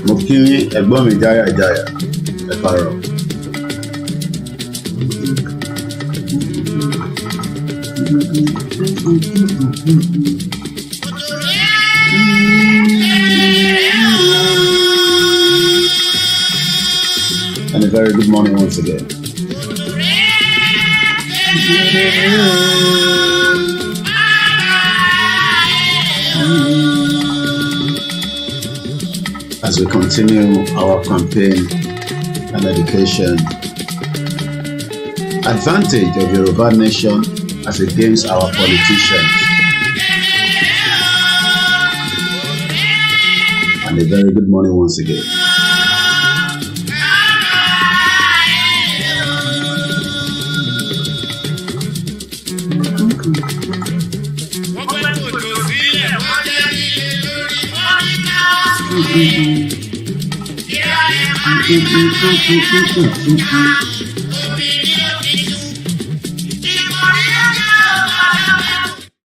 Mo kí ẹ̀gbọ́n mi jáyà ẹ káàárọ̀. And a very good morning once again. As we continue our campaign and education, advantage of Yoruba nation as against our politicians. And a very good morning once again.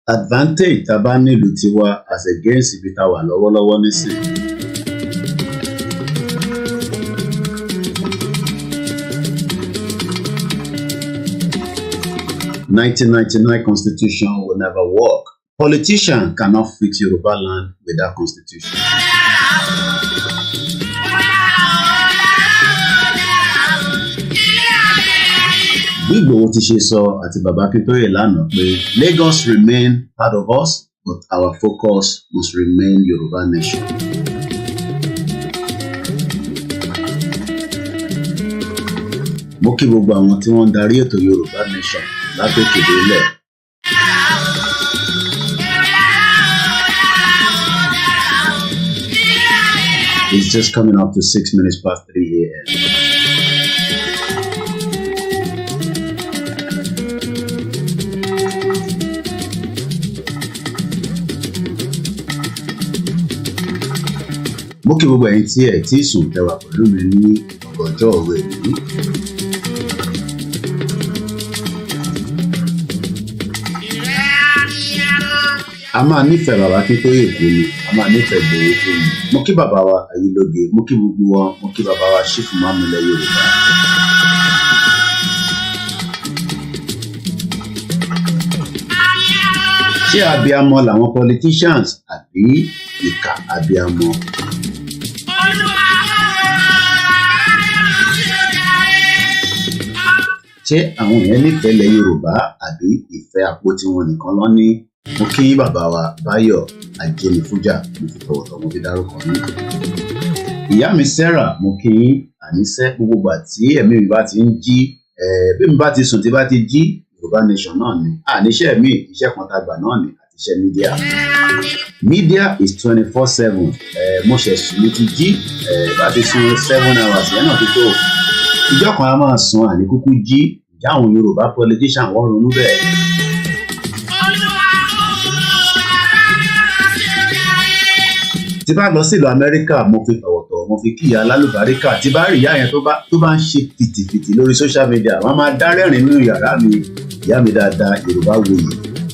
Advantage tá bá nílùú tiwa as against ibi tá wà lọ́wọ́lọ́wọ́ nísìn. (1999) constitution will never work. Politician cannot fix Yoruba land without constitution. Ìgbòho ti ṣe sọ àti bàbá Akíntóyè lánàá pé Lagos remain part of us, but our focus must remain Yoruba nation. Mo kí gbogbo àwọn tí wọ́n ń darí ètò Yoruba nation látòkè délẹ̀. It's just coming up to 6 minutes past 3 a.m. Mo kí gbogbo ẹ̀yin tí ẹ tí sùn tẹwà pẹ̀lú mi ní ọjọ́ òwe yìí. A máa nífẹ̀ẹ́ bàbá Akíntóyè kú ni, a máa nífẹ̀ẹ́ Ìgbòho kú ni. Mo kí bàbá wa Ayélóge, mo kí gbogbo wọn, mo kí bàbá wa Ṣífù Mámúlẹ̀ Yorùbá. Ṣé abiyamọ làwọn politicians àbí ìkà abiyamọ? Ṣé àwọn èèyàn nífẹ̀ẹ́ ilẹ̀ Yorùbá àbí ìfẹ́ àpò tiwọn nìkan lọ ní? Mo kí bàbá wa Báyọ̀ Ajénifújà, mo fi tọ̀wọ̀tọ̀wọ̀ mo fi dárúkọ yín. Ìyá mi Sarah, mo kí yín. Àníṣe gbogbo ìgbà tí ẹ̀mí mi bá ti ń jí, bí mi bá ti sùn tí bá ti jí, Yorùbá nation náà ni. Àníṣe mi, iṣẹ́ kan tá gbà náà ni àti iṣẹ́ media. Media is 24/7. Mo ṣẹ̀ṣù mo ti jí, bá ti sùn 7 hours yẹn náà ti tó. Ìjọ kan a máa sùn àní kúkú jí, ìjà àwọn Yorùbá politician wọ́n ronú bẹ́ẹ̀. Tí bá lọ sí ìlú Amẹ́ríkà, mo fi tọ̀wọ̀tọ̀wọ̀ mo fi kí ìyá alálùbáríkà. Tí bá rí ìyá yẹn tó bá ń ṣe fìtìfìtì lórí social media, wọ́n máa dá rẹ́rìn nínú yàrá mi. Ìyá mi dáadáa, Yorùbá wòye.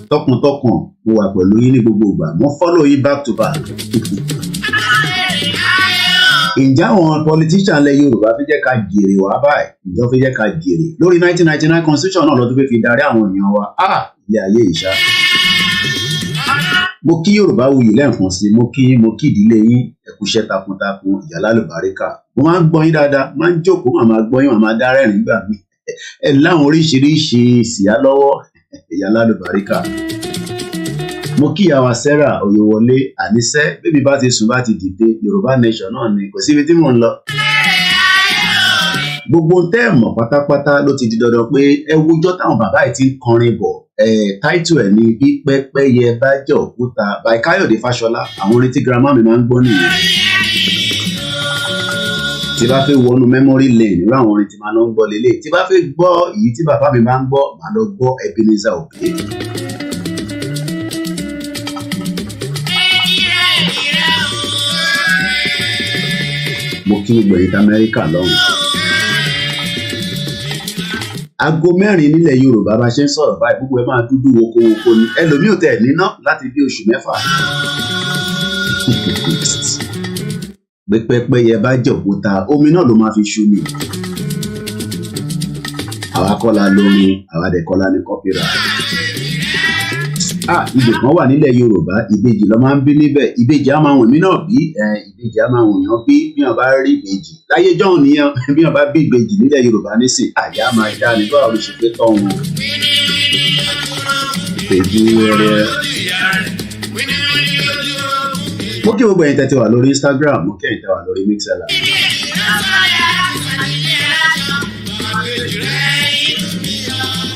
Tọkàntọkàn mo wà pẹ̀lú yín ní gbogbo ìgbà. Mo follow yín back to back. Ǹjẹ́ àwọn politician ilẹ̀ Yorùbá fi jẹ́ ká jèrè wá báyìí? Ǹjẹ́ fi jẹ́ ká jèrè? Lórí 1999 constitution náà lọ́dún pé fi darí àwọn èèyàn wa. Ilé ayé ìṣá. Mo kí Yorùbá wuyì lẹ́ẹ̀kan sí, mo kí ìdílé yín, ẹ kú iṣẹ́ takuntakun, ìyá alálùbáríkà. Mo máa ń gbọ́ yín dáadáa, máa ń jókòó, màá gbọ́ yín, màá dá rẹ́rìn gbà mí. Ẹ láwọn oríṣiríṣi ìsìyá lọ́wọ́, ìyá alálùbáríkà. Mo kí ìyá wa Sarah Oyèwọlé. Àníṣe bébí bá ti sùn bá ti dìde, Yorùbá nation náà ni, kò síbi tí mò ń lọ. Gbogbo tẹ́ ẹ̀ mọ̀ pátápátá ló ti di dandan pé ẹ wújọ́ táwọn bàbá yìí ti ń kọrin bọ̀. Táìtù ẹ̀ ní bí pẹ́pẹ́yẹ bá jẹ́ òkúta by Káyọ̀dé Fáṣọlá. Àwọn orin tí girama mi máa ń gbọ́ nìyẹn. Tí bá fẹ́ wọnú memory lane, irú àwọn orin tí máa ń gbọ́ lélẹ̀. Tí bá fẹ́ gbọ́ èyí tí bàbá mi máa ń gbọ́, màá lọ gbọ́ Ebenezer Obey. Mo kí gbogbo ẹ̀yin Amẹ́ríkà lọ́hùn. Aago 4 nílẹ̀ Yorùbá bá ṣe ń sọ̀rọ̀ báyìí, gbogbo ẹ máa dúdú wokowoko ni. Ẹlòmíì ò tẹ̀ níná láti bí oṣù 6. pé pẹ́pẹ́yẹ bá jòkúta omi náà ló máa fi ṣú ni. Àwa kọ́la lórin, àwa dẹ̀ kọ́la ní copyright. Ibì kan wà nílẹ̀ Yorùbá, ìbejì ló máa ń bí níbẹ̀. Ìbejì á máa wùn mí náà bí, ìbejì á máa wùn yàn bí wọ́n bá rí ìbejì. Láyé jọ́hún nìyẹn, bí wọ́n bá bí ìbejì nílẹ̀ Yorùbá nísìn, àyà máa já ní báwo ló ṣe fẹ́ tọ́ wọn. Ìbejì wẹ́rẹ́. Mo kí gbogbo ẹ̀yin tẹ́tí wà lórí Instagram, mo kí ẹ̀yin tẹ́ wà lórí Mixlr.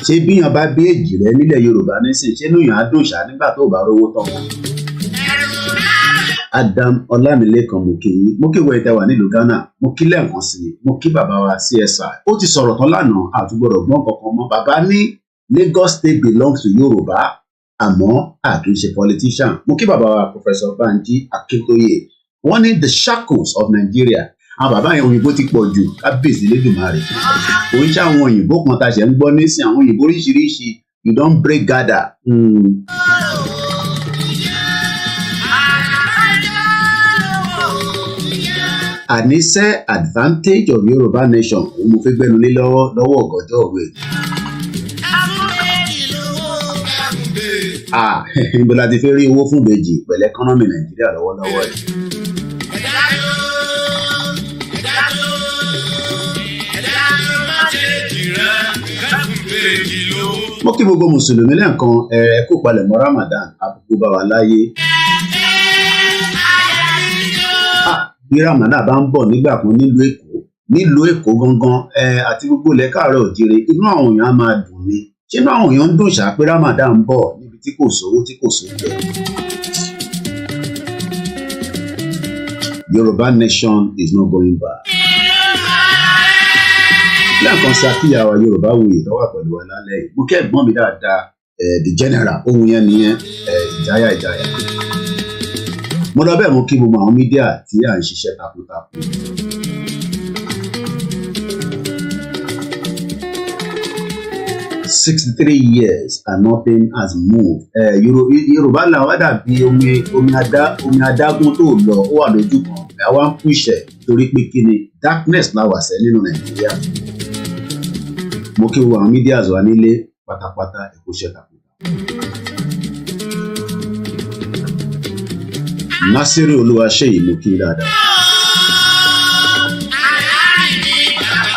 Ṣé bí yàn bá bí èjì rẹ nílẹ̀ Yorùbá nísìn, ṣé inú yàn á dùn ṣá nígbà tó bá rówó tán wọn. Adam Ọlámilékan mo kí yín, mo kí gbogbo ẹ̀yin tẹ́ wà nílùú Ghana, mo kí lẹ́ẹ̀kan sí i, mo kí bàbá wa CSI. Ó ti sọ̀rọ̀ tán lánàá, àtúgbọ̀rọ̀ gbọ́n kankan mọ́. Bàbá ní Lagos State belongs to Yorùbá, àmọ́ kì í ṣe politician. Mo kí bàbá wa Professor Banji Akintoye. Wọ́n ní the shackles of Nigeria. Àwọn bàbá yẹn òyìnbó ti pọ̀ jù, kábíyèsí lẹ́dùnmarè. Oríṣi àwọn òyìnbó kan tá a ṣe ń gbọ́ nísìn, àwọn òyìnbó oríṣiríṣi, you don break gather. Àníṣe advantage of Yoruba nation, òun mo fẹ́ gbẹ́nu lé lọ́wọ́ ọ̀gànjọ́ òwe. Níbo la ti fẹ́ rí owó fún ìbejì pẹ̀lú ẹkọ́nọ́mì Nàìjíríà lọ́wọ́lọ́wọ́ ẹ̀. Mo kí gbogbo mùsùlùmí lẹ́ẹ̀kan ẹ kú palẹ̀mọ́ Ramadan àbùkù bá wa láyé. Bí Ramadan bá ń bọ̀ nígbà kan nílùú Èkó gangan àti gbogbo ilẹ̀ káàárọ̀ òjìrè, inú àwọn èèyàn á máa dùn ni. Ṣé inú àwọn èèyàn ń dùn ṣá pé Ramadan ń bọ̀ níbi tí kò sówó tí kò sóúnjẹ? Yoruba nation is not going back. Lẹ́ẹ̀kan sí akíyàwó Yorùbá wuyì tó wà pẹ̀lú wa lálẹ́ yìí. Mo kí ẹ̀gbọ́n mi dáadáa, the general, ohun yẹn nìyẹn, ìjáyà. Mo lọ bẹ́ẹ̀ mo kí gbogbo àwọn mídíà tí à ń ṣiṣẹ́ takuntakun. "63 years and nothing has moved." Yorùbá là wá dàbí omi adágún tó lọ, ó wà lójú kan. Àwa ń pùṣẹ̀ torí pé kí ni darkness la wà sẹ́ nínú Nàìjíríà. Mo kí gbogbo àwọn mídíà wà nílé pátápátá ẹ̀kúṣẹ́ takuntakun. Nasiru Olúwaṣeyì mo kí dáadáa.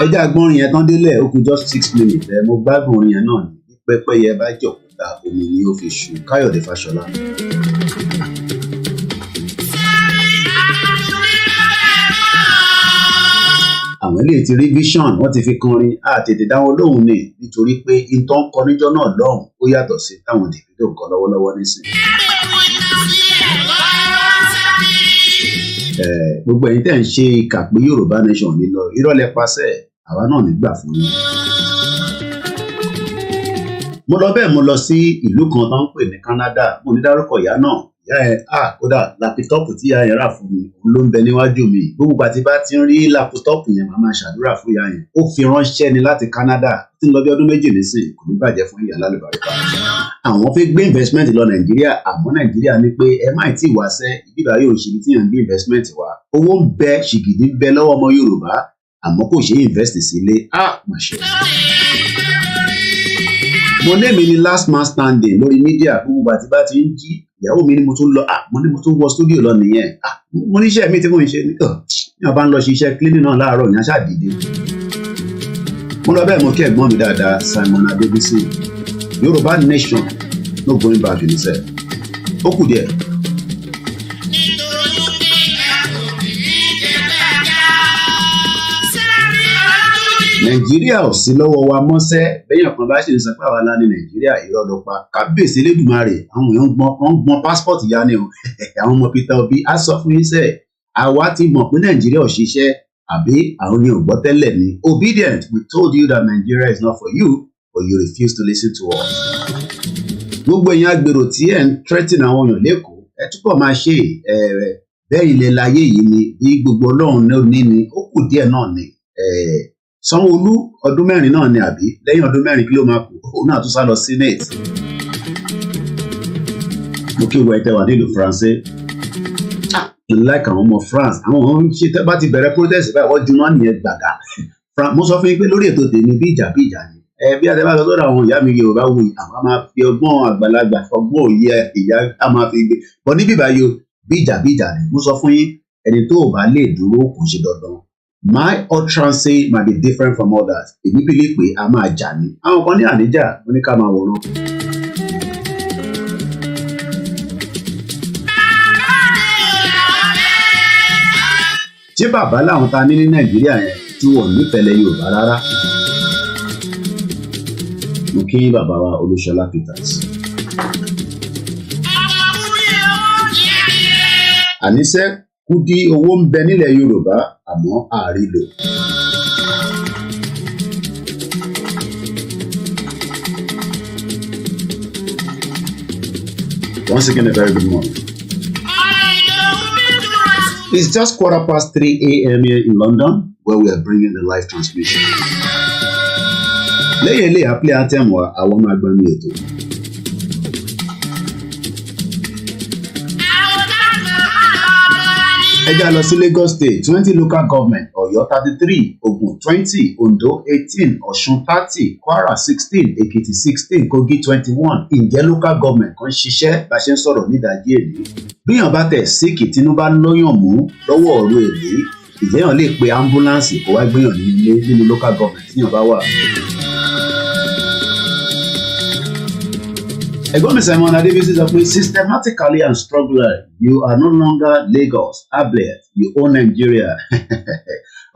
Ẹ jẹ́ agbọ́nrin yẹn tán délẹ̀, ó kù just 6 minutes. Mo gbádùn orin yẹn náà ní pẹ́pẹ́yẹ bá jòkúta omi ni ó fi ṣú. Káyọ̀dé Fáṣọlá. Àwọn eléyìí ti rí vision, wọ́n ti fi kọrin, tètè dáwọn lóhùn ni nítorí pé ìtàn ń kọ níjọ́ náà lọ́hùn ó yàtọ̀ sí táwọn Davido ń kọ lọ́wọ́lọ́wọ́ nísìnyí. Gbogbo ẹ̀yin tẹ́ ń ṣe ìkà pé Yorùbá nation ní lọ, irọ́ lẹ pàṣẹ, àwa náà nígbà fún yín. Mo lọ bẹ́ẹ̀ mo lọ sí ìlú kan tó ń pè ní Canada, mo ní dárúkọ ìyá náà. Ìyá ẹ̀ kódà lápítọ́ọ̀pù tí ìyá yẹn rà fún mi òun ló ń bẹ níwájú mi. Gbogbo ìgbà tí bá ti ń rí lápítọ́ọ̀pù yẹn màá máa ṣàdúrà fún ìyá yẹn. Ó fi ránṣẹ́ ni láti Canada, tí ń lọ bí ọdún méjì nísìn, kò ní bàjẹ́ fún ìyá lálùbáríkà. Àwọn fẹ́ gbé investment lọ Nàìjíríà, àmọ́ Nàìjíríà ní pé ẹ má tí ì wáṣẹ́, ìbíbá yóò ṣe ibi tí yàn ń gbé investment wá. Owó ń bẹ, ṣìgìdì ń bẹ lọ́wọ́ ọmọ Yorùbá, àmọ́ kò ṣe invest sílé. Mà ṣe. Mo ní èmi ni last man standing lórí mídíà. Gbogbo àti bá ti ń jí, ìyàwó mi ni mo tún lọ, mo ní mo tún wọ studio lọ nìyẹn. Mo ní iṣẹ́ mi tí mo ń ṣe ní wọ́n bá ń lọ ṣiṣẹ́ cleaning náà láàárọ̀ ní aṣáà dìde. Mo lọ bẹ́ẹ̀ mo kí ẹ̀gbọ́n mi dáadáa Simon Adébísí. Yoruba nation no going back in itself. Ó kù díẹ̀. Nàìjíríà ò sí lọ́wọ́ wa mọ́sẹ́, bẹ́yàn kan bá ṣe ń sọ pé àwa la ní Nàìjíríà, irọ́ ló pa. Kábíyèsí Elédùmarè, àwọn èèyàn gbọ́n passport ya ni o. Àwọn ọmọ Peter Obi á sọ fún yín sẹ́ẹ̀, àwa ti mọ̀ pé Nàìjíríà ò ṣiṣẹ́, àbí àwọn ni ò gbọ́ tẹ́lẹ̀ ni. Obedient, we told you that Nigeria is not for you, but you refuse to listen to us. Gbogbo èèyàn agbèrò tí ẹ̀ ń threaten àwọn èèyàn lẹ́kọ̀ọ́, ẹ túbọ̀ máa ṣe bẹ́ẹ̀ ilẹ̀ láyé yìí ni, bí gbogbo Ọlọ́run náà ní ni, ó kù díẹ̀ náà ni. Sanwó-Olú ọdún 4 náà ni àbí lẹ́yìn ọdún 4 kí ló máa kù, òun náà tún sá lọ Senate. Mo kí wọ ẹtẹ wà nílùú Faransé. like àwọn ọmọ France àwọn ṣe tẹ́ bá ti bẹ̀rẹ̀ protest báyìí wọ́n juná nìyẹn gbàgà mo sọ fún yín pé lórí ètò tèmi bí ìjà ni bí àti bá lọ sọ́dọ̀ àwọn ìyá mi Yorùbá wò àwọn máa fi ọgbọ́n àgbàlagbà ọgbọ́n òye ìyá á máa fi gbé bọ́ níbí báyìí bí ìjà ni mo sọ fún yín ẹni tó ò bá lè dúró kò ṣe dandan my utterance might be different from others èmi bìlí pé a máa jà ní àwọn kan ní àníjà wọn ní ká máa wòran. ṣé bàbá làwọn ta ní Nàìjíríà yẹn tí wọn nífẹ̀ẹ́ lẹ Yorùbá rárá mo kí bàbá wa Olúṣọlá Peters. àníṣe Kúdí owó ń bẹ nílẹ̀ Yorùbá àmọ́ àrílò. Once again, a very good morning. It's just 3:15 a.m. here in London, where we are bringing the live transmission. Lẹ́yìn ilé àpilẹ̀ àtẹ̀mọ́ àwọn ọmọ agbọ́n ní ètò. Ẹ já lọ sí Lagos State 20 local government Ọ̀yọ́ 33 Ògùn 20 Ondo 18 Ọ̀ṣun 30 Kwara 16 Èkìtì 16 Kogi 21 ǹjẹ́ local government kan ṣiṣẹ́ bá ṣe ń sọ̀rọ̀ nídàájí èlé bíyàn bá tẹ̀ síkì Tinubu lóyàn mú lọ́wọ́ ọ̀rọ̀ èlé ìjẹ́yàn lè pe ambulance kó wá gbéyàn nílé nínú local government tíyàn bá wà. Ẹ̀gbọ́n mi Simon Adébísí sọ pé systematically and structurally you are no longer Lagos, Ablet, you own Nigeria.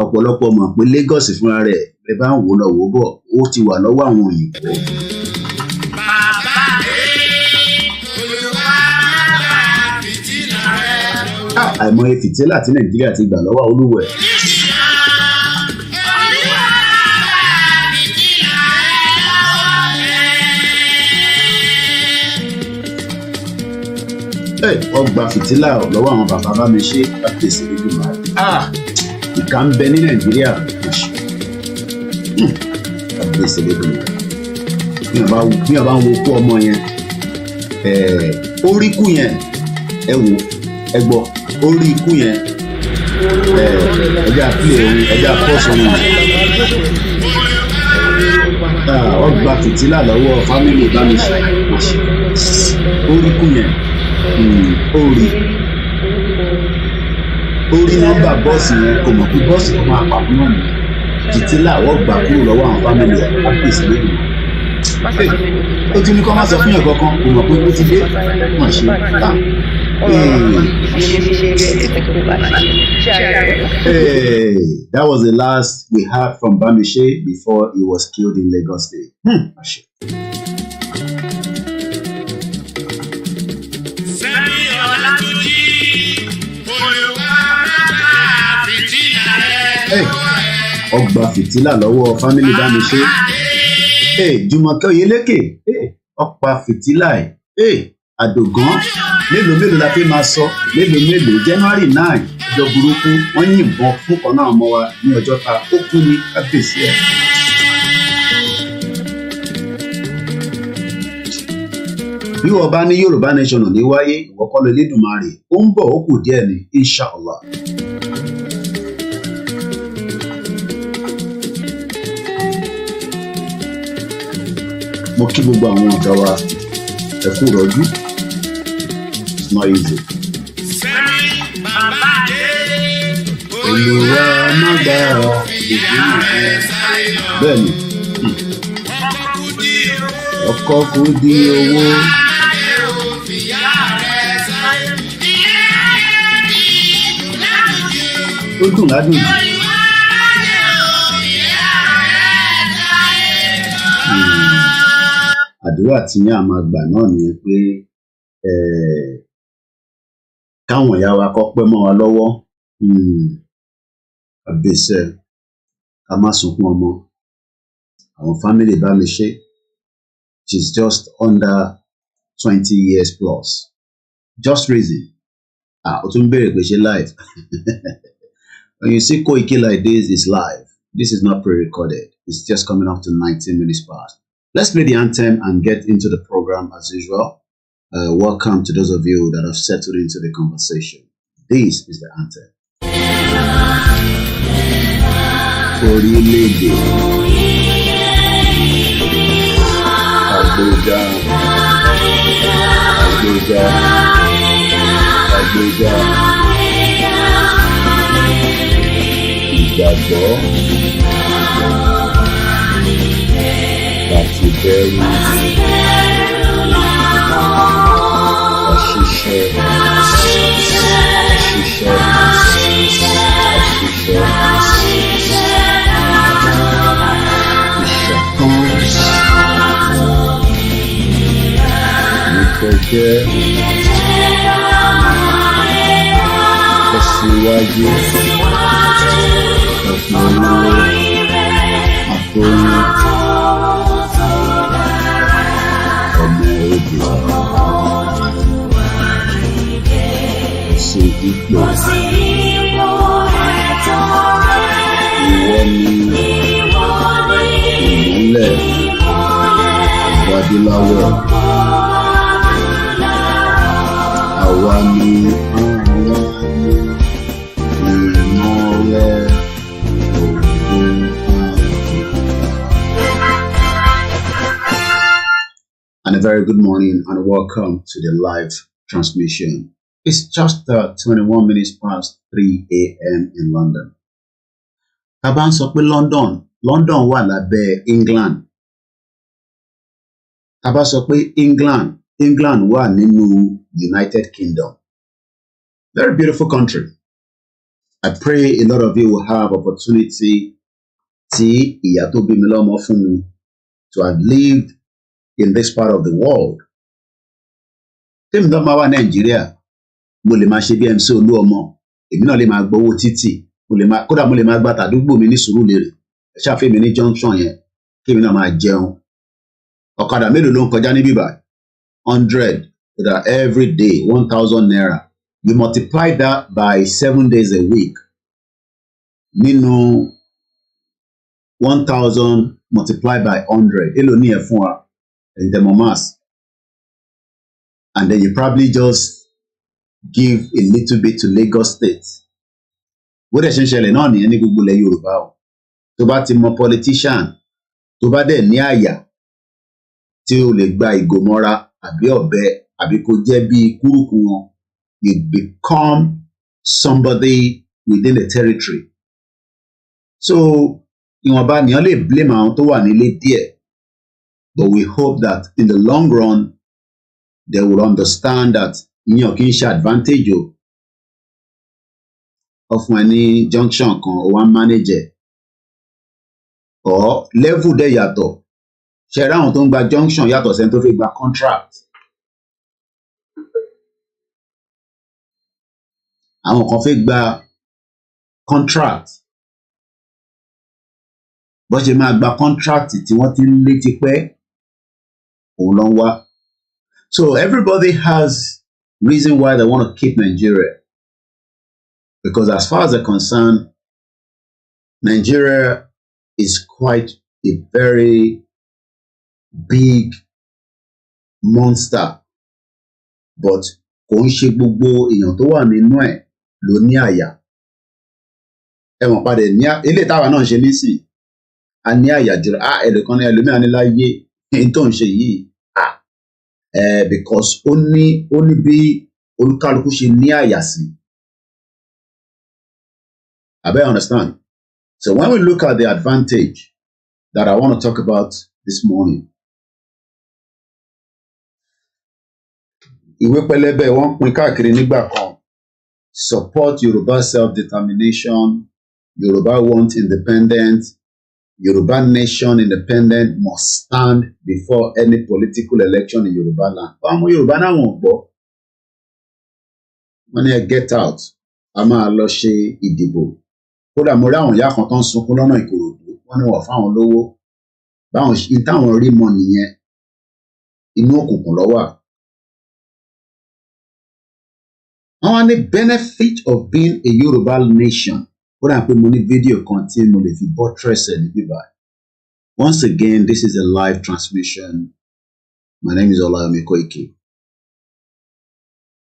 Ọ̀pọ̀lọpọ̀ mọ̀ pé Lagos fúnra rẹ̀ ẹ bá ń wò lọ wò bọ̀ ó ti wà lọ́wọ́ àwọn òyìnbó. Àìmọye fìtílà tí Nàìjíríà ti gbà lọ́wọ́ Olúwẹ̀. Wọ́n gba fìtílà lọ́wọ́ àwọn bàbá bá mi ṣe àpèsè nínú màá. Ìka ń bẹ ní Nàìjíríà àpèsè nínú màá. Bí wọ́n bá ń wo kú ọmọ yẹn, orí ikú yẹn, ẹ wò ẹ gbọ́ orí ikú yẹn, ẹjẹ́ àpilẹ̀ orin ẹjẹ́ àpọ̀sọ̀ wọn. Wọ́n gba fìtílà lọ́wọ́ fámìlì bá mi ṣe orí ikú yẹn. Orí nọ́mbà bọ́ọ̀sì yẹn kò mọ̀ pé bọ́ọ̀sì tó máa pàdé náà ni fìtílà wọ́n gbà kúrò lọ́wọ́ àwọn fámìlì ẹ̀ àpèsè lẹ́nu. Ó ti ní kọ́ máa sọ fún yàn kankan kò mọ̀ pé ó ti dé wọ́n ṣe ká. That was the last we heard from Bamishe before he was killed in Lagos State. Ọgbà fìtílà lọ́wọ́ fámìlì Bámiṣé. Jùmọ̀kẹ́ Oyèlékè ọ̀pá fìtílà àdògán mélòó la fi máa sọ mélòó January 9 ọjọ́ burúkú wọ́n yìnbọn fún kan náà mọ́ wa ní ọjọ́ ta ó kú ní kábíyèsí ẹ̀. Bí wọ́n bá ní Yorùbá nation ní wáyé ìwọ́kọ́ lọ Elédùmarè ó ń bọ̀ ó kù díẹ̀ ní inshallah. Mo kí gbogbo àwọn ọ̀dọ́ wa ẹ kú rọ́jú it's not easy. Olúwa má gbà ọ́ bẹ́ẹ̀ ni ọkọ kú di owó. Ó dùn ládùn jù. Àdúrà tí ní àmọ́ àgbà náà ni pé káwọn ìyá wa kọ́ pẹ́ mọ́ wa lọ́wọ́ àbẹ̀sẹ̀ ká má sunkún ọmọ àwọn fámìlì Bámiṣé she's just under 20 years plus just reason ó tún bẹ̀rẹ̀ pé ṣe live when you see Koiki like this is live this is not pre-recorded it's just coming up to 19 minutes past. Let's play the anthem and get into the program as usual. Welcome to those of you that have settled into the conversation. This is the anthem. Orílẹ̀-èdè àgbéga àgbéga àgbéga ìgbàgbọ́ láti bẹ̀rù àṣìṣe ìfẹ̀jẹ̀ tẹ̀síwájú àforíwó àfoyín ọmọ òde sí ipò ìwọ ni ìmọ́lẹ̀ ìwádìíláwọ̀ àwa ni ìmọ́lẹ̀ òde. And a very good morning and welcome to the live transmission. It's just 21 minutes past 3 a.m. in London. Tá bá ń sọ pé London wà lábẹ́ England. Tá bá sọ pé England wà nínú United Kingdom. Very beautiful country. I pray a lot of you will have opportunity tí ìyá tó bí mi lọ́mọ fún mi to have lived in this part of the world. Tèmi náà máa wà Nàìjíríà, mo lè máa ṣe bí MC Olúọmọ, èmi náà lè máa gbowó títì, kódà mo lè máa gba tàdúgbò mi ní Sùúrùlérè, ẹ ṣàfihàn mi ní junction yẹn, kémi náà máa jẹun. Ọ̀kadà mélòó ló ń kọjá ní bíbá? 100 that every day, 1,000 naira. You multiply that by 7 days a week. Nínú 1,000 multiplied by 100, èló ní ẹ fún wa? In the mass. And then you probably just give a little bit to Lagos State. Bó dẹ̀ ṣe ń ṣẹlẹ̀ náà nìyẹn ní gbogbo ilẹ̀ Yorùbá o. Tó bá ti mọ politician, tó bá dẹ̀ ní àyà tí o lè gba ìgò mọ́ra àbí ọ̀bẹ àbí kó jẹ́ bí kúrúkù wọn, you become somebody within the territory. So ìwọ̀nba nìyẹn lè blame àwọn tó wà nílé díẹ̀. But we hope that in the long run, they will understand that ìyẹn kì í ṣe advantage o. Ọ̀fun ẹni junction kan o wá manage or level dẹ̀ yàtọ̀. Ṣé ẹ ráwọn tó ń gba junction yàtọ̀ sẹ́ni tó fi gba contract? Àwọn kan fẹ́ gba contract. Bó ṣe máa gba contract tí wọ́n ti ń lé tipẹ́, òun ló ń wá. So everybody has reason why they want to keep Nigeria. Because as far as they're concerned, Nigeria is quite a very big monster. But kò ń ṣe gbogbo èèyàn tó wà nínú ẹ̀ ló ní àyà. Ẹ mọ̀ padà ní ilé táwa náà ṣe nísìn. A ní àyà jùlọ. Ẹlòkan ní ẹlòmíràn ní láyé èyí tó ń ṣe yìí. Because ó ní bí olúkálukú ṣe ní àyà sí. I better understand. So when we look at the advantage that I want to talk about this morning, ìwé pẹlẹbẹ wọ́n pín káàkiri nígbà kan. Support Yoruba self-determination. Yoruba want independence. Yoruba nation independent must stand before any political election in Yorubaland. Àwọn Yorùbá náà wọ́n gbọ́. Wọ́n ní ẹ get out. A máa lọ ṣe ìdìbò. Kódà mo rí àwọn ìyá kan tó ń sunkún lọ́nà Ìkòròdú. Wọ́n ní wọ́n fáwọn lówó. Báwọn táwọn rí mọ nìyẹn. Inú òkùnkùn ló wà. Àwọn ní benefit of being a Yoruba nation. Kódà pé mo ní fídíò kan tí mo lè fi buttress ẹ̀ ní bíbá. Once again, this is a live transmission. My name is OLAMILEKAN.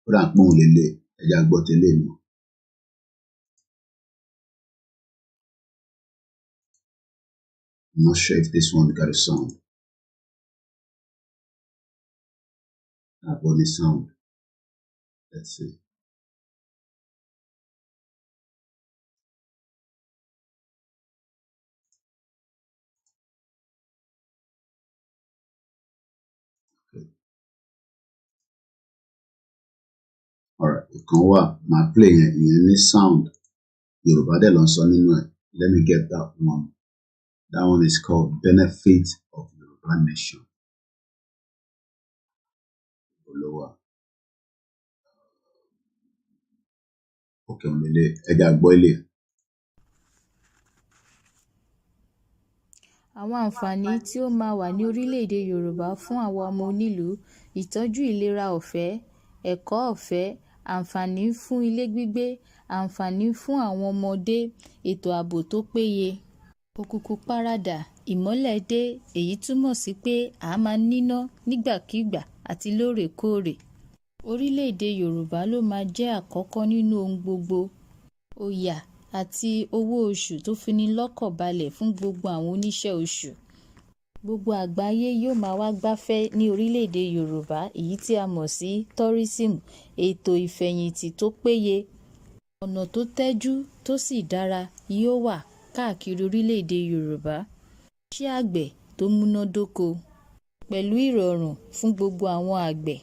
Kódà pé òun lè ẹja gbọ́ tẹ́lẹ̀ mi. I'm not sure if this one got a sound. Only sound. Let's see. Okay. Alright, you can work. My play in any sound. Yoruba de lon so nínú ẹ̀. Let me get that one. That one is called Benefit of Yoruba Nation. Olowa. Okay, onlele. Ẹja gbọ́ ilé. Àwọn àǹfààní tí ó máa wà ní orílẹ̀-èdè Yorùbá fún àwọn ọmọ onílùú: ìtọ́jú ìlera ọ̀fẹ́, ẹ̀kọ́ ọ̀fẹ́, àǹfààní fún ilé gbígbé, àǹfààní fún àwọn ọmọdé, ètò ààbò tó péye. Òkùnkùn paradà, ìmọ́lẹ̀ dé, èyí túmọ̀ sí pé a máa níná nígbàkigbà àti lóòrèkóòrè. Orílẹ̀-èdè Yorùbá ló máa jẹ́ àkọ́kọ́ nínú ohun gbogbo. Òyà àti owó oṣù tó fini lọ́kàn balẹ̀ fún gbogbo àwọn oníṣẹ́ oṣù. Gbogbo àgbáyé yóò máa wá gbafẹ́ ní orílẹ̀-èdè Yorùbá, èyí tí a mọ̀ sí tourism, ètò ìfẹ̀yìntì tó péye. Ọ̀nà tó tẹ́jú tó sì dára yóò wà káàkiri orílẹ̀-èdè Yorùbá. Iṣẹ́ àgbẹ̀ tó múnádóko pẹ̀lú ìrọ̀rùn fún gbogbo àwọn àgbẹ̀.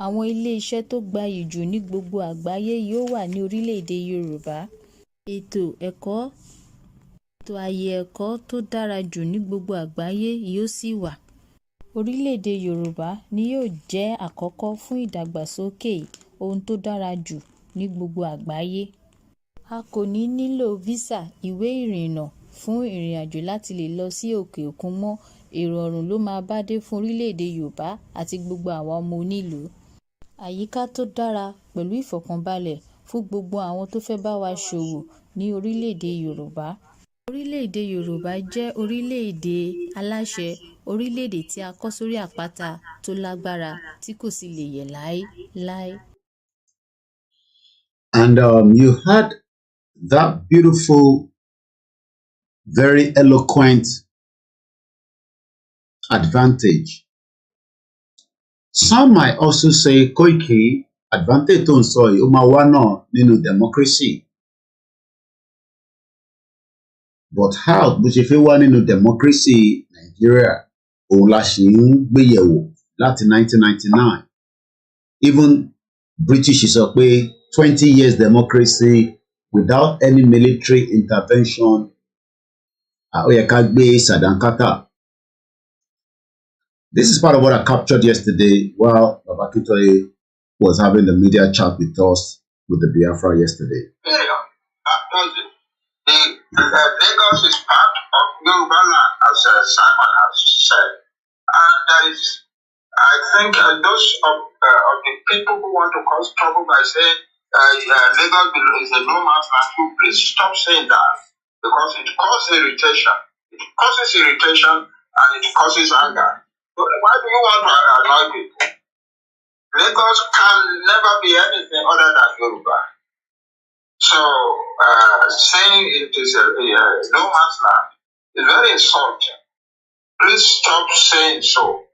Àwọn ilé-iṣẹ́ tó gbayì jù ní gbogbo àgbáyé yóò wà ní orílẹ̀-èdè Yorùbá. Ètò ẹ̀kọ́, ètò àyè ẹ̀kọ́ tó dára jù ní gbogbo àgbáyé yóò sì wà. Orílẹ̀-èdè Yorùbá ni yóò jẹ́ àkọ́kọ́ fún ìdàgbàsókè ohun tó dára jù ní gbogbo àgbáyé. A kò ní nílò visa ìwé ìrìnnà fún ìrìnàjò láti lè lọ sí òkè òkun mọ́. Ìrọ̀rùn ló máa bá dé fún orílẹ̀-èdè Yorùbá àti gbogbo àwọn ọmọ onílùú. Àyíká tó dára pẹ̀lú ìfọ̀kànbalẹ̀ fún gbogbo àwọn tó fẹ́ bá wa ṣòwò ní orílẹ̀-èdè Yorùbá. Orílẹ̀-èdè Yorùbá jẹ́ orílẹ̀-èdè aláṣẹ, orílẹ̀-èdè tí a kọ́ sórí àpáta tó lágbára tí kò sì lè yẹ̀ láéláé. And you had that beautiful, very eloquent advantage. Some might also say, Koiki, advantage tó ń sọ yìí ó máa wá náà nínú democracy. But how bó ṣe fẹ́ wá nínú democracy Nigeria òun la ṣì ń gbéyẹ̀wò láti 1999. Even British sọ pé 20 years democracy without any military intervention ó yẹ ká gbé sàdánkátà. This is part of what I captured yesterday while Baba Akintoye was having the media chat with us with the Biafra yesterday. Lagos is part of Yorubaland, as Simon has said. And I think those of the people who want to cause trouble by saying Lagos is a no man's land, please stop saying that, because it causes irritation. It causes irritation and it causes anger. So why do you want to annoy people? Lagos can never be anything other than Yoruba. So saying it is a no man's land is very insulting. Please stop saying so.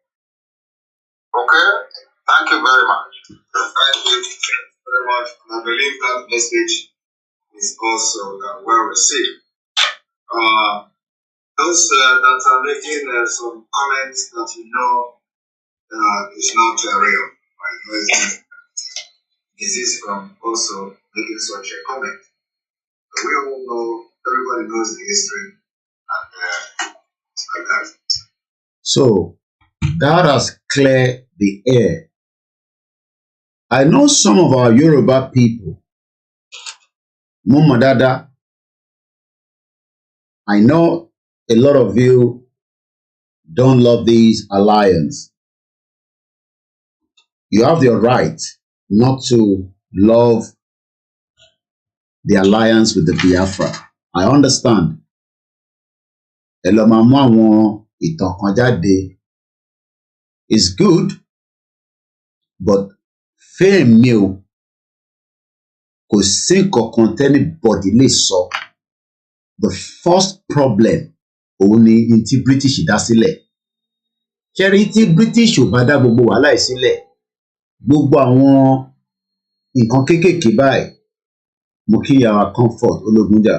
Okay? Thank you very much. Thank you very much. And I believe that message is also well received. Those that are making some comments that you know is not real. I know this is from also making such a comment. But we all know, everybody knows the history and like that. So that has cleared the air. I know some of our Yoruba people, Mama Dada, I know a lot of you don't love these alliance. You have the right not to love the alliance with the Biafra. I understand. Ẹ lọ máa mú àwọn ìtàn kan jáde. It's good, but fame mi o kò sí nǹkan kan tẹ́nibọ̀dì lè sọ. The first problem òun ni n tí British dá sílẹ̀. Ṣẹ́rí tí British ò bá dá gbogbo wàhálà yìí sílẹ̀, gbogbo àwọn nǹkan kéékèèké báyìí, mo kí yàrá Comfort Ológunjà,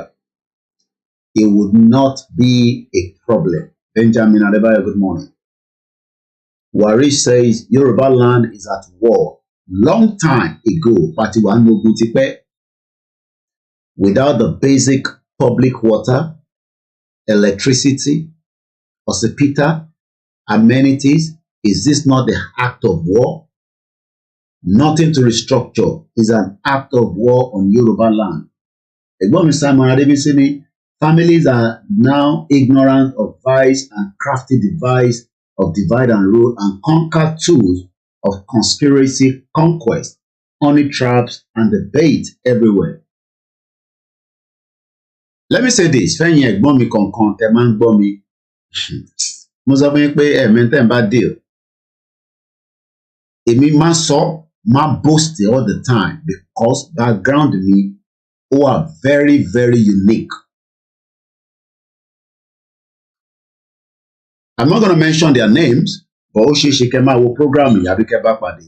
it would not be a problem. Benjamin Adebayo, good morning. Warish says Yorubaland is at war long time ago, party one mogun ti pẹ́. Without the basic public water, electricity, hospital, amenities, is this not the act of war? Nothing to restructure is an act of war on Yorubaland. Ẹ̀gbọ́n mi Simon Adébísí ní families are now ignorant of vice and crafty device of divide and rule and conquer tools of conspiracy, conquest, honey traps, and debate everywhere. Let me say this, fẹ́yìn ẹ̀gbọ́n mi kọ̀ọ̀kan tẹ́ máa ń gbọ́ mi. Mo sọ fún yín pé ẹ̀mẹ́ntẹ́ ń bá deal. Èmi máa sọ, máa boast all the time because background mi ó wà very, very unique. I'm not going to mention their names, but ó ṣeé ṣe kẹ́ máa wo program yìí àbí kẹ́ bá pàdé.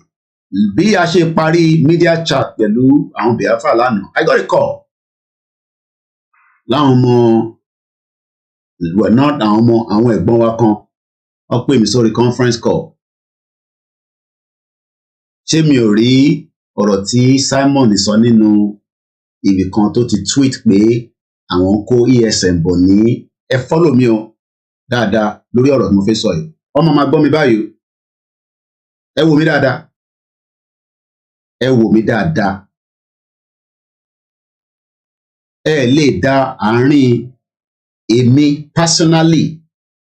Bí a ṣe parí media chat pẹ̀lú àwọn Biafra lánàá, I got a call. Láwọn ọmọ not àwọn ọmọ àwọn ẹ̀gbọ́n wa kan wọ́n pè mí sórí conference call. Ṣé mi ò rí ọ̀rọ̀ tí Simon sọ nínú ibì kan tó ti tweet pé àwọn kó ESN bọ̀ ní ẹ follow mi o dáadáa lórí ọ̀rọ̀ tí mo fẹ́ sọ yìí. Ọmọ máa gbọ́ mi báyìí o. Ẹ wò mí dáadáa. Ẹ wò mí dáadáa. Ẹ lè dá àárín èmi personally,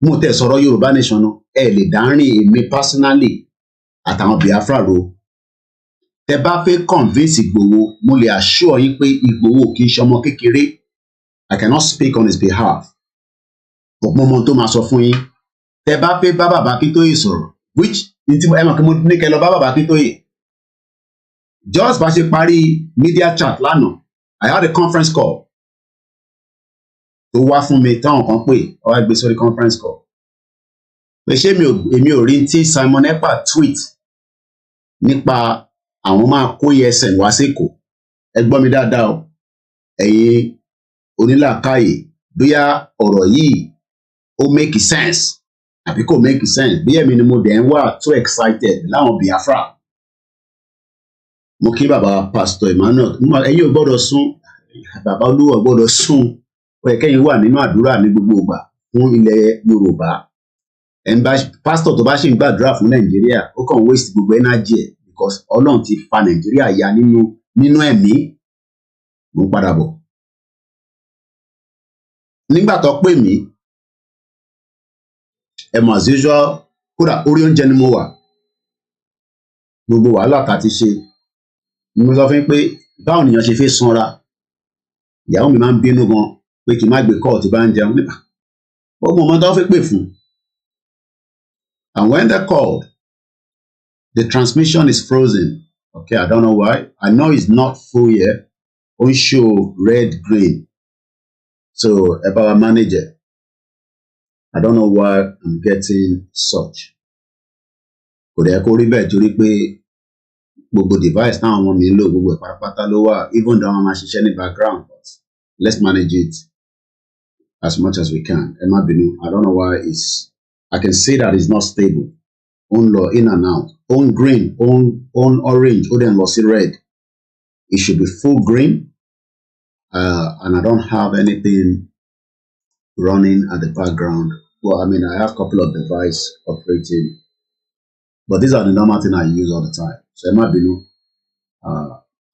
mo tẹ̀ sọ̀rọ̀ Yorùbá nation náà, ẹ lè dá àárín èmi personally àtàwọn Biafra ro. Tẹ bá fẹ́ convince Ìgbòho, mo lè assure yín pé Ìgbòho kì í ṣọmọ kékeré. I cannot speak on his behalf. Mo mọ tó máa sọ fún yín. Tẹ bá fẹ́ bá bàbá Akíntóyè sọ̀rọ̀, which ẹ mọ̀ kí mo ní kẹ́ lọ bá bàbá Akíntóyè. Just bá ṣe parí media chat lánàá, I had a conference call. Tó wá fún mi táwọn kan pè, ó wá gbé sórí conference call. Pé ṣé èmi ò rí tí Simon Ekpa tweet nípa àwọn máa kó ESN wá sékòó. Ẹ gbọ́ mi dáadáa o. Ẹ̀yin onílàákàyè, bóyá ọ̀rọ̀ yìí ó make sense àbí kò make sense. Bí èmi ni mo dẹ̀ ń wà too excited láwọn Biafra. Mo kí bàbá Pastor Emmanuel, ẹ̀yin ò gbọ́dọ̀ sùn, bàbá Olúwa ò gbọ́dọ̀ sùn. Ó yẹ kẹ́yin wà nínú àdúrà ní gbogbo ìgbà fún ilẹ̀ Yorùbá. Pásítọ̀ tó bá ṣì ń gbàdúrà fún Nàìjíríà, ó kàn waste gbogbo energy ẹ̀ because Ọlọ́run ti fa Nàìjíríà ya nínú ẹ̀mí. Mo ń padà bọ̀. Nígbà tó pè mí, ẹ mọ̀ as usual, kódà orí oúnjẹ ni mo wà. Gbogbo wàhálà ká ti ṣe. Mo sọ fún pé báwo nìyẹn ṣe fẹ́ sanra. Ìyàwó mi máa ń bínú gan pé kí n má gbé call tí bá ń jẹun nípa. Gbogbo ọmọ tó fẹ́ pè fún. And when they called, the transmission is frozen. Okay, I don't know why. I know it's not full yet. On show red, green. So about our manager, I don't know why I'm getting such. Kò dẹ̀ kó rí bẹ́ẹ̀ torí pé gbogbo device táwọn ọmọ mi ń lò gbogbo ẹ̀ pátápátá ló wà, even though wọ́n máa ṣiṣẹ́ ní background, but let's manage it as much as we can. Ẹ má bínú, I don't know why I can see that it's not stable. On lọ in and out, on green, on orange, ó dẹ̀ ń lọ sí red. It should be full green, and I don't have anything running at the background. Well, I mean, I have a couple of devices operating, but these are the normal things I use all the time. So ẹ má bínú,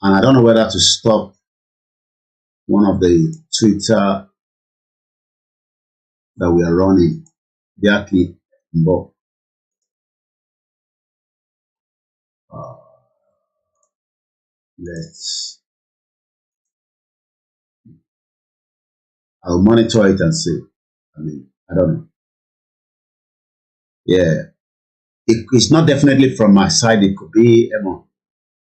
and I don't know whether to stop one of the Twitter that we are running. I'll monitor it and see. I mean, I don't know. Yeah, it's not definitely from my side. It could be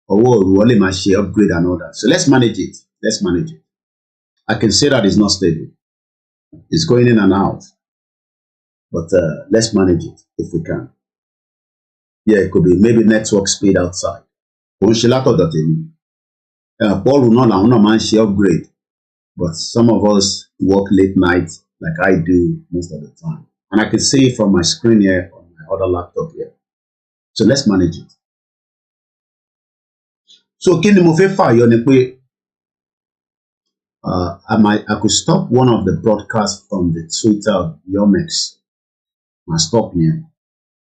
upgrade and all that. So let's manage it. Let's manage it. I can say that it's not stable. It's going in and out. but let's manage it if we can. Yeah, it could be maybe network speed outside. Òun ṣe látọ̀dọ̀ tèmi. Paul náà làwọn náà máa ń ṣe upgrade, but some of us work late nights like I do most of the time. And I can see it from my screen here on my other laptop here. So let's manage it. So kí ni mo fẹ́ fàyọ ni pé I could stop one of the broadcasts from the Twitter of Yomex. I stop here.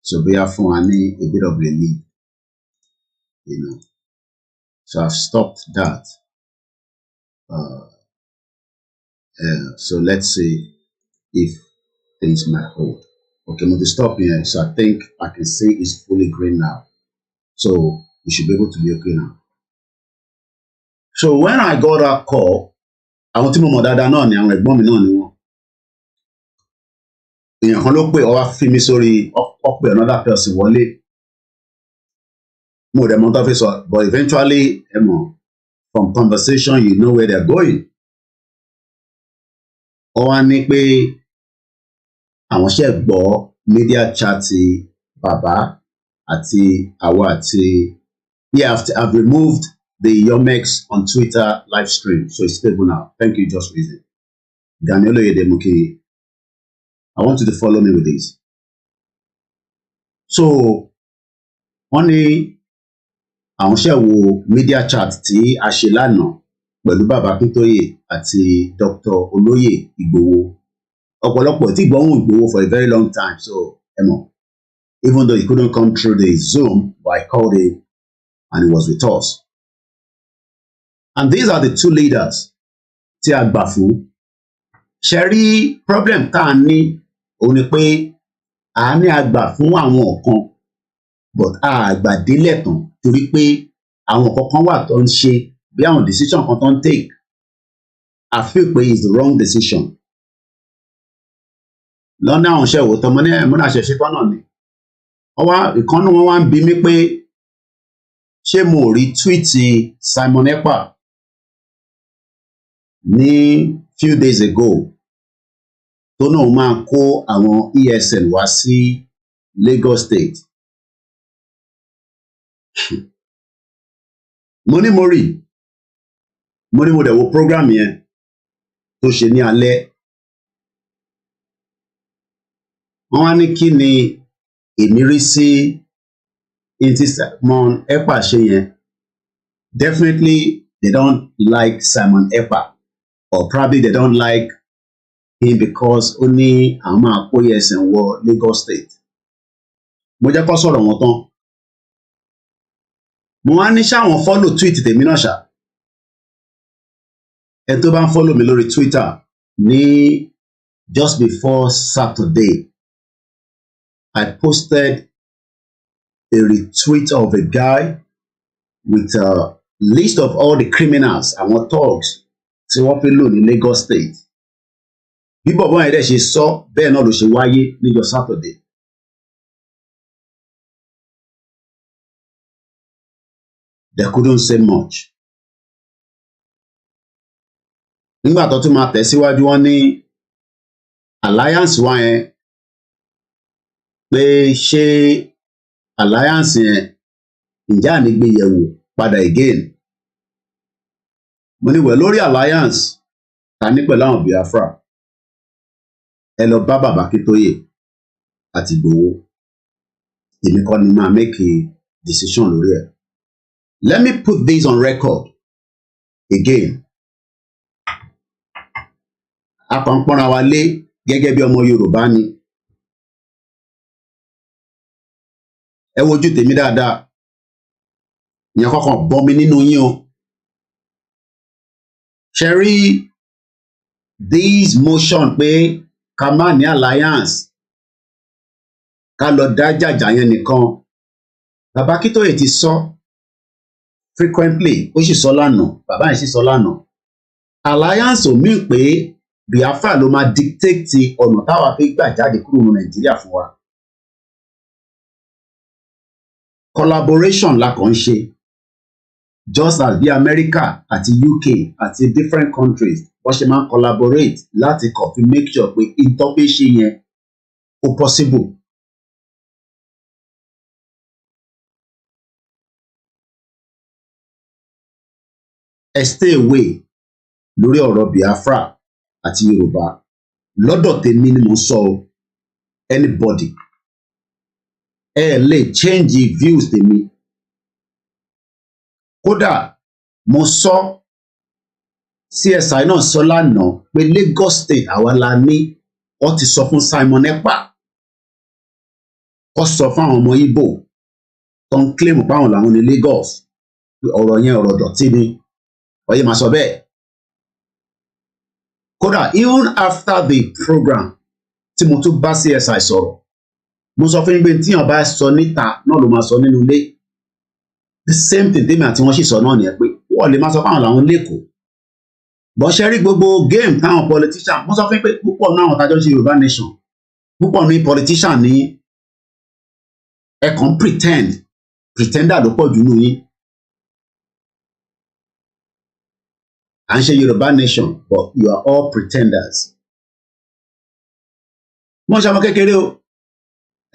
So we have fun and a bit of relief, you know. So I've stopped that. So let's see if things might hold. Okay, I'm going to stop here. So I think I can see it's fully green now. So we should be able to be okay now. So when I got that call, àwọn tí mo mọ̀ dáadáa náà ni àwọn ẹ̀gbọ́n mi náà ni wọ́n. Èèyàn kan ló pè ọ wá fi mí sórí ọ̀pẹ another person wọlé. Mo dẹ̀ mọ̀ tó fi sọ, but eventually from conversation you know where they're going. Ó wá ní pé àwọn ṣe gbọ́ media chat bàbá àti àwa àti I've removed the Yomex on Twitter live stream, so it's stable now. Thank you, Just Reason. Danielo Yedemuki, I want you to follow me with this. So, wọ́n ní àwọn ṣe wo media chat tí a ṣe lánàá pẹ̀lú bàbá Akíntóyè àti Dr. Olóyè Ìgbòho. Ọ̀pọ̀lọpọ̀ tí gbọ́hùn Ìgbòho for a very long time, so even though he couldn't come through the Zoom, but I called him and he was with us. And these are the two leaders tí a gbà fún. Ṣé rí problem tá a ní òun ni pé a ní a gbà fún àwọn kan, but a gbà délẹ̀ tán torí pé àwọn kankan wà tó ń ṣe bí àwọn decision kan tó ń take. I feel pé it's the wrong decision. Lọ́nà àwọn ṣe wò tán mo ní ẹ̀múnà ṣẹ̀ṣẹ̀ tán náà ni. Ìkànnì wọn wá ń bi mí pé ṣé mo rí túwìtì Simon Ekpa ní few days ago tó náà máa kó àwọn ESN wá sí Lagos State. Mo ní mo dẹ̀ wo program yẹn tó ṣe ní alẹ́. Wọ́n wá ní kí ni èmi rí sí Simon Ekpa ṣe yẹn. Definitely they don't like Simon Ekpa, or probably they don't like him because ó ní àwọn máa kó ESN wọ Lagos State. Mo jẹ́ kó sọ̀rọ̀ wọn tán. Mo wá ní ṣáwọn follow tweet tèmi náà ṣá. Ẹ tó bá ń follow mi lórí Twitter ní just before Saturday, I posted a retweet of a guy with a list of all the criminals, àwọn thugs tí wọ́n fi lò ní Lagos State. Bí bọ̀bọ́ yẹn dẹ̀ ṣe sọ bẹ́ẹ̀ náà ló ṣe wáyé níjọ́ Saturday. They couldn't say much. Nígbà tó tún máa tẹ̀síwájú wọn ní alliance wa yẹn pé ṣé alliance yẹn ǹjẹ́ ànígbé yẹ̀wò padà again. Mo ní wẹ̀ lórí alliance ta ní pẹ̀lú àwọn Biafra. Ẹ lọ bá bàbá Akíntóyè àti Ìgbòho. Èmi kọ́ ni máa make a decision lórí ẹ̀. Let me put this on record again. A kàn ń pọ́nra wa lé gẹ́gẹ́ bí ọmọ Yorùbá ni. Ẹ wojú tèmi dáadáa. Ìyẹn kọ́kàn bọ́ mi nínú yín o. Ṣé rí this motion pé ká má ní alliance, ká lọ dá jàjà yẹn nìkan. Bàbá Akíntóyè ti sọ frequently, ó sì sọ lánàá, bàbá yẹn sì sọ lánàá. Alliance ò mean pé Biafra ló máa dictate ọ̀nà táwa fi gbà jáde kúrò ní Nàìjíríà fún wa. Collaboration la kàn ń ṣe, just as bí America àti UK àti different countries wọ́n ṣe máa ń collaborate láti kàn fi make sure pé ìtọ́pẹ́ ṣe yẹn ó possible. Ẹ stay away lórí ọ̀rọ̀ Biafra àti Yorùbá. Lọ́dọ̀ tèmi ni mo sọ o, anybody ẹ lè change views tèmi. Kódà mo sọ CSI náà sọ lánàá pé Lagos State àwa la ní, wọ́n ti sọ fún Simon Ekpa, ó sọ fún àwọn ọmọ Igbo tó ń claim pé àwọn làwọn ní Lagos, pé ọ̀rọ̀ yẹn ọ̀rọ̀ dọ̀tí ni, ọyẹ máa sọ bẹ́ẹ̀. Kódà even after the program tí mo tún bá CSI sọ̀rọ̀, mo sọ fún yín pé tíyàn bá sọ níta náà ló máa sọ nínú ilé. The same thing tèmi àti wọn sì sọ náà nìyẹn pé wọ́n lè máa sọ fáwọn làwọn lẹ́kọ̀ọ́. Bọ́n ṣe rí gbogbo game táwọn politician, mo sọ fún yín pé púpọ̀ náà àwọn tájọ́ ṣe Yorùbá nation, púpọ̀ ní politician ní ẹ kàn pretender ló pọ̀ jù nù yín. À ń ṣe Yorùbá nation but you are all pretenders. Wọ́n ṣe ọmọ kékeré o,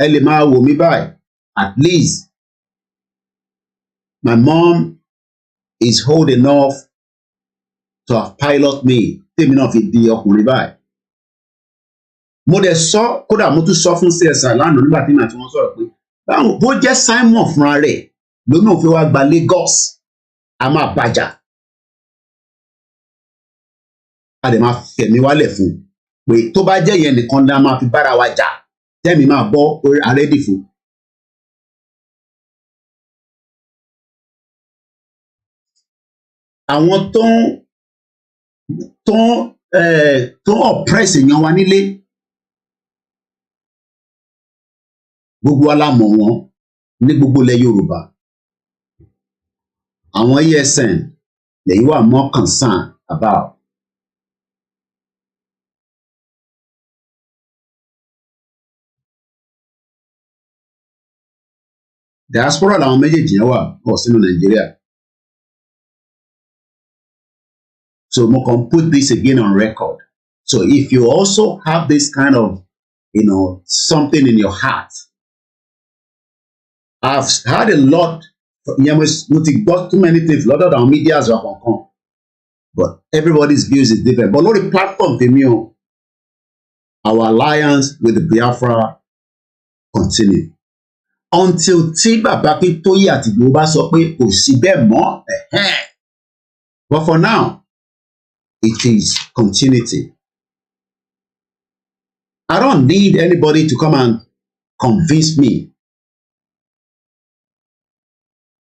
ẹ lè máa wò mí báyìí. At least my mom is old enough to have pilot me tèmi náà fi di ọkùnrin báyìí. Mo dẹ̀ sọ, kódà mo tún sọ fún CSI lánàá nígbà tí màá tí wọ́n sọ̀rọ̀ pé báwo bó jẹ́ Simon fúnra rẹ̀ lónà òfin wa gba Lagos, a máa bàjá. A dẹ̀ máa fẹ̀mí wálẹ̀ fún pé tó bá jẹ́ yẹn nìkan ni a máa fi bára wa jà, tẹ́mi máa bọ́ orí arẹ́dì fún. Àwọn tó ń oppress èèyàn wa nílé, gbogbo alámọ̀ wọn ní gbogbo ilẹ̀ Yorùbá. Àwọn ESN lẹ́yìn wà more concerned about. Diaspora làwọn méjèèjì yẹn wà pọ̀ sínú Nàìjíríà. So mo can put this again on record. So if you also have this kind of, something in your heart, I've had a lot, mo ti gbọ́ too many things lọ́dọ̀ àwọn medias wa kankan, but everybody's views is different. But lórí platform tèmi o, our alliance with the Biafra continue until tí bàbá Akíntóyè àti Ìgbòho bá sọ pé kò sí bẹ́ẹ̀ mọ́. But for now, it is continuity. I don't need anybody to come and convince me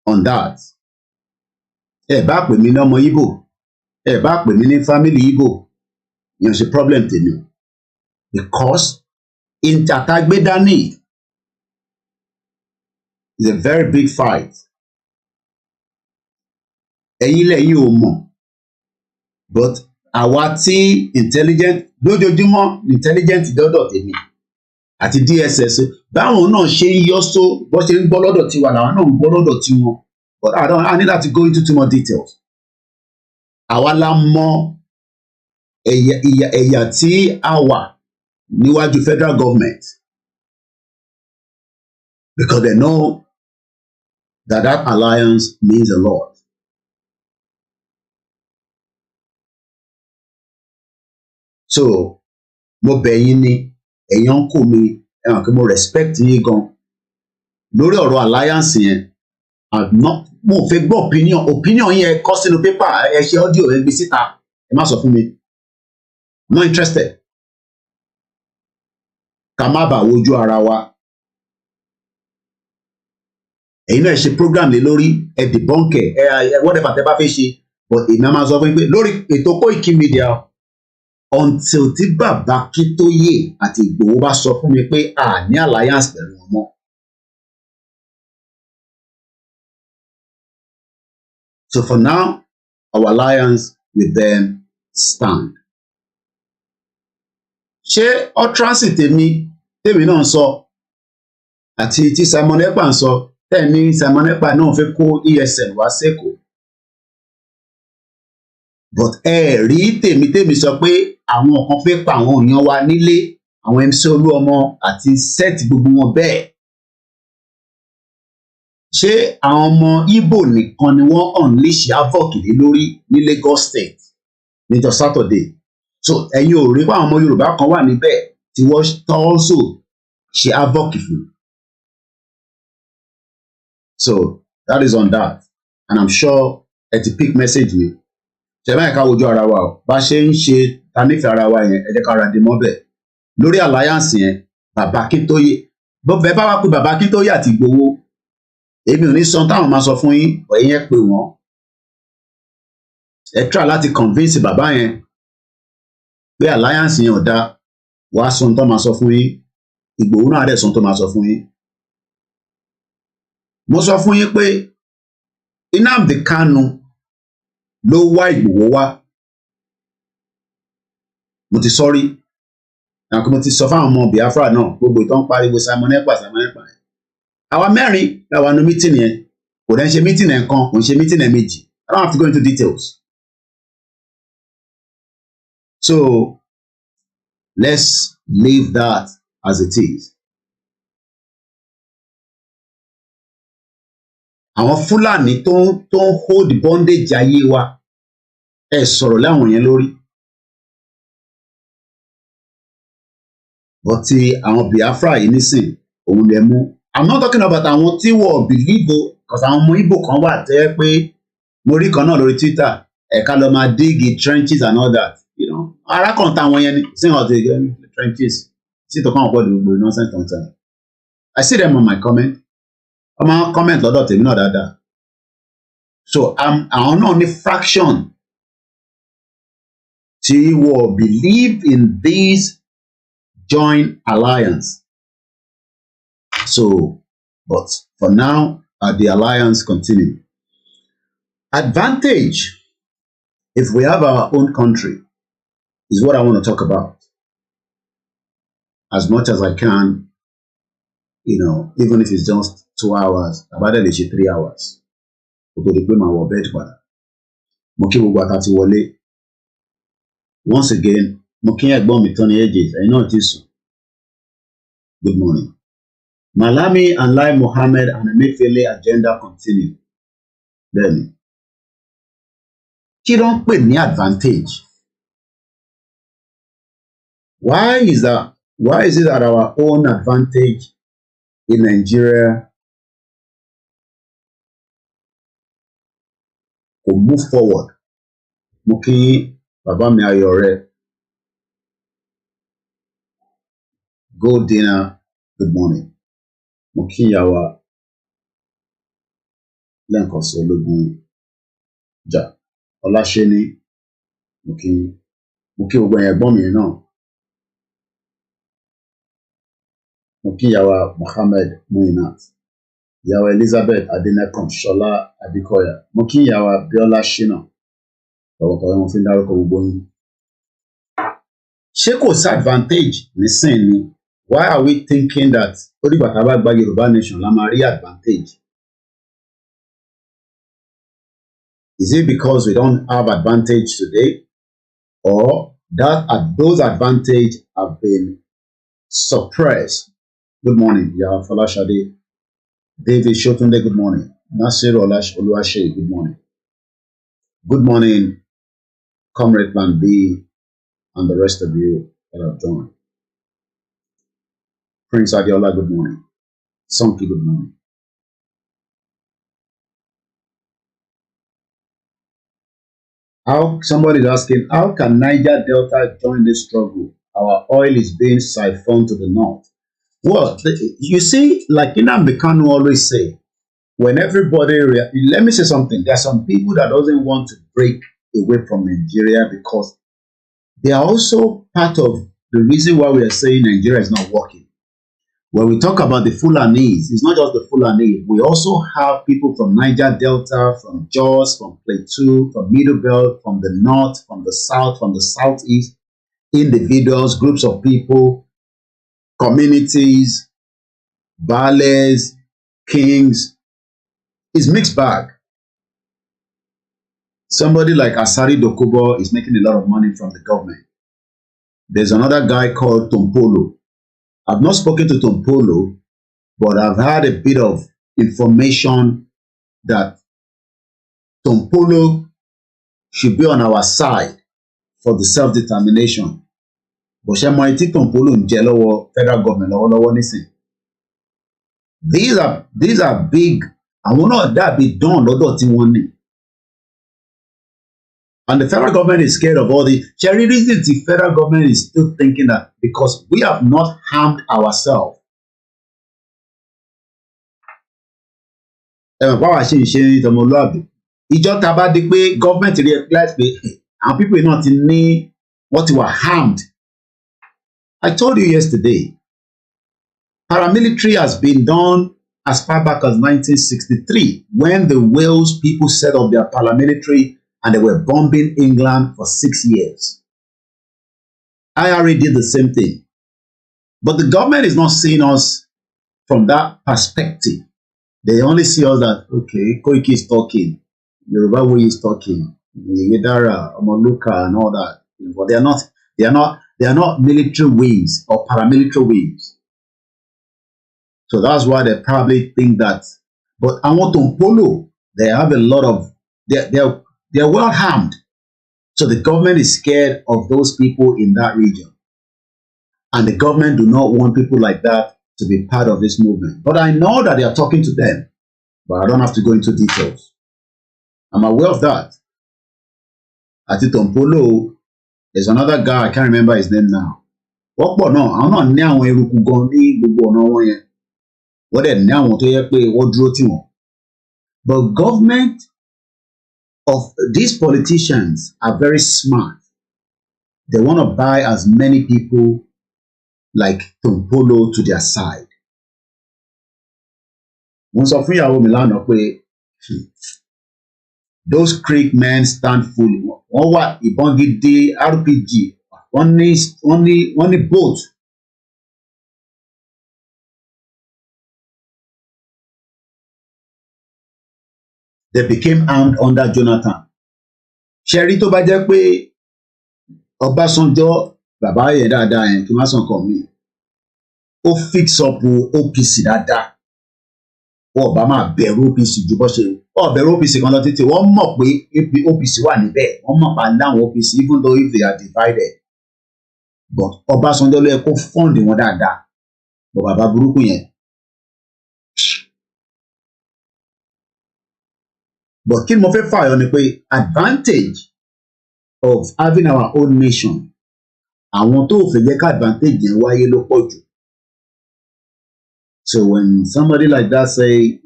on that. Ẹ bá pè mí lọ́mọ Igbo, ẹ bá pè mí ní family Igbo, ìyẹn ṣe problem tèmi. Because ìtàtàgbédání is a very big fight. Ẹ̀yin lẹ́yìn ò mọ̀, but àwa tí intelligent lójoojúmọ́ intelligent dọ́dọ̀ tèmi àti DSS báwọn náà ṣe ń yọ́ só bó ṣe ń gbọ́ lọ́dọ̀ tiwa làwọn náà ń gbọ́ lọ́dọ̀ tiwọn. But I need to go into too much details. Àwa la mọ ẹ̀yà tí a wà níwájú federal government, because they know that alliance means a lot. So mo bẹ̀ yín ni, ẹ̀yin ń kó mi, ẹ̀wọ̀n kí mo respect yín gan lórí ọ̀rọ̀ alliance yẹn. Mo fẹ́ gbọ́ opinion yẹn kọ sínú pépà, ẹ ṣe audio ẹ gbé síta, ẹ má sọ fún mi. I'm not interested. Ká má bàa wojú ara wa. Ẹ̀yin náà ṣe program lé lórí, ẹ debunk ẹ whatever tẹ́ bá fẹ́ ṣe, but èmi á máa sọ fún yín pé lórí ètò koikimedia until tí bàbá Akíntóyè àti Ìgbòho bá sọ fún mi pé a ní alliance pẹ̀lú wọn mọ́. So for now, our alliance with them stand. Ṣé utterance tèmi náà sọ àti tí Simon Ekpa ń sọ, tẹ́ni Simon Ekpa náà fẹ́ kó ESN wá sẹ́kọ̀ọ́. But ẹ rí tèmi sọ pé àwọn kan fẹ́ pa àwọn èèyàn wa nílé, àwọn MC Olúọmọ àti set gbogbo wọn bẹ́ẹ̀. Ṣé àwọn ọmọ Igbo nìkan ni wọ́n unleash havoc lé lórí ní Lagos State níjọ́ Saturday? So ẹ̀yin ò rí pé àwọn ọmọ Yorùbá kan wà níbẹ̀ tí wọ́n also ṣe havoc fún. So that is on that, and I'm sure ẹ ti pick message mi. Ṣé báyìí ká wojú ara wa o, bá ṣe ń ṣe ta nífẹ̀ẹ́ ara wa yẹn, ẹ jẹ́ ká ra dé mọ́bẹ̀. Lórí alliance yẹn, bàbá Akíntóyè, bẹ́ẹ̀ bá wá pé bàbá Akíntóyè àti Ìgbòho, èmi ò ní sọ táwọn máa sọ fún yín, ẹ̀yin ẹ pè wọ́n. Ẹ try láti convince bàbá yẹn pé alliance yẹn ò dáa, wàá sọ tó máa sọ fún yín. Ìgbòho náà dẹ̀ sọ tó máa sọ fún yín. Mo sọ fún yín pé Nnamdi Kanu ló wá Ìgbòho wá. Mo ti sọrí, àkókò mo ti sọ fáwọn ọmọ Biafra náà, gbogbo ìtàn pariwo Simon Ekpa. Àwa mẹ́rin làwọn nu meeting yẹn, kò dẹ́n ṣe meeting ẹ̀ kan, kò ń ṣe meeting ẹ̀ méjì. I don't have to go into details. So let's leave that as it is. Àwọn Fúlàní tó ń hold bondage ayé wa, ẹ sọ̀rọ̀ láwọn yẹn lórí. But ti àwọn Biafra yìí nísìn, òun lè mú. I'm not talking about àwọn tí wọ́n believe o, because àwọn ọmọ Igbo kan wà tẹ́ pé mo rí kan náà lórí Twitter, ẹ̀ka lọ máa dig trenches and all that, you know. Arákùnrin táwọn yẹn ni, sí wọn ti trenches, sí tó kàn pọ̀ gbogbo nonsense tó ń tẹ̀. I see them on my comment. Wọ́n máa ń comment lọ́dọ̀ tèmi náà dáadáa. So àwọn náà ní fraction tí wọ́n believe in this joint alliance. So, but for now, the alliance continue. Advantage, if we have our own country, is what I want to talk about. As much as I can, you know, even if it's just 2 hours, about at least 3 hours. Once again, I know it is. Good morning. Malami and Lai Mohammed and Emefiele agenda continue. Then, kí ló ń pè ní advantage? Why is it that our own advantage in Nigeria will move forward? Mo kí bàbá mi Ayọ̀rẹ́, go dinner, good morning. Mo kí ìyàwó lẹ́ǹkan sí ológun jà Ọláṣẹ́ni, mo kí gbogbo ẹ̀gbọ́n mi náà. Mo kí ìyàwó Mohammed Muinat, ìyàwó Elizabeth Adenekan Ṣọlá Abíkọ́yà, mo kí ìyàwó Bíọ́lá Ṣínà, tọ̀wọ̀tọ̀wọ̀ wọn fi ń dárúkọ gbogbo yín. Ṣé kò sí advantage nísìn ni? Why are we thinking that ó dìgbà tá a bá gba Yorùbá nation la máa rí advantage? Is it because we don't have advantage today, or that those advantage have been suppressed? Good morning, Yaya Falashade. David Shotunde, good morning. Nasir Oluwase, good morning. Good morning, Comrade Plan B, and the rest of you that have joined. Prince Adiola, good morning. Sonki, good morning. Somebody is asking, how can Niger Delta join this struggle? Our oil is being siphoned to the north. Well, you see, like Nnamdi Kanu always say, when everybody, let me say something, there are some people that doesn't want to break away from Nigeria because they are also part of the reason why we are saying Nigeria is not working. When we talk about the Fulanese, it's not just the Fulani. We also have people from Niger Delta, from Jos, from Plateau, from Middle Belt, from the north, from the south, from the southeast, individuals, groups of people, communities, Bales, kings. It's mixed bag. Somebody like Asari Dokubo is making a lot of money from the government. There's another guy called Tompolo. I've not spoken to Tompolo, but I've had a bit of information that Tompolo should be on our side for the self-determination. But ṣé mọ etí Tompolo ń jẹ lọ́wọ́ federal government lọ́wọ́lọ́wọ́ nísìn. These are big. Àwọn náà dàbí dán lọ́dọ̀ tí wọ́n ní. And the federal government is scared of all the cherry reasons. The federal government is still thinking that because we have not harmed ourselves. Báwa ṣe ń ṣe ìtọ́mọlúàbí. Ìjọ tá a bá dé pé government realize pé àwọn people náà ti ní what were harmed. I told you yesterday, paramilitary has been done as far back as 1963 when the Wales people set up their paramilitary and they were bombing England for 6 years. IRA did the same thing. But the government is not seeing us from that perspective. They only see us that, okay, Koiki is talking, Yoruba way is talking, Yedara, Omoluka and all that. But they are not military wings or paramilitary wings. So that's why they probably think that. But I want to Polo, they have a lot of, they're well harmed. So the government is scared of those people in that region. And the government do not want people like that to be part of this movement. But I know that they are talking to them. But I don't have to go into details. I'm aware of that. Àti Tompolo, there's another guy, I can't remember his name now. Wọ́pọ̀ náà, àwọn náà ní àwọn eruku gan ní gbogbo ọ̀nà wọn yẹn. Wọ́n dẹ̀ ní àwọn tó yẹ pé wọ́n dúró tì wọ́n. But government of these politicians are very smart. They want to buy as many people like Tompolo to their side. Wọ́n sọ fún ìyàwó mi lánàá pé those Creek men stand fully. Wọ́n wà ìbọn gidi RPG. Wọ́n ní boat. They became armed under Jonathan. Ṣẹ́rí tó bá jẹ́ pé Ọbásanjọ́ bàbá yẹn dáadáa yẹn kí n má sàn kàn mí. Ó fix up OPC dáadáa. Wọ́n bá máa bẹ̀rù OPC ju bó ṣe. Wọ́n bẹ̀rù OPC kan lọ títí. Wọ́n mọ̀ pé OPC wà níbẹ̀. Wọ́n mọ̀ pa láwọn OPC even though if they are divided. But Ọbásanjọ́ ló yẹ kó fund wọn dáadáa. But bàbá burúkú yẹn. But kí ni mo fẹ́ fààyàn ni pé advantage of having our own nation. Àwọn tó fẹ́ jẹ́ ká advantage yẹn wáyé ló pọ̀ jù. So when somebody like that say,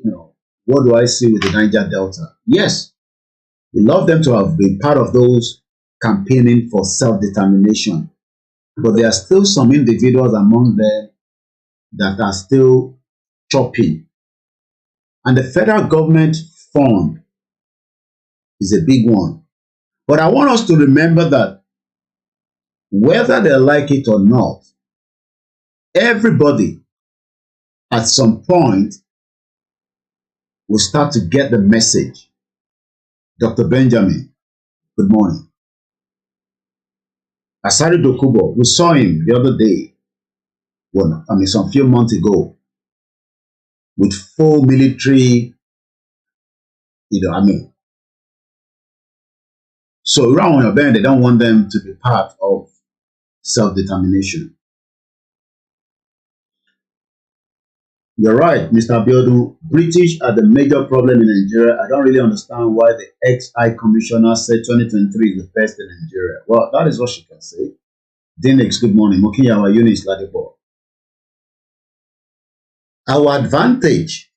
what do I see with the Niger Delta? Yes, we love them to have been part of those campaigning for self-determination. But there are still some individuals among them that are still chopping. And the federal government fund is a big one. But I want us to remember that whether they like it or not, everybody at some point will start to get the message. Dr. Benjamin, good morning. Asari Dokubo, we saw him the other day, some few months ago, with full military, So around your band, they don't want them to be part of self-determination. You're right, Mr. Abiodun. British are the major problem in Nigeria. I don't really understand why the ex-High Commissioner said 2023 is the best in Nigeria. Well, that is what she can say. Dinex, good morning. Mokiyawa Eunice Ladipo. Our advantage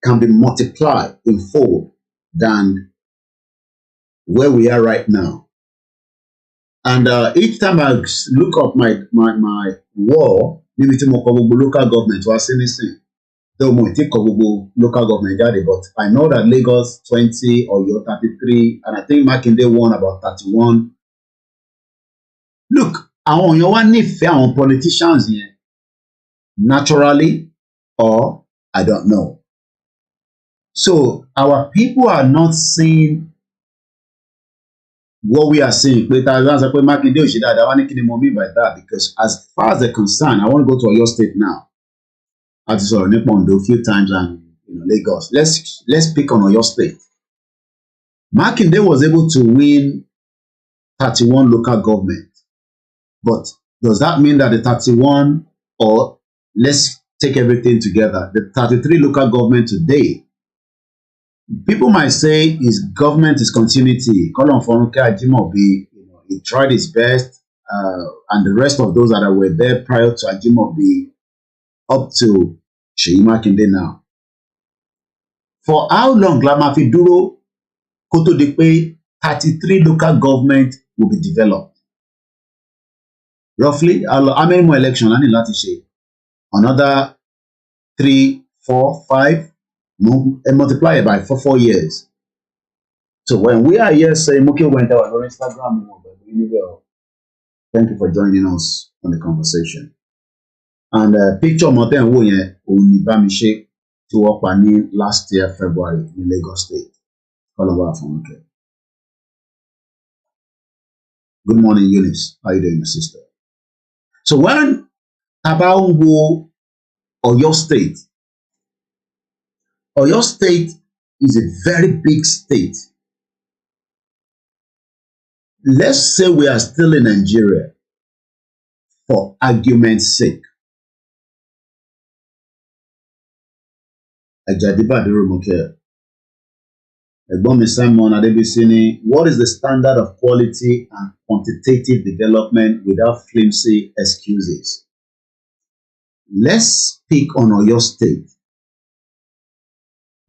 can be multiplied in fold than where we are right now. And each time I look up my wall, maybe to local government was anything. Though I take local government, but I know that Lagos 20 or your 33, and I think Makinde won about 31. Look, àwọn èèyàn wá nífẹ̀ẹ́ àwọn politicians here, naturally, or I don't know. So our people are not seeing what we are saying, pé tá a bá sọ pé Mákindé ò ṣe dáadáa, wá ní kí ni mo mean by that, because as far as they're concerned, I want to go to Oyo State now. A ti sọ̀rọ̀ nípa Ondo a few times and Lagos. Let's pick on Oyo State. Mákindé was able to win 31 local government, but does that mean that the 31, or let's take everything together, the 33 local government today, people might say his government is continuity. Kolon Fonke Ajimobi, he tried his best, and the rest of those that were there prior to Ajimobi, up to Seyi Makinde now. For how long la ma fi dúró kó tó di pé 33 local government will be developed? Roughly, how many more elections la ní láti ṣe? Another 3, 4, 5, and multiply it by 4 years. So when we are here saying, Muki went out on Instagram, thank you for joining us on the conversation. And picture Moten Woye Onibamishe to work by last year, February, in Lagos State. Good morning, Eunice. How you doing, my sister? So when Tabawo Oyo State is a very big state. Let's say we are still in Nigeria for argument's sake. Ajadiba Aderomoke, Egbomi Simon Adebisini, what is the standard of quality and quantitative development without flimsy excuses? Let's speak on Oyo State.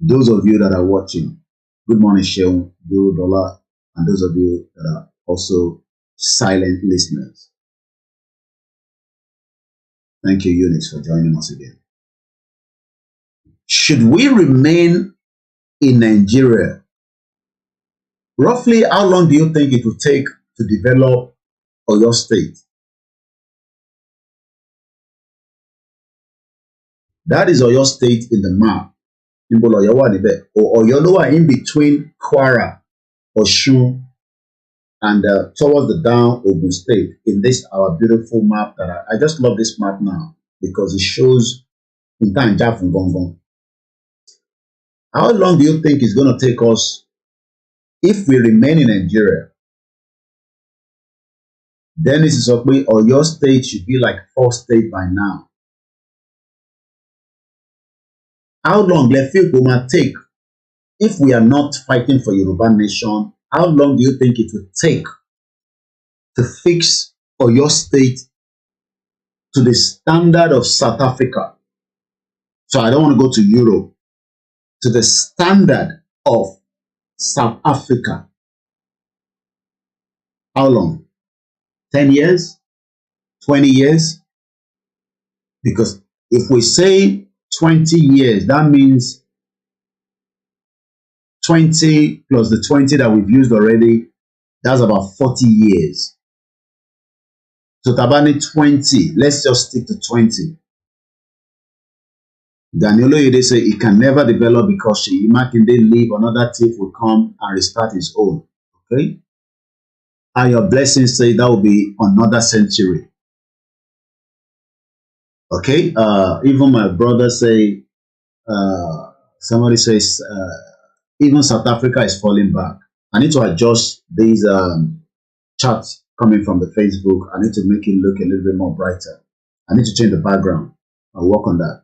Those of you that are watching, good morning, Sheung, Guru Dola, and those of you that are also silent listeners. Thank you, Eunice, for joining us again. Should we remain in Nigeria? Roughly, how long do you think it will take to develop Oyo State? That is Oyo State in the map. Or Oyo ló wà in between Kwara, Osun, and towards the down Ogun State in this our beautiful map that I just love this map now because it shows in time from Gongon. How long do you think it's going to take us if we remain in Nigeria? Then this is okay, Oyo State should be like 4th state by now. How long do you think it will take if we are not fighting for Yoruba nation? How long do you think it will take to fix Oyo State to the standard of South Africa? So I don't want to go to Europe. To the standard of South Africa. How long? 10 years? 20 years? Because if we say 20 years, that means 20 plus the 20 that we've used already, that's about 40 years. So Tabani 20, let's just stick to 20. Daniel Oyede say he can never develop because Seyi Makinde leave, another thief will come and restart his own. Okay? And your blessings say that will be another century. Okay? Even my brother say, somebody says, even South Africa is falling back. I need to adjust these charts coming from the Facebook. I need to make it look a little bit more brighter. I need to change the background. I'll work on that.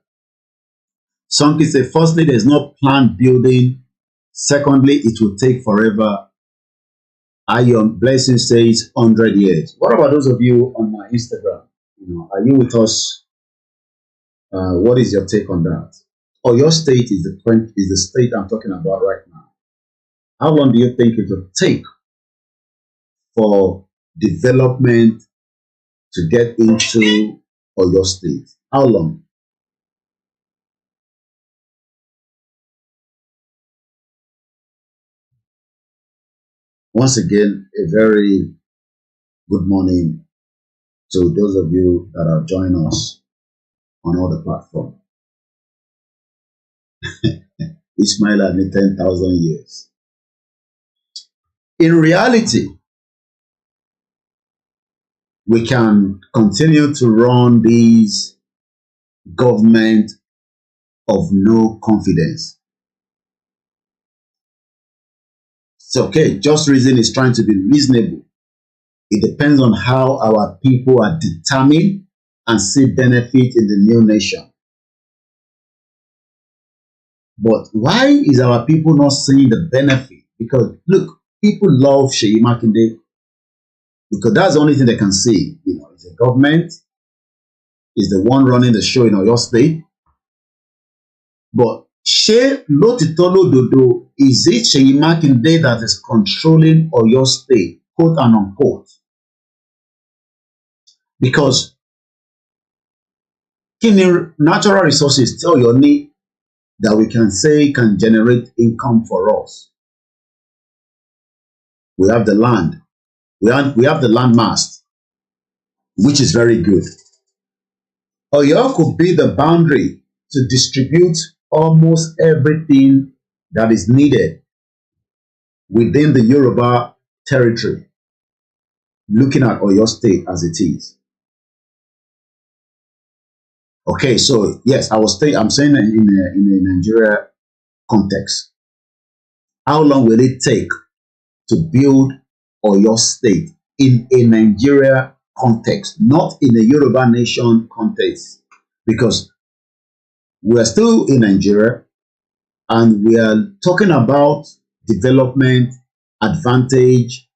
Some kids say, firstly, there's no planned building. Secondly, it will take forever. Ion Blessing says 100 years. What about those of you on my Instagram? Are you with us? What is your take on that? Oyo State is the state I'm talking about right now. How long do you think it will take for development to get into Oyo State? How long? Once again, a very good morning to those of you that have joined us on all the platforms. Ismail had me 10,000 years. In reality, we can continue to run this government of no confidence. It's okay. Just reason is trying to be reasonable. It depends on how our people are determined and see benefit in the new nation. But why is our people not seeing the benefit? Because look, people love Seyi Makinde because that's the only thing they can see. You know, it's the government, is the one running the show in Oyo State. But ṣé lótìtọ́ lódodo, is it Seyi Makinde that is controlling Oyo State, quote and unquote? Because kí ni natural resources tí Ọ̀yọ́ ní that we can say can generate income for us? We have the land. We have the land mass, which is very good. Oyo could be the boundary to distribute almost everything that is needed within the Yoruba territory, looking at Oyo State as it is. Okay, so yes, I'm saying in a Nigeria context. How long will it take to build Oyo State in a Nigeria context, not in a Yoruba nation context? Because we are still in Nigeria and we are talking about development, advantage.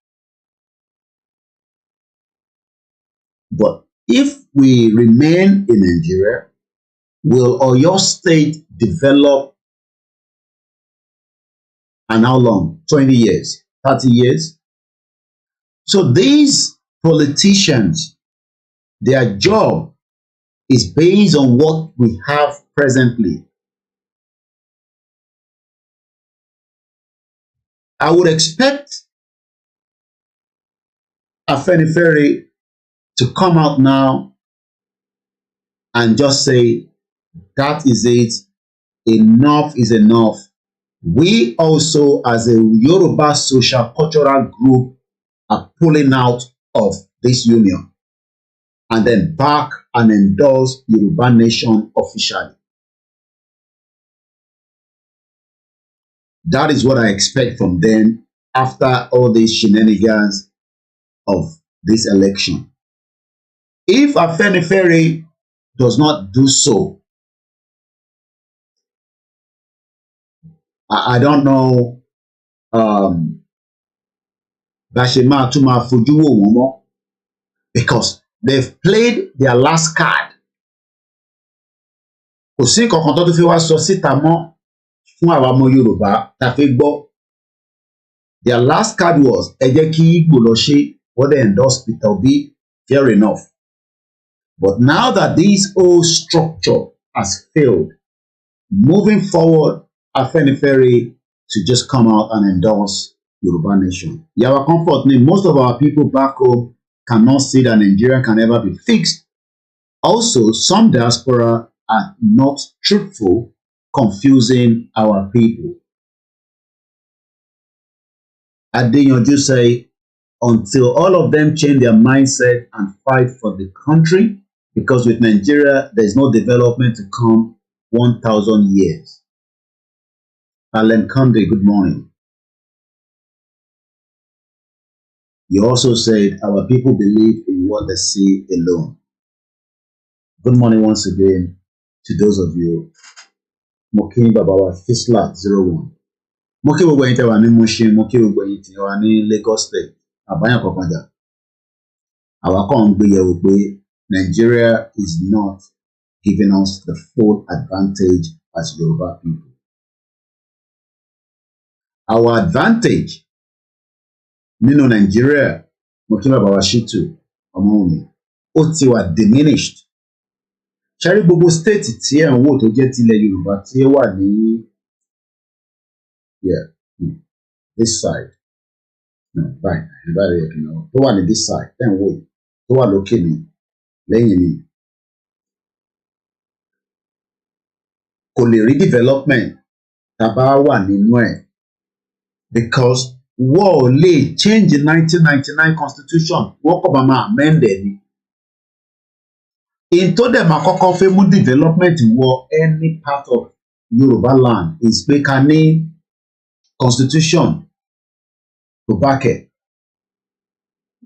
But if we remain in Nigeria, will Oyo State develop? And how long? 20 years, 30 years? So these politicians, their job is based on what we have presently. I would expect Afenifere to come out now and just say, that is it, enough is enough. We also, as a Yoruba social cultural group, are pulling out of this union and then back and endorse Yoruba nation officially. That is what I expect from them after all these shenanigans of this election. If Afenifere does not do so, I don't know because they've played their last card. Kò sí nǹkan kan tó tún fi wá sọ síta mọ́ fún àwa ọmọ Yorùbá tá fi gbọ́. Their last card was ẹ jẹ́ kí Igbo lọ ṣe, what they endorsed Peter Obi, fair enough. But now that this whole structure has failed, moving forward, Afenifere to just come out and endorse Yoruba nation. Yawa comfort me, most of our people back home cannot see that Nigeria can ever be fixed. Also, some diaspora are not truthful, confusing our people. Adeyanju say, until all of them change their mindset and fight for the country, because with Nigeria, there is no development to come 1,000 years. Alan Conde, good morning. You also said our people believe in what they see alone. Good morning once again to those of you. Mokin Babawa Fisla 01. Mokin gbogbo ẹ̀yin tẹ́ wà ní Mushin, mokin gbogbo ẹ̀yin tẹ́ wà ní Lagos State, àbáyàn kọ̀ọ̀kanjà. Àwa kàn ń gbé yẹ̀wò pé Nigeria is not giving us the full advantage as Yoruba people. Our advantage nínú Nigeria, Mokin Babawa Shitu, ọmọ mi, ó ti wà diminished. Ṣẹ́rí gbogbo state tí ẹ̀ ń wò tó jẹ́ tilẹ̀ Yorùbá tí ó wà ní this side. No, báyìí rẹ̀ kì náà tó wà ní this side ẹ̀ ń wò tó wà lókè ní lẹ́yìn ní. Kò lè rí development tá bá wà nínú ẹ̀ because wọ́n ò lè change the 1999 constitution wọ́n kọ́ bá máa amend ẹ̀ ni. in tó dẹ̀ máa kọ́kọ́ fẹ́ mú development wọ any part of Yorubaland is pé ká ní constitution to back it.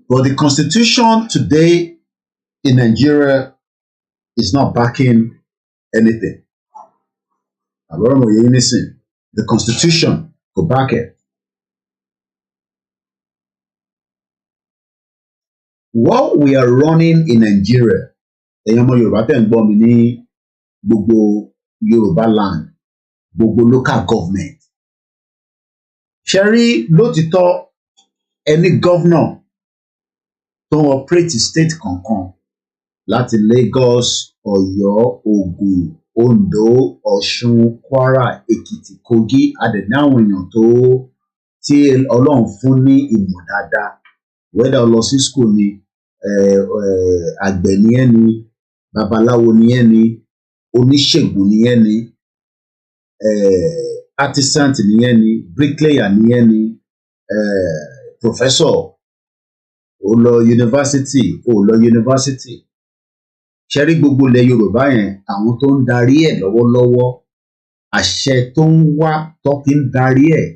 But the constitution today in Nigeria is not backing anything. The constitution to back it. What we are running in Nigeria, ẹ̀yin ọmọ Yorùbá tẹ̀ ń gbọ́ mi ní gbogbo Yorubaland, gbogbo local government. Ṣé rí lótìtọ́ any governor tó ń operate state kankan láti Lagos, Ọ̀yọ́, Ògùn, Ondo, Ọ̀ṣun, Kwara, Èkìtì, Kogi, adẹ̀ní àwọn èèyàn tó tí Ọlọ́run fún ní ìmọ̀ dáadáa, whether ó lọ sí school ni, àgbẹ̀ ni ẹ́ ni, babaláwo ni ẹ́ ni, oníṣègùn ni ẹ́ ni, artisan ni ẹ́ ni, bricklayer ni ẹ́ ni, professor, ó lọ university, ṣe rí gbogbo ilẹ̀ Yorùbá yẹn, àwọn tó ń darí ẹ̀ lọ́wọ́lọ́wọ́, àṣẹ tó ń wá tó fi ń darí ẹ̀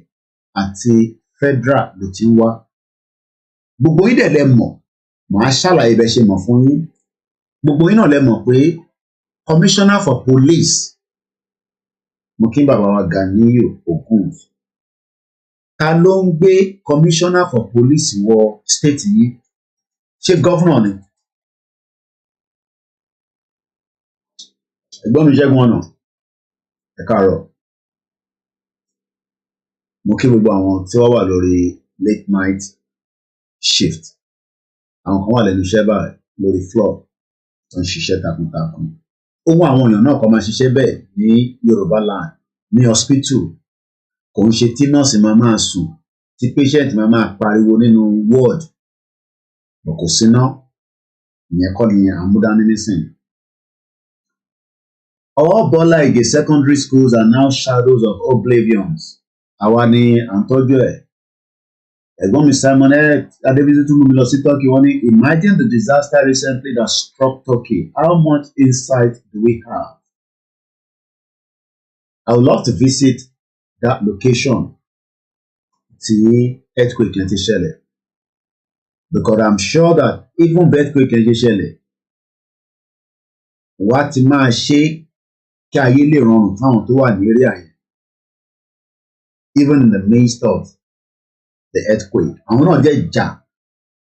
àti federal ló ti ń wá. Gbogbo yín dẹ̀ lẹ mọ̀, màá ṣàlàyé bẹ́ẹ̀ ṣe mọ̀ fún yín. Gbogbo yín náà lẹ mọ̀ pé commissioner for police, mo kí bàbá wa Ganiyu Ogun, ta ló ń gbé commissioner for police wọ state yìí? Ṣé governor ni? Ẹ̀gbọ́n mi Ṣẹ́gun ọ̀nà, ẹ káàárọ̀. Mo kí gbogbo àwọn tí wọ́n wà lórí late night shift. Àwọn kan wà lẹ́nu iṣẹ́ báyìí lórí floor tó ń ṣiṣẹ́ takuntakun. Ohun àwọn èèyàn náà kan máa ṣiṣẹ́ bẹ́ẹ̀ ní Yorubaland, ní hospital. Kò ń ṣe tí nọ́ọ̀sì máa sùn, tí patient máa pariwo nínú ward. Kò síná, ìyẹn kọ́ ni àmúdání nísìnyí. All Bola Ige secondary schools are now shadows of oblivion. Àwa ni à ń tọ́jú ẹ̀. Ẹ̀gbọ́n mi Simon Adébísí tún mú mi lọ sí Turkey. Wọ́n ní imagine the disaster recently that struck Turkey. How much insight do we have? I would love to visit that location tí earthquake yẹn ti ṣẹlẹ̀. Because I'm sure that even earthquake yẹn ti ṣẹlẹ̀, wá ti máa ṣe kí ayé lè rọrùn fáwọn tó wà ní area yẹn. Even in the midst of the earthquake, àwọn náà jẹ́ ìjà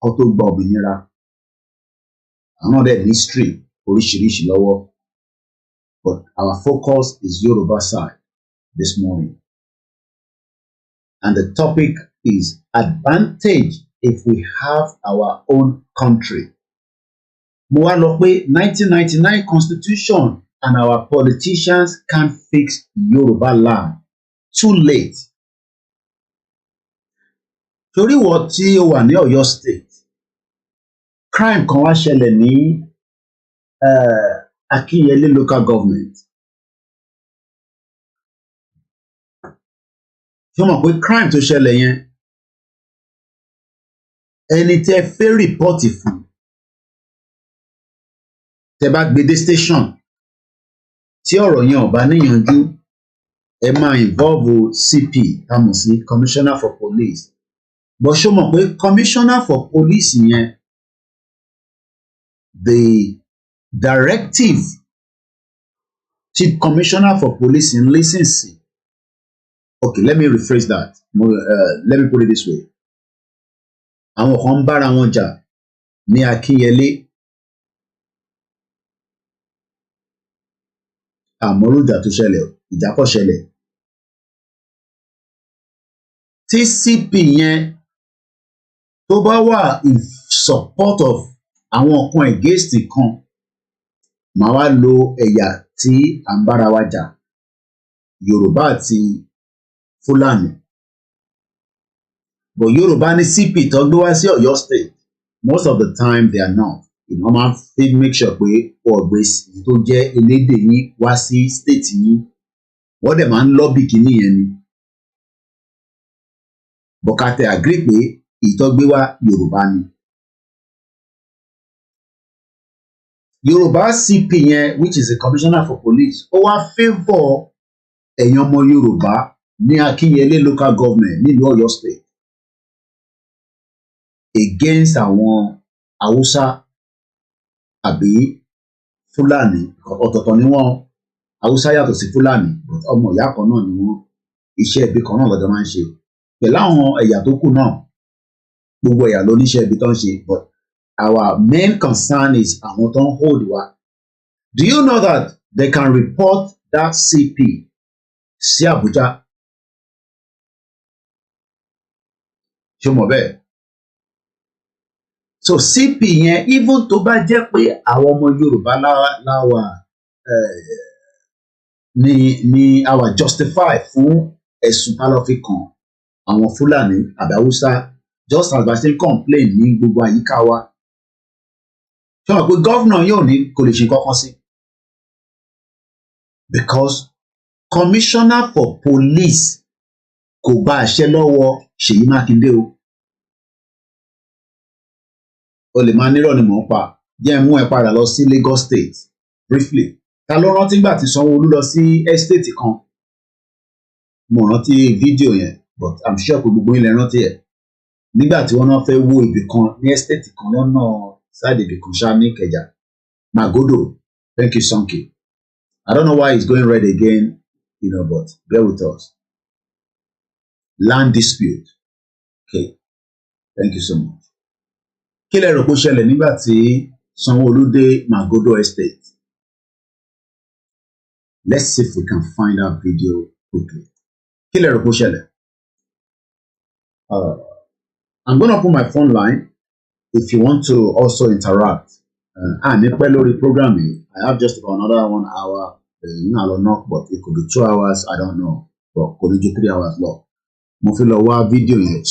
kó tó gba òmìnira. Àwọn náà dẹ̀ ní history oríṣiríṣi lọ́wọ́. But our focus is Yoruba side this morning. And the topic is advantage if we have our own country. Mo wá lọ pé 1999 constitution and our politicians can't fix Yorubaland. Too late. Torí wọ́n tí ó wà ní Ọ̀yọ́ state, crime kan wá ṣẹlẹ̀ ní Akínyẹlé local government. Ṣé o mọ̀ pé crime tó ṣẹlẹ̀ yẹn, ẹni tẹ́ fẹ́ rìpọ́ọ̀tì fún, tẹ́ bá gbé dé station, tí ọ̀rọ̀ yẹn ò bá níyanjú, ẹ máa involve CP, támọ̀ sí commissioner for police. But ṣó mọ̀ pé commissioner for police yẹn, the directive tí commissioner for police ń listen sí. Okay, let me rephrase that. Let me put it this way. Àwọn kan ń bára wọn jà ní Akínyẹlé. Àmọ́rújà tó ṣẹlẹ̀, ìjà kò ṣẹlẹ̀. Tí CP yẹn tó bá wà in support of àwọn kan against kan, màá wá lo ẹ̀yà tí à ń bára wa jà, Yorùbá àti Fúlàní. But Yorùbá ní CP tó gbé wá sí Ọ̀yọ́ state, most of the time they are not. Wọ́n máa fi make sure pé ọ̀gbẹ́ tó jẹ́ elédè yín wá sí state yín. Wọ́n dẹ̀ máa ń lọ́bì kìíní yẹn ni. Bọ̀kátẹ́ agree pé ìtọ́gbé wá Yorùbá ni. Yoruba CP yẹn, which is a commissioner for police, ó wá favour ẹ̀yin ọmọ Yorùbá ní Akínyẹlé local government nílùú Ọ̀yọ́ state against àwọn Haúsá àbí Fúlàní. Ọ̀tọ̀ọ̀tọ̀ ni wọ́n, Haúsá yàtọ̀ sí Fúlàní, but ọmọ ìyá kan náà ni wọ́n, iṣẹ́ ibi kan náà lọ́jọ́ máa ń ṣe. Pẹ̀lú àwọn ẹ̀yà tó kù náà, gbogbo ẹ̀yà ló níṣẹ́ ibi tó ń ṣe, but our main concern is àwọn tó ń hold wa. Do you know that they can report that CP sí Abuja? Ṣé o mọ̀ bẹ́ẹ̀? So CP yẹn, even tó bá jẹ́ pé àwọn ọmọ Yorùbá láwa ni àwa justify fún ẹ̀sùn tá ló fi kàn àwọn Fúlàní àbí Haúsá, just as bá ṣe ń complain ní gbogbo àyíká wa. Ṣé o mọ̀ pé gọ́vnà yóò ní kò lè ṣe kankan sí? Because commissioner for police kò gba àṣẹ lọ́wọ́ Ṣèyí Mákindé o. O lè máa nírọ̀ ni mò ń pa. Jẹ́ mú ẹ padà lọ sí Lagos State briefly. Ta ló rántí gbà tí Sanwó-Olú lọ sí estate kan? Mo rántí fídíò yẹn, but I'm sure pé gbogbo ilẹ̀ rántí ẹ̀. Nígbà tí wọ́n náà fẹ́ wó ibì kan ní estate kan lọ́nà side ibì kan ṣá ní Ìkẹjà. Magodo, thank you Sonke. I don't know why it's going red again, but bear with us. Land dispute. Okay, thank you so much. Kí lẹ rò pé ó ṣẹlẹ̀ nígbà tí Sanwó-Olú dé Magodo estate? Let's see if we can find that video quickly. Kí lẹ rò pé ó ṣẹlẹ̀? I'm going to put my phone line if you want to also interact. Ní pẹ́ lórí program yìí, I have just about another 1 hour. I don't know, but it could be 2 hours, I don't know. But kò ní ju 3 hours lọ. Mo fi lọ wá fídíò yẹn,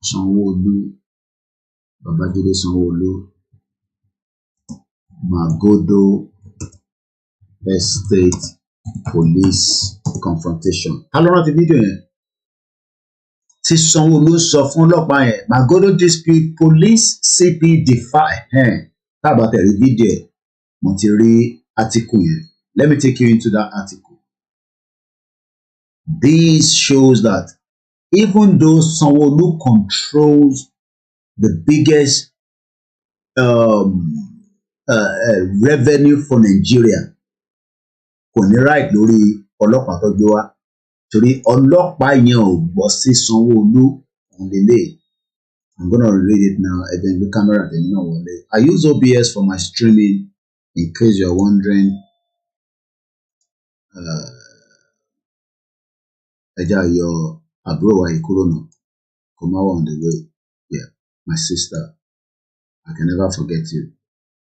Sanwó-Olú, Babájídé Sanwó-Olú, Magodo Estate Police Confrontation. Ta ló rántí fídíò yẹn? Tí Sanwó-Olú sọ fún ọlọ́pàá yẹn, Magodo dispute police CP defy. Tábà tẹ̀lé fídíò ẹ̀, mo ti rí article yẹn. Let me take you into that article. This shows that even though Sanwó-Olú controls the biggest revenue for Nigeria, kò ní right lórí ọlọ́pàá tó gbé wá. Torí ọlọ́pàá yẹn ò gbọ́ sí Sanwó-Olú òun lélẹ̀. I'm gonna read it now. Then the camera then you know. I use OBS for my streaming in case you're wondering. Ẹja yọ àbúrò wa ìkúrò náà. Komawa on the way. Yeah, my sister. I can never forget you.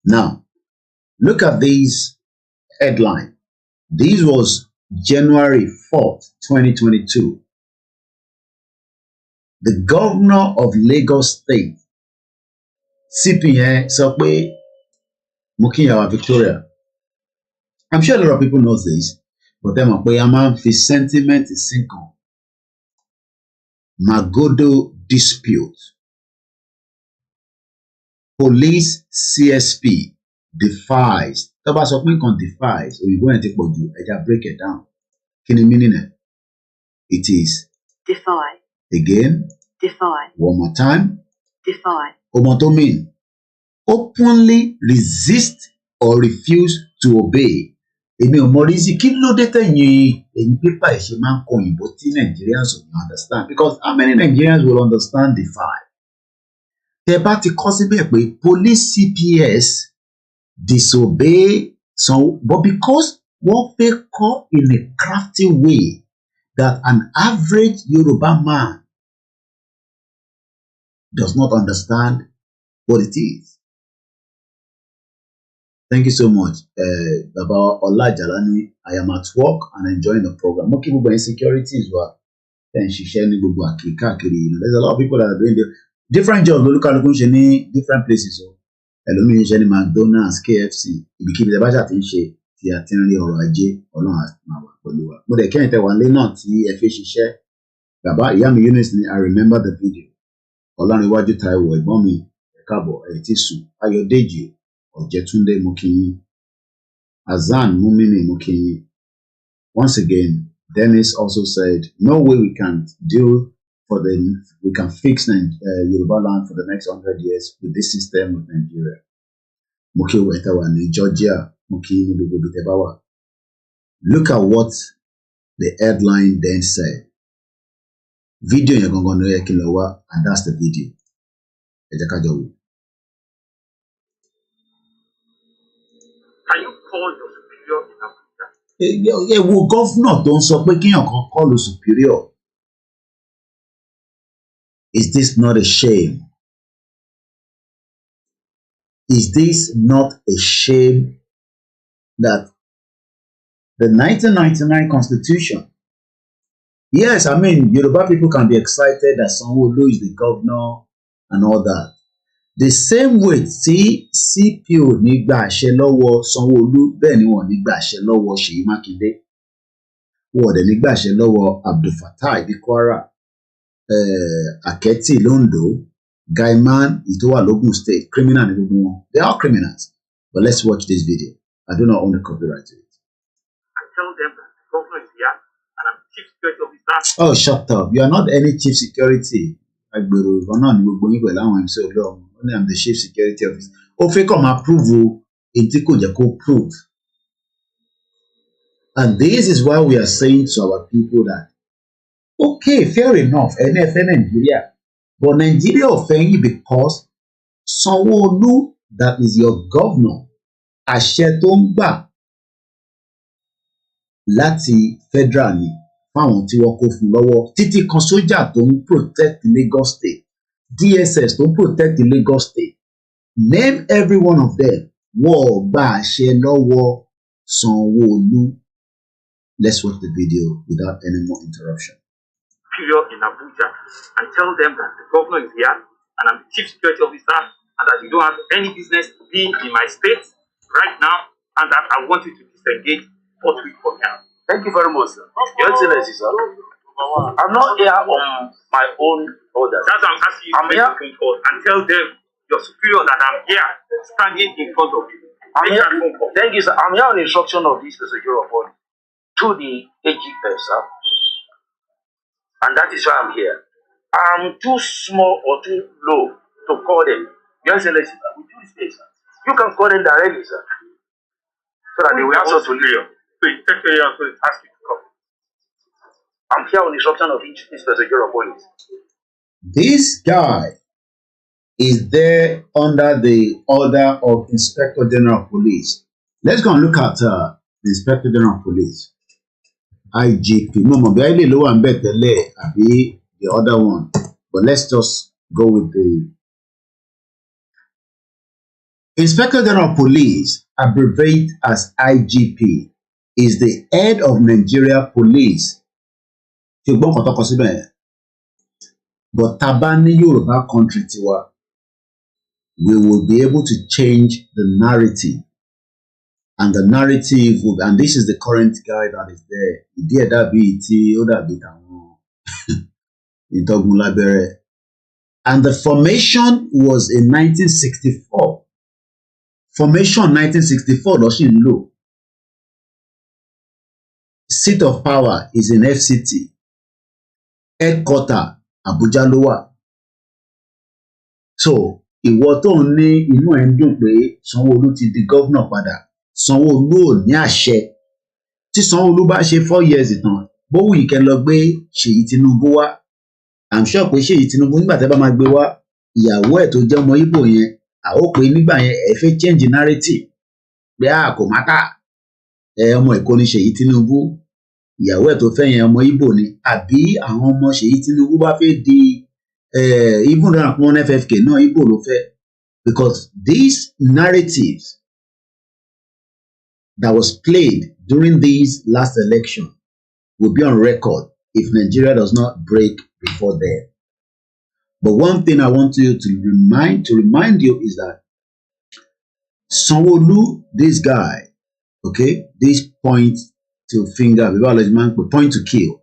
Now, look at this headline. This was January 4th, 2022. The governor of Lagos State, CPN, sọ pé Mokinyawa Victoria. I'm sure a lot of people know this, but them mọ̀ pé a máa ń fi sentiment sink on. Magodo dispute. Police CSP defies. Tó bá sọ pé nǹkan defies, òyìnbó yẹn ti pọ̀ jù, ẹja break it down. Kí ni meaning ẹ̀? It is defy. Again. Defy. One more time. Defy. Ọmọ tó mean. Openly resist or refuse to obey. Èmi ò mọ rísí kí ló dé ẹ̀yin pépà ìṣe máa ń kọ òyìnbó tí Nigerians ò understand, because how many Nigerians will understand defy? Tẹ́ bá ti kọ síbẹ̀ pé police CPS disobey some, but because wọ́n fẹ́ kọ in a crafty way that an average Yoruba man does not understand what it is. Thank you so much. Baba Olajalani, I am at work and enjoying the program. Mo kí gbogbo insecurities wa then ṣiṣẹ́ ní gbogbo àkíkàkiri. There's a lot of people that are doing different jobs lólúkálukú ń ṣe ní different places. Ẹlòmíì ń ṣe ní McDonald's, KFC, ibikíbi tẹ́ bá ṣà ti ń ṣe tí a ti ń rí ọrọ̀ ajé Ọlọ́run á máa wà pẹ̀lú wa. Mo dẹ̀ kẹ́yìn tẹ́ wà lé náà tí ẹ fi ṣiṣẹ́. Bàbá ìyá mi Eunice ni I remember the video. Ọlọ́runwájú Táíwò ẹ̀gbọ́n mi káàbọ̀ Ẹ̀tísù, Ayọ̀dèjì, Ọ̀jẹ̀túndé mo kí yín, Azan Mumini mo kí yín. Once again, Dennis also said, no way we can fix Yorubaland for the next 100 years with this system of Nigeria. Mo kí wẹ̀tàwà ní Georgia, mo kí ní gbogbo ibi tẹ́ bá wà. Look at what the headline then said. Video yẹn gangan ló yẹ kí n lọ wá, and that's the video. Ẹ jẹ́ ká jọ wò. Can you call your superior in Abuja? Ewu gọ́fúnà tó ń sọ pé kéèyàn kan call the superior. Is this not a shame? Is this not a shame that the 1999 Constitution? Yes, I mean, Yoruba people can be excited that Sanwo-Olu is the governor and all that. The same way tí CPO ní gba àṣẹ lọ́wọ́ Sanwo-Olu, bẹ́ẹ̀ ni wọ́n ní gba àṣẹ lọ́wọ́ Ṣèyí Mákindé. Wọ́n dẹ̀ ní gba àṣẹ lọ́wọ́ Abdulfatai ní Kwara, Aketi Londo, Gaiman ìtọ́wà l'Ogun State, criminal ní gbogbo wọn. They are criminals. But let's watch this video. I do not own the copyright to it. I tell them that the governor is here and I'm chief security officer. Oh, shut up. You are not any chief security. Agbèrò ọ̀nà ni gbogbo yín pẹ̀lú àwọn MC Ọlọ́run. Only I'm the chief security officer. Ó fẹ́ kàn máa prove o, èyí tí kò jẹ́ kó prove. And this is why we are saying to our people that, okay, fair enough, ẹni ẹ fẹ́ Nàìjíríà. But Nigeria ò fẹ́ yín because Sanwo-Olu, that is your governor, àṣẹ tó ń gbà láti federal ni fáwọn tí wọ́n kó fún lọ́wọ́, títí kan sójà tó ń protect Lagos State, DSS tó ń protect Lagos State, name every one of them, wọ́n gba àṣẹ lọ́wọ́ Sanwo-Olu. Let's watch the video without any more interruption. Superior in Abuja and tell them that the governor is here and I'm the chief security officer and that you don't have any business being in my state right now and that I want you to disengage forthwith from here. Thank you very much, sir. Your Excellency, sir. I'm not here on my own orders. That's why I'm asking you to make a phone call and tell them, your superior, that I'm here standing in front of you. Thank you, sir. I'm here on instruction of this security authority to the AGF, sir. And that is why I'm here. I'm too small or too low to call them. Your Excellency, sir, with due respect, sir, you can call them directly, sir, so that they will answer to you. So you take care of it, ask you to come. I'm here on instruction of each security authority. This guy is there under the order of Inspector General of Police. Let's go and look at the Inspector General of Police. IGP. No, the other one. But let's just go with the Inspector General of Police, abbreviated as IGP, is the head of Nigeria Police. But Tabani Yoruba country tiwa, we will be able to change the narrative. And the narrative will, and this is the current guy that is there. And the formation was in 1964. Formation 1964, Loshin Low. Seat of power is in FCT. Headquarter, Abuja Lowa. So, ìwọ tó ń ní inú ẹ̀ ń dùn pé Sanwó-Olú ti di governor padà. Sanwó-Olú ò ní àṣẹ. Tí Sanwó-Olú bá ṣe 4 years ìtàn, bówù yìí kẹ́ lọ gbé Ṣèyí Tinubu wá. I'm sure pé Ṣèyí Tinubu nígbà tẹ́ bá máa gbé wá, ìyàwó ẹ̀ tó jẹ́ ọmọ Ìgbò yẹn, a ó pé nígbà yẹn ẹ fẹ́ change narrative. Pé kò mátà. Ọmọ Èkó ni Ṣèyí Tinubu. Ìyàwó ẹ̀ tó fẹ́ yẹn ọmọ Ìgbò ni. Àbí àwọn ọmọ Ṣèyí Tinubu bá fẹ́ di even though one FFK no Igbo ló fẹ́, because these narratives that was played during these last election will be on record if Nigeria does not break before then. But one thing I want you to remind you is that Sanwó-Olú, this guy, okay, this point to finger, point to kill.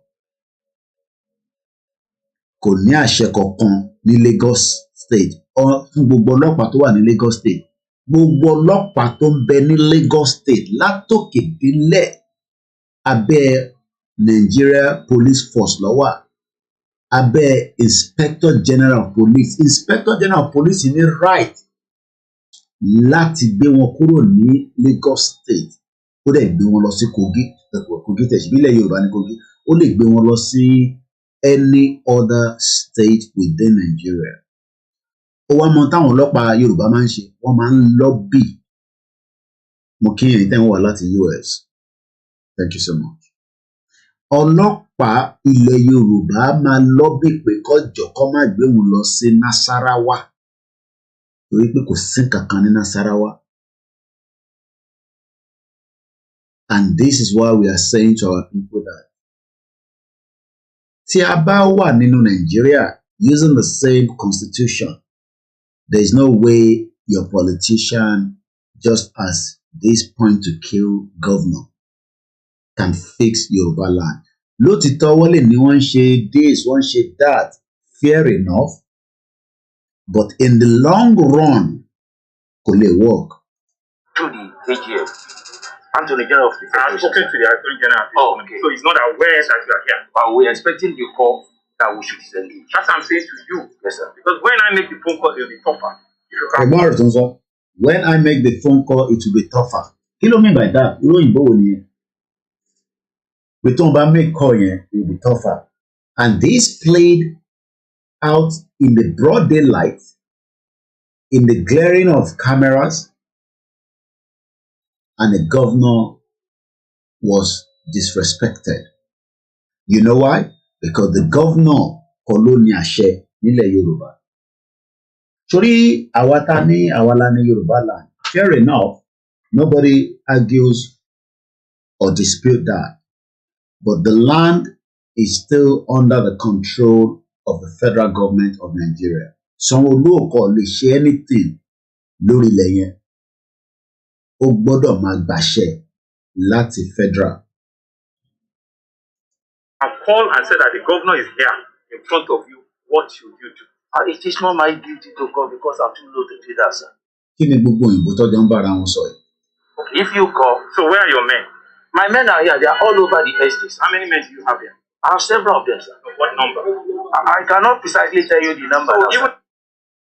kò ní àṣẹ kankan ní Lagos State fún gbogbo ọlọ́pàá tó wà ní Lagos State. Gbogbo ọlọ́pàá tó ń bẹ ní Lagos State látòkè délẹ̀ abẹ́ Nigeria Police Force ló wà, abẹ́ Inspector General of Police. Inspector General of Police ní right láti gbé wọn kúrò ní Lagos State, ó dẹ̀ gbé wọn lọ sí Kogi tẹ̀síbílẹ̀ Yorùbá ní Kogi, ó lè gbé wọn lọ sí any other state within Nigeria. Ó wá mọ táwọn ọlọ́pàá Yorùbá máa ń ṣe, wọ́n máa ń lobby. Mo kí ẹ̀yin tẹ́ ń wá láti US, thank you so much. Ọlọ́pàá ilẹ̀ Yorùbá máa lobby pé kọ́jọ́ kó má gbé wọn lọ sí Nasarawa, torí pé kò sí kankan ní Nasarawa. And this is why we are saying to our people that tí a bá wà nínú Nigeria using the same constitution, there is no way your politician, just as this point to kill governor, can fix Yoruba land. Lótìtọ́ wọ́n lè ní wọ́n ń ṣe this, wọ́n ń ṣe that, fair enough, but in the long run kò lè work. To the AGF, Attorney General of the I've spoken to the Attorney General. Oh, okay. So he's not aware that you are here. But we're expecting the call that we should disengage. That's what I'm saying to you. Yes, sir. Because when I make the phone call, it'll be tougher. If you can. Ẹ̀gbọ́n rẹ̀ tó ń sọ, when I make the phone call it will be tougher. Kí ló mean by that? Irú òyìnbó wo nìyẹn? Pé tó ń bá make call yẹn, it will be tougher. And this played out in the broad daylight, in the glaring of cameras, and the governor was disrespected. You know why? Because the governor kọ́ ló ní àṣẹ nílẹ̀ Yorùbá. Torí àwa la ní Yorùbá land. Fair enough, nobody argues or dispute that. But the land is still under the control of the federal government of Nigeria. Sanwó-Olú ò kò lè ṣe anything lórí ilẹ̀ yẹn. Ó gbọ́dọ̀ máa gbàṣẹ láti federal. I've called and said that the governor is here in front of you. What should you do? It is not my duty to call because I'm too low to do that, sir. Kí ni gbogbo òyìnbó tọ́jọ́ ń bára wọn sọ yìí? Okay, if you call, So where are your men? my men are here. They are all over the estates. How many men do you have here? I have several of them, sir. What number? I cannot precisely tell you the number. So now, even sir.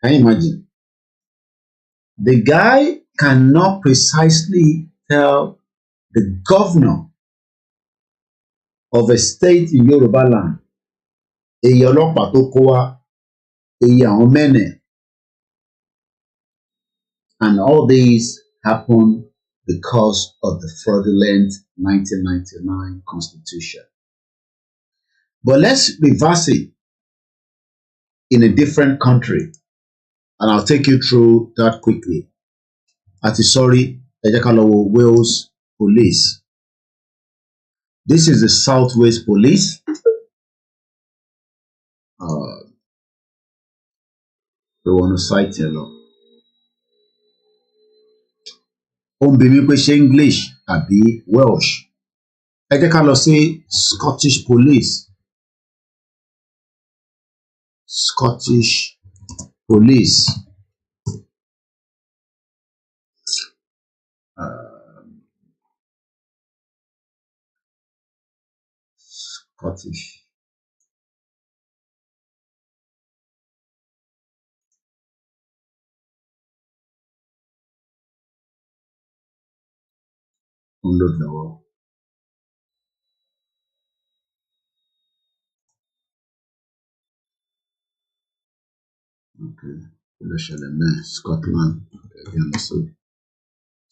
Can you imagine? The guy cannot precisely tell the governor of a state in Yoruba land, èyí ọlọ́pàá tó kó wá, èyí àwọn mẹ́nẹ̀. And all these happened because of the fraudulent 1999 constitution. But let's reverse it in a different country. And I'll take you through that quickly. Àti sorry, ẹ jẹ́ ká lọ wo Wales police. This is the Southwest Police. We want to cite here lọ. Ó ń bi mí pé ṣé English àbí Welsh. Ẹ jẹ́ ká lọ sí Scottish Police. Scottish Police. Scottish. Download lọ́wọ́. Okay. Kí ló ṣẹlẹ̀ náà? Scotland. Okay, you understood.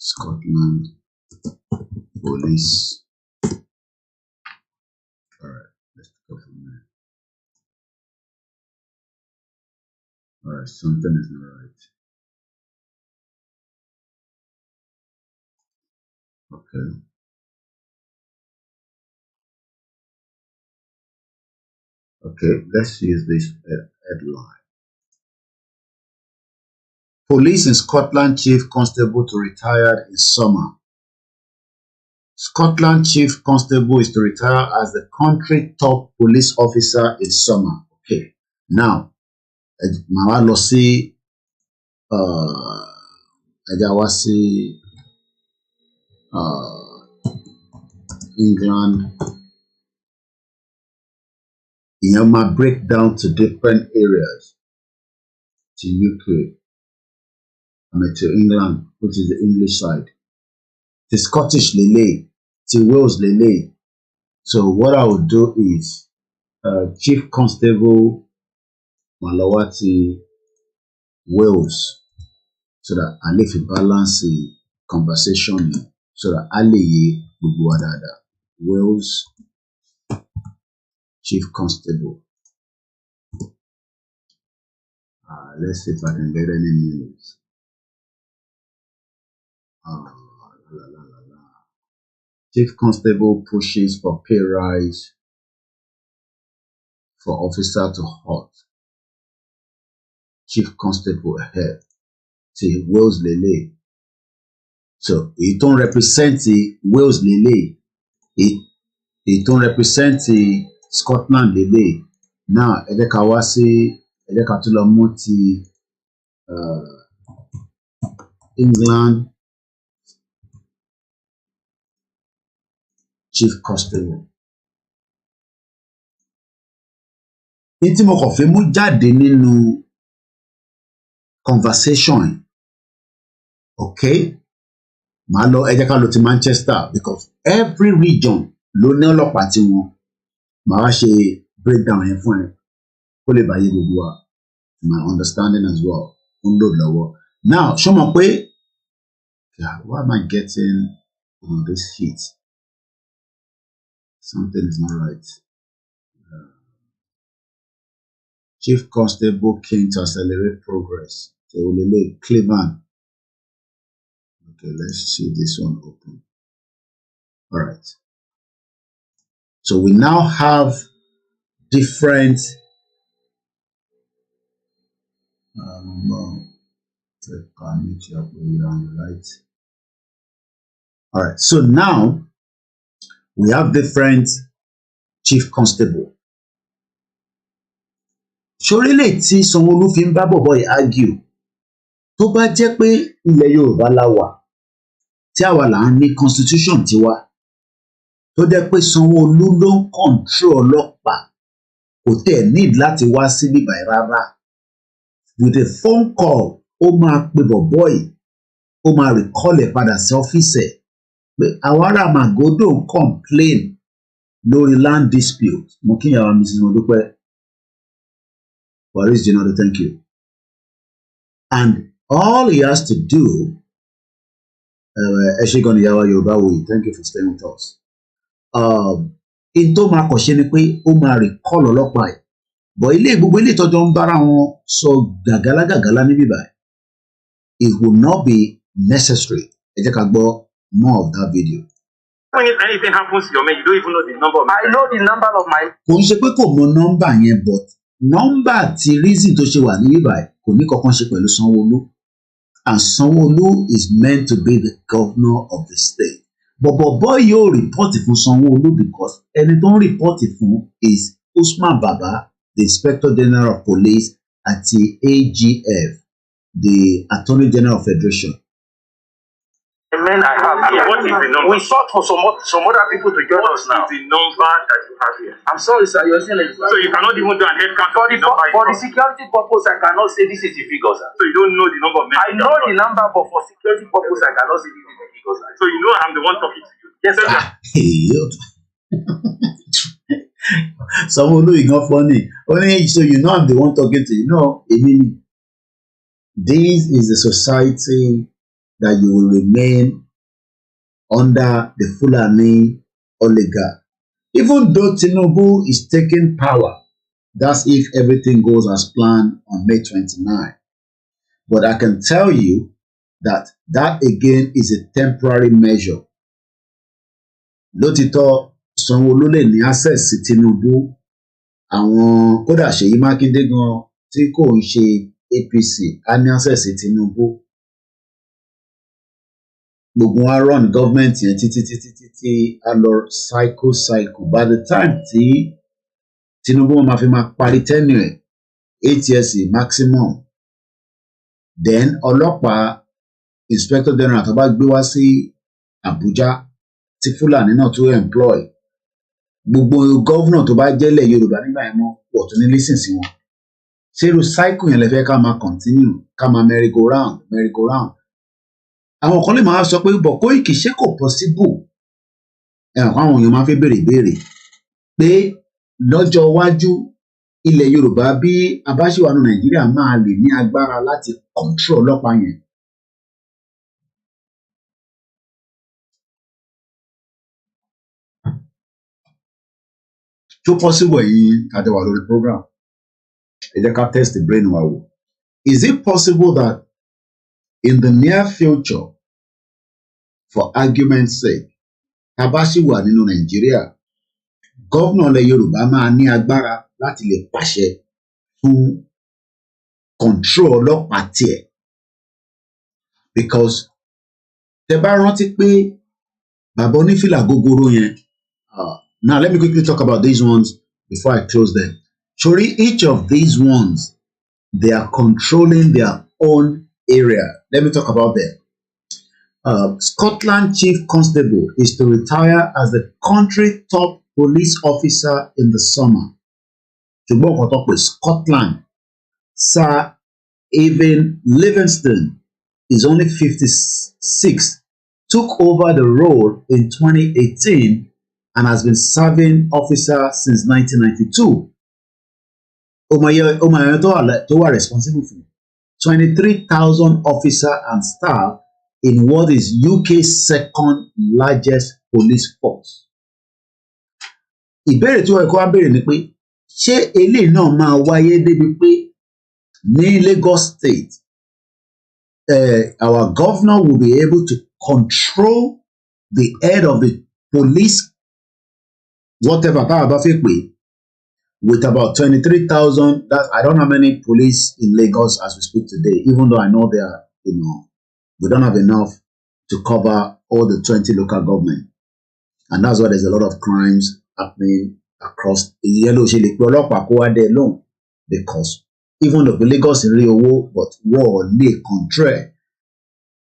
Scotland Police. All right, let's go from there. All right, something is not right. Okay. Okay, let's use this headline. Police in Scotland Chief Constable to retired in summer. Scotland Chief Constable is to retire as the country top police officer in summer. Okay. Now, màá wá lọ sí ẹja wá sí England. Ìyẹn máa break down to different areas. To UK, to England, which is the English side. The Scottish lele, to Wales lele. So what I would do is Chief Constable Malawati Wales, so that I leave a balance conversation, so that I lay Wales Chief Constable. Let's see if I can get any news. Chief Constable pushes for pay rise for officer to halt. Chief Constable ahead. See, Wales Lele. So, it don't represent the Wales Lele. It don't represent the Scotland Lele. Now, Edekawasi, Edekatulamuti, England Chief Constable. Ní tí mo kàn fẹ́ mú jáde nínú conversation, okay? Màá lọ ẹ jẹ́ ká lọ ti Manchester, because every region ló ní ọlọ́pàá tí wọn. Màá wá ṣe breakdown yẹn fún ẹ kó lè báyé gbogbo wa. My understanding as well. Now, ṣó mọ̀ pé, why am I getting on this heat? Something is not right. Chief Constable keen to accelerate progress. Cleveland. Okay, let's see this one open. All right. So we now have different right. All right. So now we have different Chief Constable. Ṣorí lè tí Sanwó-Olú fi ń bá bọ̀bọ̀ yìí argue tó bá jẹ́ pé ilẹ̀ Yorùbá la wà tí àwa là ń ní constitution tiwa tó jẹ́ pé Sanwó-Olú ló ń control ọlọ́pàá kò tẹ̀ need láti wá sí bíbá rárá. With a phone call ó máa pe bọ̀bọ̀ yìí ó máa recall ẹ̀ padà sí ọ́fíìsì ẹ̀ pé àwọn ará Màgódò ń complain lórí land dispute. Mo kí ìyàwó Mrs. Modúpẹ́. Waris Jinadu, thank you. And all he has to do, Eshigon Yawa Yorubawi, thank you for staying with us. Into ma kàn ṣe ni pé ó máa recall ọlọ́pàá ẹ̀. But gbogbo ilé ìtọ́jọ́ ń bára wọn sọ gàgálá níbí báyìí. It will not be necessary. Ẹ jẹ́ ká gbọ́ more of that video. When anything happens to your man, you don't even know the number of my. I know the number of my. Kò ń ṣe pé kò mọ nọ́mbà yẹn, but nọ́mbà tí reason tó ṣe wà ní bíbáyìí kò ní kankan ṣe pẹ̀lú Sanwó-Olú. And Sanwó-Olú is meant to be the governor of the state. But boy yóò report fún Sanwó-Olú because ẹni tó ń report fún is Usman Baba, the Inspector General of Police, àti AGF, the Attorney General of Federation. The men I have here. What is the number? We sought for some other people to join us now. What is the number that you have here? I'm sorry, sir. You're saying So you cannot even do an head count for of the number. for the security purpose, I cannot say this is the figure, sir. So you don't know the number of men. I know the number, but for security purpose, I cannot say this is the figure, sir. So you know I'm the one talking to you. Yes, sir. Sanwó-Olú is not funny. Only so you know I'm the one talking to you. No, I mean, this is a society that you will remain under the Fulani oligarch. Even though Tinubu is taking power, that's if everything goes as planned on May 29. But I can tell you that again is a temporary measure. Lótìtọ́ Sanwó-Olú lè ní access sí Tinubu, àwọn kódà Ṣèyí Mákindé gan tí kò ń ṣe APC á ní access sí Tinubu. Gbogbo wa run government yẹn títí a lọ cycle. By the time tí Tinubu máa fi máa parí tenure ẹ̀, 8 years maximum. Then ọlọ́pàá inspector general tó bá gbé wá sí Abuja tí Fúlàní náà tó employ gbogbo governor tó bá jẹ́lẹ̀ Yorùbá nígbà yẹn mọ́ pọ̀ tó ní lísìn sí wọn. Ṣé irú cycle yẹn lè fẹ́ ká máa continue ká máa merry go round. Àwọn kan lè máa sọ pé bọ̀ Koiki ṣé kò possible ẹ̀hàn àwọn èèyàn máa fẹ́ béèrè ìbéèrè pé lọ́jọ́ iwájú ilẹ̀ Yorùbá bí abáṣíwánu Nàìjíríà máa lè ní agbára láti control ọlọ́pàá yẹn. Tó possible yìí àdéhùn lórí program ẹ jẹ́ ká test the brain wa wò. Is it possible that in the near future, for argument's sake, abáṣíwá nínú Nàìjíríà gọ́vnà ilẹ̀ Yorùbá máa ní agbára láti lè pàṣẹ fún control ọlọ́pàá tiẹ̀? Because tẹ bá rántí pé bàbá onífìlà gogoro yẹn, now let me quickly talk about these ones before I close them. Sorry, each of these ones, they are controlling their own area. Let me talk about them. Scotland Chief Constable is to retire as the country top police officer in the summer. Ṣùgbọ́n nǹkan tó pè Scotland, Sir Evan Livingstone is only 56, took over the role in 2018 and has been serving officer since 1992. Omayo tó wà responsible for 23,000 officers and staff in what is UK's second largest police force. Ìbéèrè tí wọ́n kọ́ wá béèrè ni pé ṣé eléyìí náà máa wáyé débi pé ní Lagos State our governor will be able to control the head of the police whatever bá a bá fẹ́ pè with about 23,000. That I don't know how many police in Lagos as we speak today, even though I know they are, we don't have enough to cover all the 20 local government. And that's why there's a lot of crimes happening across the yellow shilling because even though Lagos is real, but war control.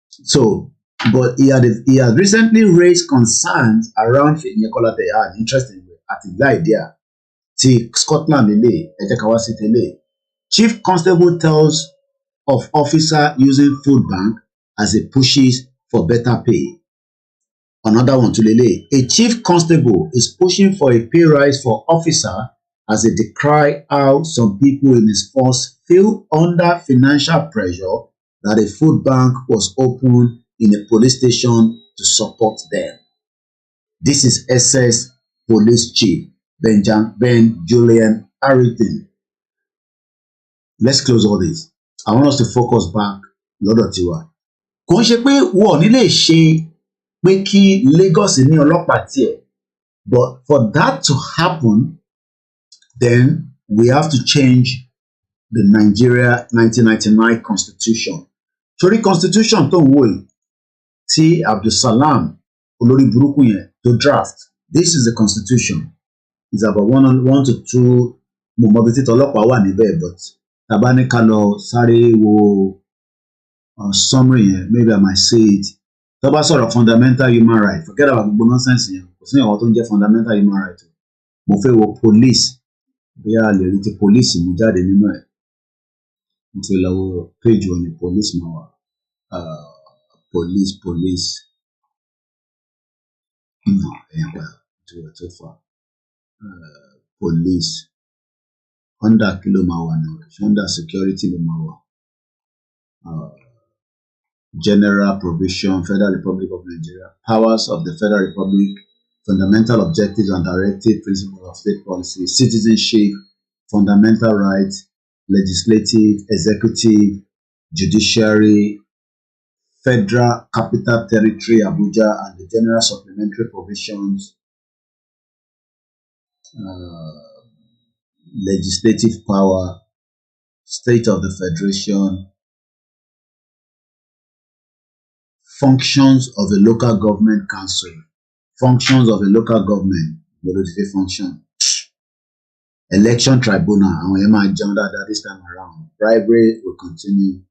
So, but he has recently raised concerns around interesting at the idea. See, Scotland Chief Constable tells of officer using food bank as he pushes for better pay. Another one to Lele. A chief constable is pushing for a pay rise for officer as he decry how some people in his force feel under financial pressure that a food bank was opened in a police station to support them. This is SS Police Chief Ben Julian Harrington. Let's close all this. I want us to focus back lọ́dọ̀ tiwa. Kò ń ṣe pé wọ́n ní lè ṣe pé kí Lagos ní ọlọ́pàá tiẹ̀, but for that to happen, then we have to change the Nigeria 1999 constitution. Torí constitution tó ń wò yìí tí Abdulsalam olórí burúkú yẹn tó draft, this is the constitution. It's about 1 to 2 mọ̀mọ́bí tí ọlọ́pàá wà níbẹ̀, but tàbá ní ká lọ sáré wo summary yẹn, maybe I might say it. Tó bá sọ̀rọ̀ fundamental human right, forget about gbogbo nonsense yẹn, kò sí ìwọ̀n tó ń jẹ́ fundamental human right. Mo fẹ́ wo police, bóyá a lè rí ti police mú jáde nínú ẹ̀. Mo fẹ́ lọ wo page wọn ni police máa wà. Police. No, too far. Police. Under kilo máa wà náà, under security ló máa wà. General Provision, Federal Republic of Nigeria, Powers of the Federal Republic, Fundamental Objectives and Directive Principles of State Policy, Citizenship, Fundamental Rights, Legislative, Executive, Judiciary, Federal Capital Territory, Abuja, and the General Supplementary Provisions, Legislative Power, State of the Federation, Functions of a Local Government Council, Functions of a Local Government, function. Election tribunal, and we might jump that this time around. Bribery will continue.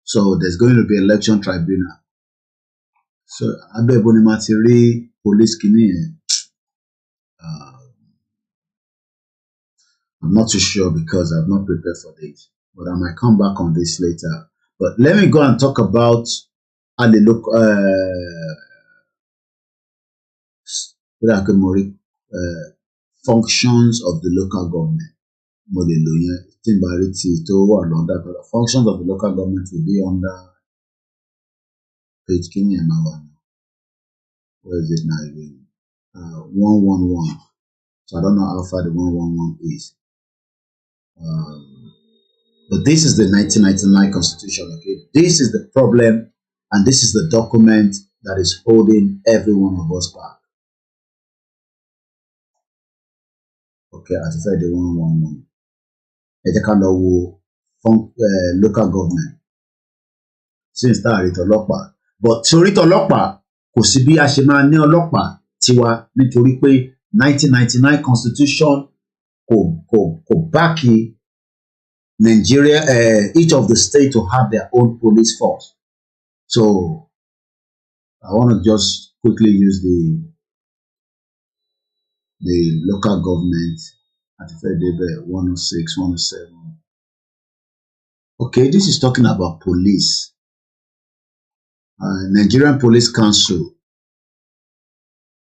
So there's going to be election tribunal. So Abe Bonimatiri police kini. I'm not too sure because I've not prepared for this, but I might come back on this later. But let me go and talk about how they look. Functions of the local government. Functions of the local government will be under page Kini Emawa. Where is it now again? 111. So I don't know how far the 111 is. But this is the 1999 Constitution. Okay, this is the problem, and this is the document that is holding every one of us back. Okay, as I said, the 111. Local government. Since that it's ọlọ́pàá. But sorry to ọlọ́pàá, kò sí bí a ṣe máa ní ọlọ́pàá tiwa nítorí pé 1999 Constitution kò back Nigeria, each of the states to have their own police force. So I want to just quickly use the local government at the 106, 107. Okay, this is talking about police. Nigerian Police Council,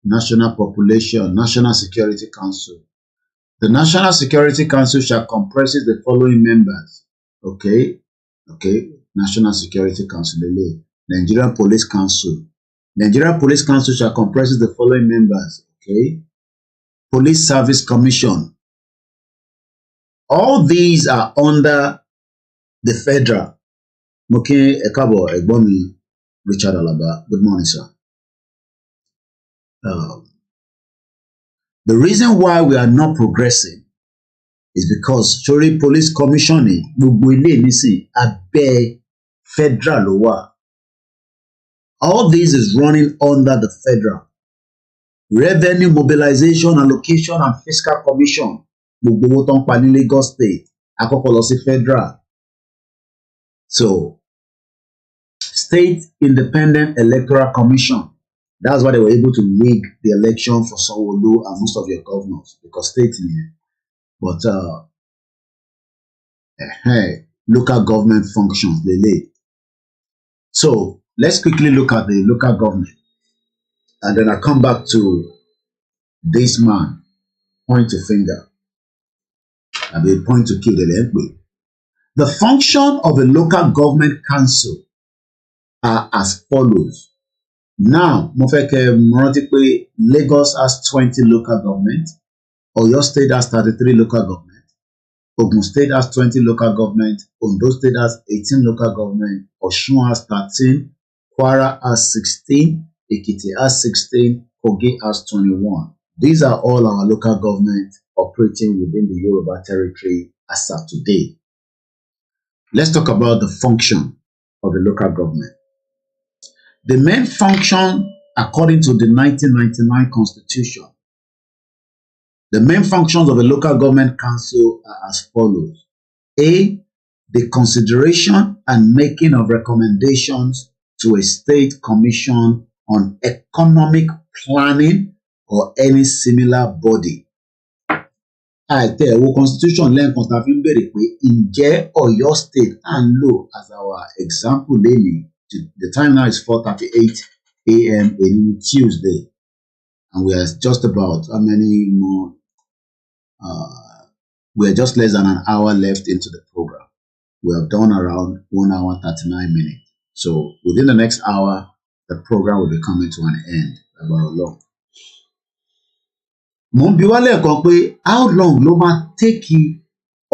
National Population, National Security Council. The National Security Council shall comprise the following members. Okay. National Security Council, Nigerian Police Council. Nigerian Police Council shall comprise the following members. Okay. Police Service Commission. All these are under the federal. Okay, Ekabo Egbomi Richard Alaba. Good morning, sir. The reason why we are not progressing is because sorry, police commissioning gbogbo ilé nísìn abẹ́ federal ló wà. All this is running under the federal. Revenue Mobilization, Allocation and Fiscal Commission gbogbo owó tó ń pa ní Lagos State àkọ́kọ́ lọ sí federal. So State Independent Electoral Commission. That's why they were able to rig the election for Sanwo-Olu and most of your governors because states in here. But local government functions, they lay. So let's quickly look at the local government. And then I come back to this man, point to finger. I will point to kill the leg. The function of a local government council are as follows. Now, Lagos has 20 local government, Oyo State has 33 local government, Ogun State has 20 local government, Ondo State has 18 local government, Osun has 13, Kwara has 16, Ekiti has 16, Kogi has 21. These are all our local government operating within the Yoruba territory as of today. Let's talk about the function of the local government. The main function, according to the 1999 Constitution, the main functions of a local government council are as follows. A, the consideration and making of recommendations to a state commission on economic planning or any similar body. Àìtẹ̀wò Constitution lẹ́ẹ̀kan tá a fi ń béèrè pé ǹjẹ́ Ọ̀yọ́ State à ń lò as our example lẹ́yìn. The time now is 4:38 a.m. in Tuesday, and we are just about how many more? We are just less than an hour left into the program. We have done around 1 hour 39 minutes. So within the next hour, the program will be coming to an end. About long. How long ló máa take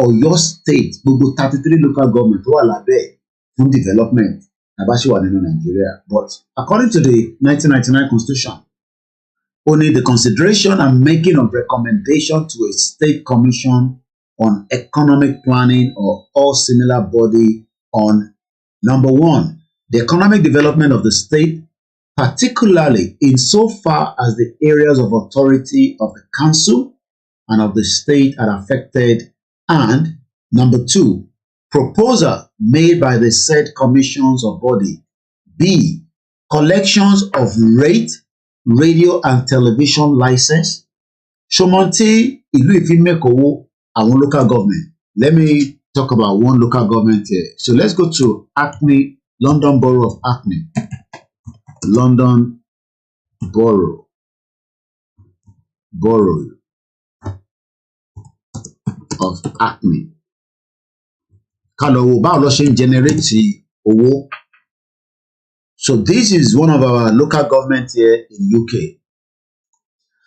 Ọ̀yọ́ State gbogbo 33 local government tó wà lábẹ́ fún development? Nigeria. But according to the 1999 Constitution, only the consideration and making of recommendation to a state commission on economic planning or all similar body on number one, the economic development of the state, particularly insofar as the areas of authority of the council and of the state are affected, and number 2, proposal made by the said commissions or body. B, collections of rate, radio and television license. Shomonti Ilu Ifimekowo, our local government. Let me talk about one local government here. So let's go to Hackney, London Borough of Hackney. London Borough of Hackney. Kalowo báwo ló ṣe ń generate owó. So this is one of our local government here in UK.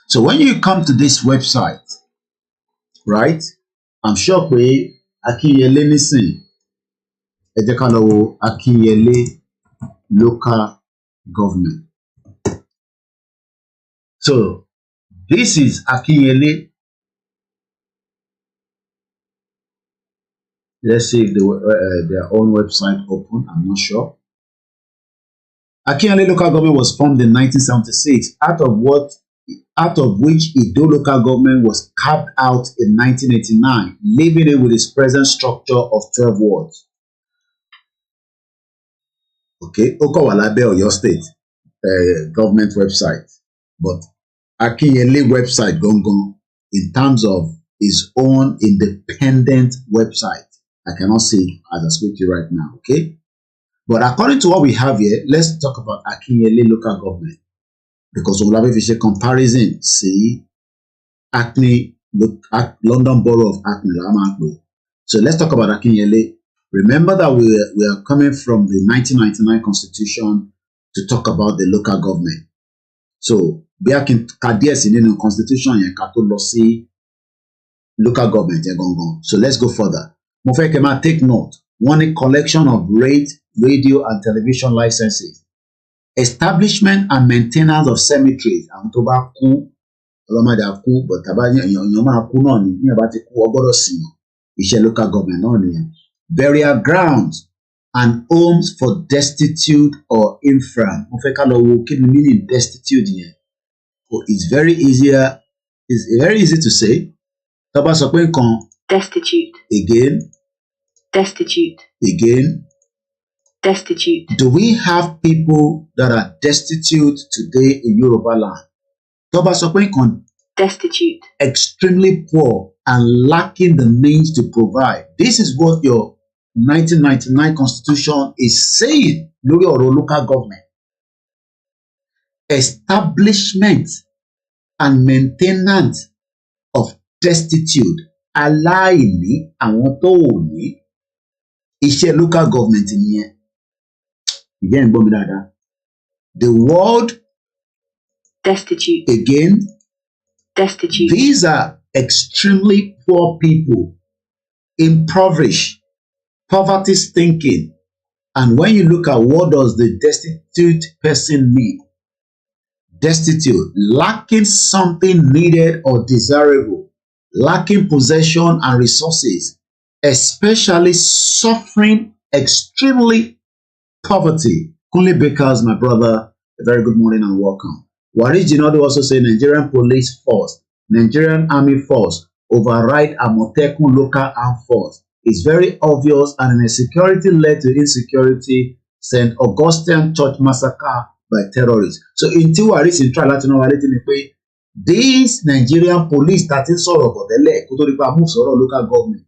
So when you come to this website, right? I'm sure pé Akinyele nísìn. Ẹ jẹ́ ká lọ wo Akinyele local government. So this is Akinyele. Let's see if their own website open. I'm not sure. Akinyele local government was formed in 1976, out of which Ido local government was carved out in 1989, leaving it with its present structure of 12 wards. Okay, ó kàn wà lábẹ́ Ọ̀yọ́ state government website, but Akinyele website gangan in terms of his own independent website. I cannot see it as I speak to you right now, okay? But according to what we have here, let's talk about Akinyele local government. Because we'll have a comparison, see, Hackney, London Borough of Hackney. So let's talk about Akinyele. Remember that we are coming from the 1999 Constitution to talk about the local government. So, bí a kì í ka díẹ̀ sí nínú Constitution yẹn ká tó lọ sí local government yẹn gangan. So let's go further. Mo fẹ́ kẹ́ máa take note. Wọ́n ní collection of rate, radio and television licenses. Establishment and maintenance of cemeteries. Àwọn tó bá kú, ọlọ́mọdé á kú, but tàbá èèyàn máa kú náà ni, ní àbá ti kú ọgbọ́dọ̀ sìn yàn. Iṣẹ́ local government náà nìyẹn. Burial grounds and homes for destitute or infirm. Mo fẹ́ ká lọ wo kí ni meaning destitute yẹn. Oh, it's very easy to say. Tó bá sọ pé nǹkan. Destitute. Again. Destitute. Again. Destitute. Do we have people that are destitute today in Yorubaland? Tó bá sọ pé nǹkan. Destitute. Extremely poor and lacking the means to provide. This is what your 1999 Constitution is saying lórí ọ̀rọ̀ local government. Establishment and maintenance of destitute, aláìní, àwọn tó ò ní. Iṣẹ́ local government nìyẹn. Ìjẹ́ ń gbọ́ mi dáadáa. The word destitute. Again. Destitute. These are extremely poor people, impoverished, poverty stinking. And when you look at what does the destitute person mean? Destitute, lacking something needed or desirable, lacking possession and resources, especially suffering extremely poverty. Kunle Bakers, my brother, a very good morning and welcome. Waris Jinadu also say Nigerian police force, Nigerian army force override Amotekun local armed force. It's very obvious, and insecurity led to insecurity. St. Augustine Church massacre by terrorists. So in Waris in try láti náà wà létí ni pé this Nigerian police that ń sọ̀rọ̀ bọ̀dẹ́lẹ̀ kó tó di pa move sọ̀rọ̀ local government.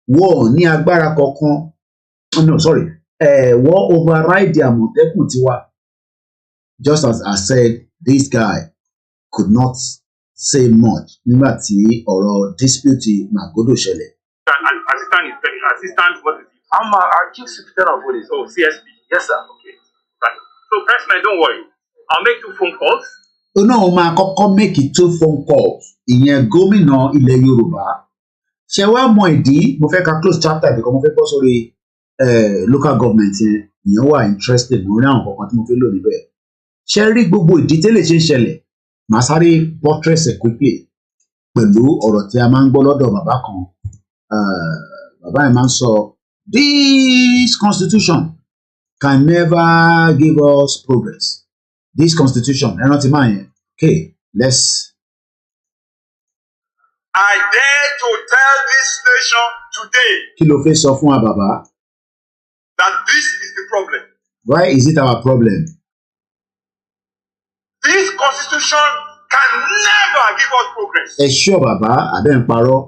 Wọ́n ní agbára kankan. No, sorry. Wọ́n override the Amotekun tiwa. Just as I said, this guy could not say much nígbà tí ọ̀rọ̀ dispute Magodo ṣẹlẹ̀. Assistant, what is it? I'm a chief secretary of police. Oh, CSP. Yes, sir. Okay. Right. So, President, don't worry. I'll make 2 phone calls. Oh no, máa kọ́kọ́ make 2 phone calls. Ìyẹn gómìnà ilẹ̀ Yorùbá. Ṣé wàá mọ ìdí? Mo fẹ́ ka close chapter because mo fẹ́ bọ́ sórí local government yẹn. Ìyẹn wà interested. Mo rí àwọn kankan tí mo fẹ́ lò níbẹ̀. Ṣé rí gbogbo ìdí tẹ́lẹ̀ ṣe ń ṣẹlẹ̀? Màá sáré buttress quickly pẹ̀lú ọ̀rọ̀ tí a máa ń gbọ́ lọ́dọ̀ bàbá kan. Bàbá yẹn máa ń sọ, this constitution can never give us progress. This constitution, ẹ rántí máa yẹn. Okay, let's I dare to tell this nation today Kí ló fẹ́ sọ fún wa bàbá? that this is the problem. Why is it our problem? This constitution can never give us progress. Ẹ ṣọ́ bàbá àbẹ́ ń parọ́.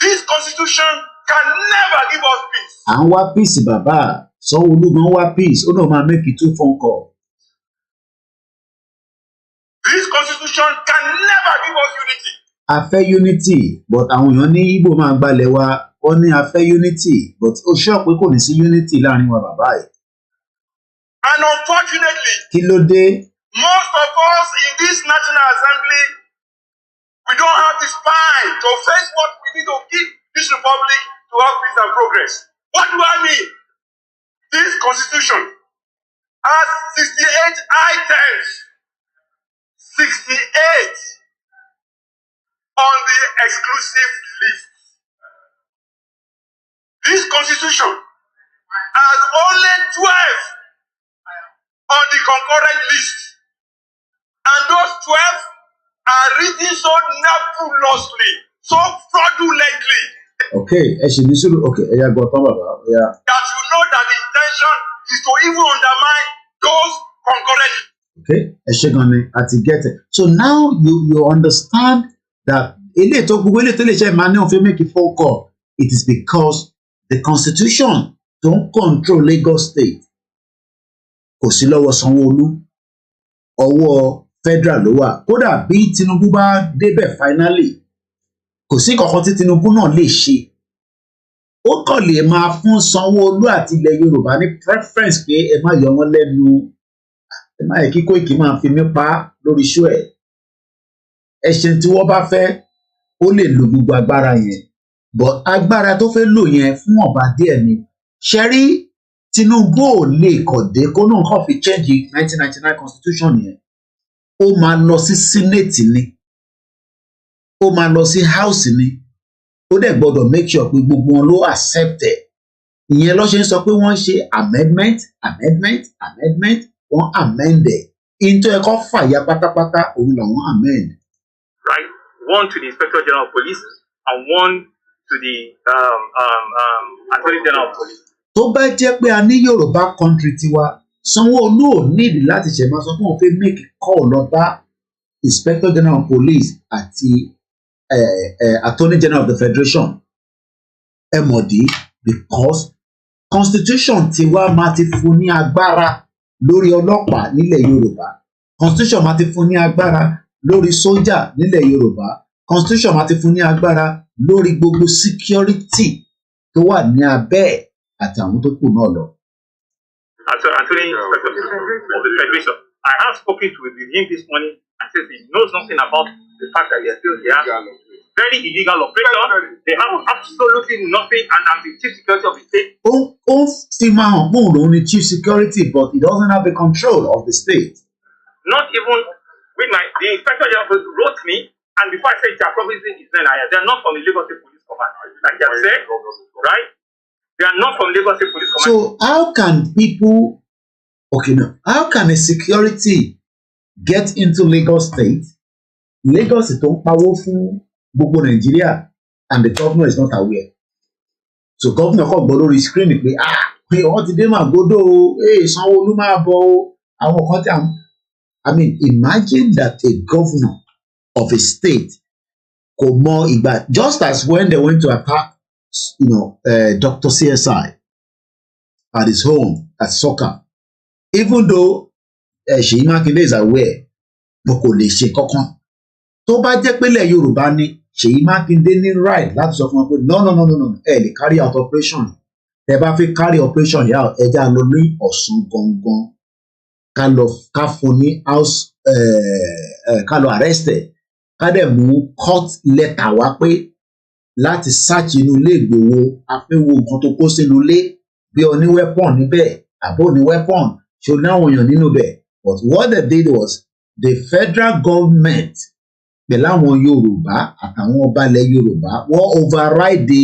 This constitution can never give us peace. À ń wá peace bàbá. Sanwó-Olú gan wá peace. Ó náà máa make it 2 phone call. This constitution can never give us unity. A fẹ́ unity but àwọn èèyàn ní Igbo máa gbalẹ̀ wa. Wọ́n ní a fẹ́ unity but ó ṣọ́ pé kò ní sí unity láàrin wa bàbá yìí. And unfortunately, Kí ló dé? most of us in this National Assembly, we don't have the spine to face what we need to keep this republic to have peace and progress. What do I mean? This constitution has 68 items. 68 on the exclusive list. This constitution has only 12 on the concurrent list. And those 12 are written so nebulously, so fraudulently, Okay, ẹ ṣì ní sùúrù. Okay, ẹ yá gbọ́ tán bàbá. that you know that the intention is to even undermine those concurrent. Okay, ẹ ṣé gan ni àti get it. So now you understand that eléyìí tó gbogbo eléyìí tó lè ṣe máa ní òun fi make a phone call. It is because the constitution tó ń control Lagos State kò sí lọ́wọ́ Sanwó-Olú, ọwọ́ federal ló wà. Kódà bí Tinubu bá débẹ̀ finally, kò sí kankan tí Tinubu náà lè ṣe. Ó kàn lè máa fún Sanwó-Olú àti ilẹ̀ Yorùbá ní preference pé ẹ má yọ wọ́n lẹ́nu, ẹ má yẹ kí Kóìkì máa fi mí pa lórí iṣu ẹ̀. Ẹ̀ṣẹ̀ tí wọ́n bá fẹ́, ó lè lo gbogbo agbára yẹn. But agbára tó fẹ́ lò yẹn fún ọba díẹ̀ ni. Ṣé rí Tinubu ò lè kọ̀dé kó náà kàn fi change 1999 constitution yẹn. Ó máa lọ sí Senate ni. Ó máa lọ sí House ni. Ó dẹ̀ gbọ́dọ̀ make sure pé gbogbo wọn ló accept ẹ̀. Ìyẹn ló ṣe ń sọ pé wọ́n ṣe amendment, wọ́n amend ẹ̀. Into ẹ̀kọ́ fàyà pátápátá òun làwọn amend. Right, one to the Inspector General of Police and one to the Attorney General of Police. Tó bá jẹ́ pé a ní Yorùbá country tiwa, Sanwó-Olú ò nídìí láti ṣe máa sọ pé wọ́n fẹ́ make call lọ bá Inspector General of Police àti Attorney General of the Federation. Ẹ mọ̀ dí because constitution tiwa máa ti fún ní agbára lórí ọlọ́pàá nílẹ̀ Yorùbá. Constitution máa ti fún ní agbára lórí sójà nílẹ̀ Yorùbá. Constitution máa ti fún ní agbára lórí gbogbo security tó wà ní abẹ́ ẹ̀ àtàwọn tó kù náà lọ. Attorney Inspector of the Federation. I have spoken to him this morning and said he knows nothing about the fact that they are still here. Very illegal operation. They have absolutely nothing, and I'm the chief security of the state. Ó ti máa hàn pé òun lòun ni chief security, but he doesn't have the control of the state. Not even with the Inspector General wrote me, and before I said their provinces is then they are not from the Lagos State Police Command, like they have said, right? They are not from Lagos State Police Command. So how can people, okay now, how can a security get into Lagos State? Lagos tó ń pawó fún gbogbo Nàìjíríà and the governor is not aware. So governor kò gbọ́ lórí screen pé pé wọ́n ti dé Màgódò o, Sanwó-Olú máa bọ̀ o, àwọn kan tí I mean, imagine that a governor of a state kò mọ ìgbà, just as when they went to attack, Dr. CSI at his home at Soka, even though Ṣèyí Mákindé is aware, but kò lè ṣe kankan. Tó bá jẹ́ pé ilẹ̀ Yorùbá ni, Ṣèyí Mákindé ní right láti sọ fún wọn pé no, ẹ lè carry out operation. Ẹ bá fi carry operation yà ẹja lọ ní Ọ̀ṣun gangan, ká fún ní house, ká lọ arrest ẹ̀, ká dẹ̀ mú court letter wá pé láti search inú ilé Ìgbòho, àfẹ́wò nǹkan tó kó sínú ilé, bí o ní weapon níbẹ̀, àbó ní weapon, ṣo ní àwọn èèyàn nínú bẹ̀. But what they did was the federal government pẹ̀lú àwọn Yorùbá àtàwọn ọba ilẹ̀ Yorùbá wọ́n override the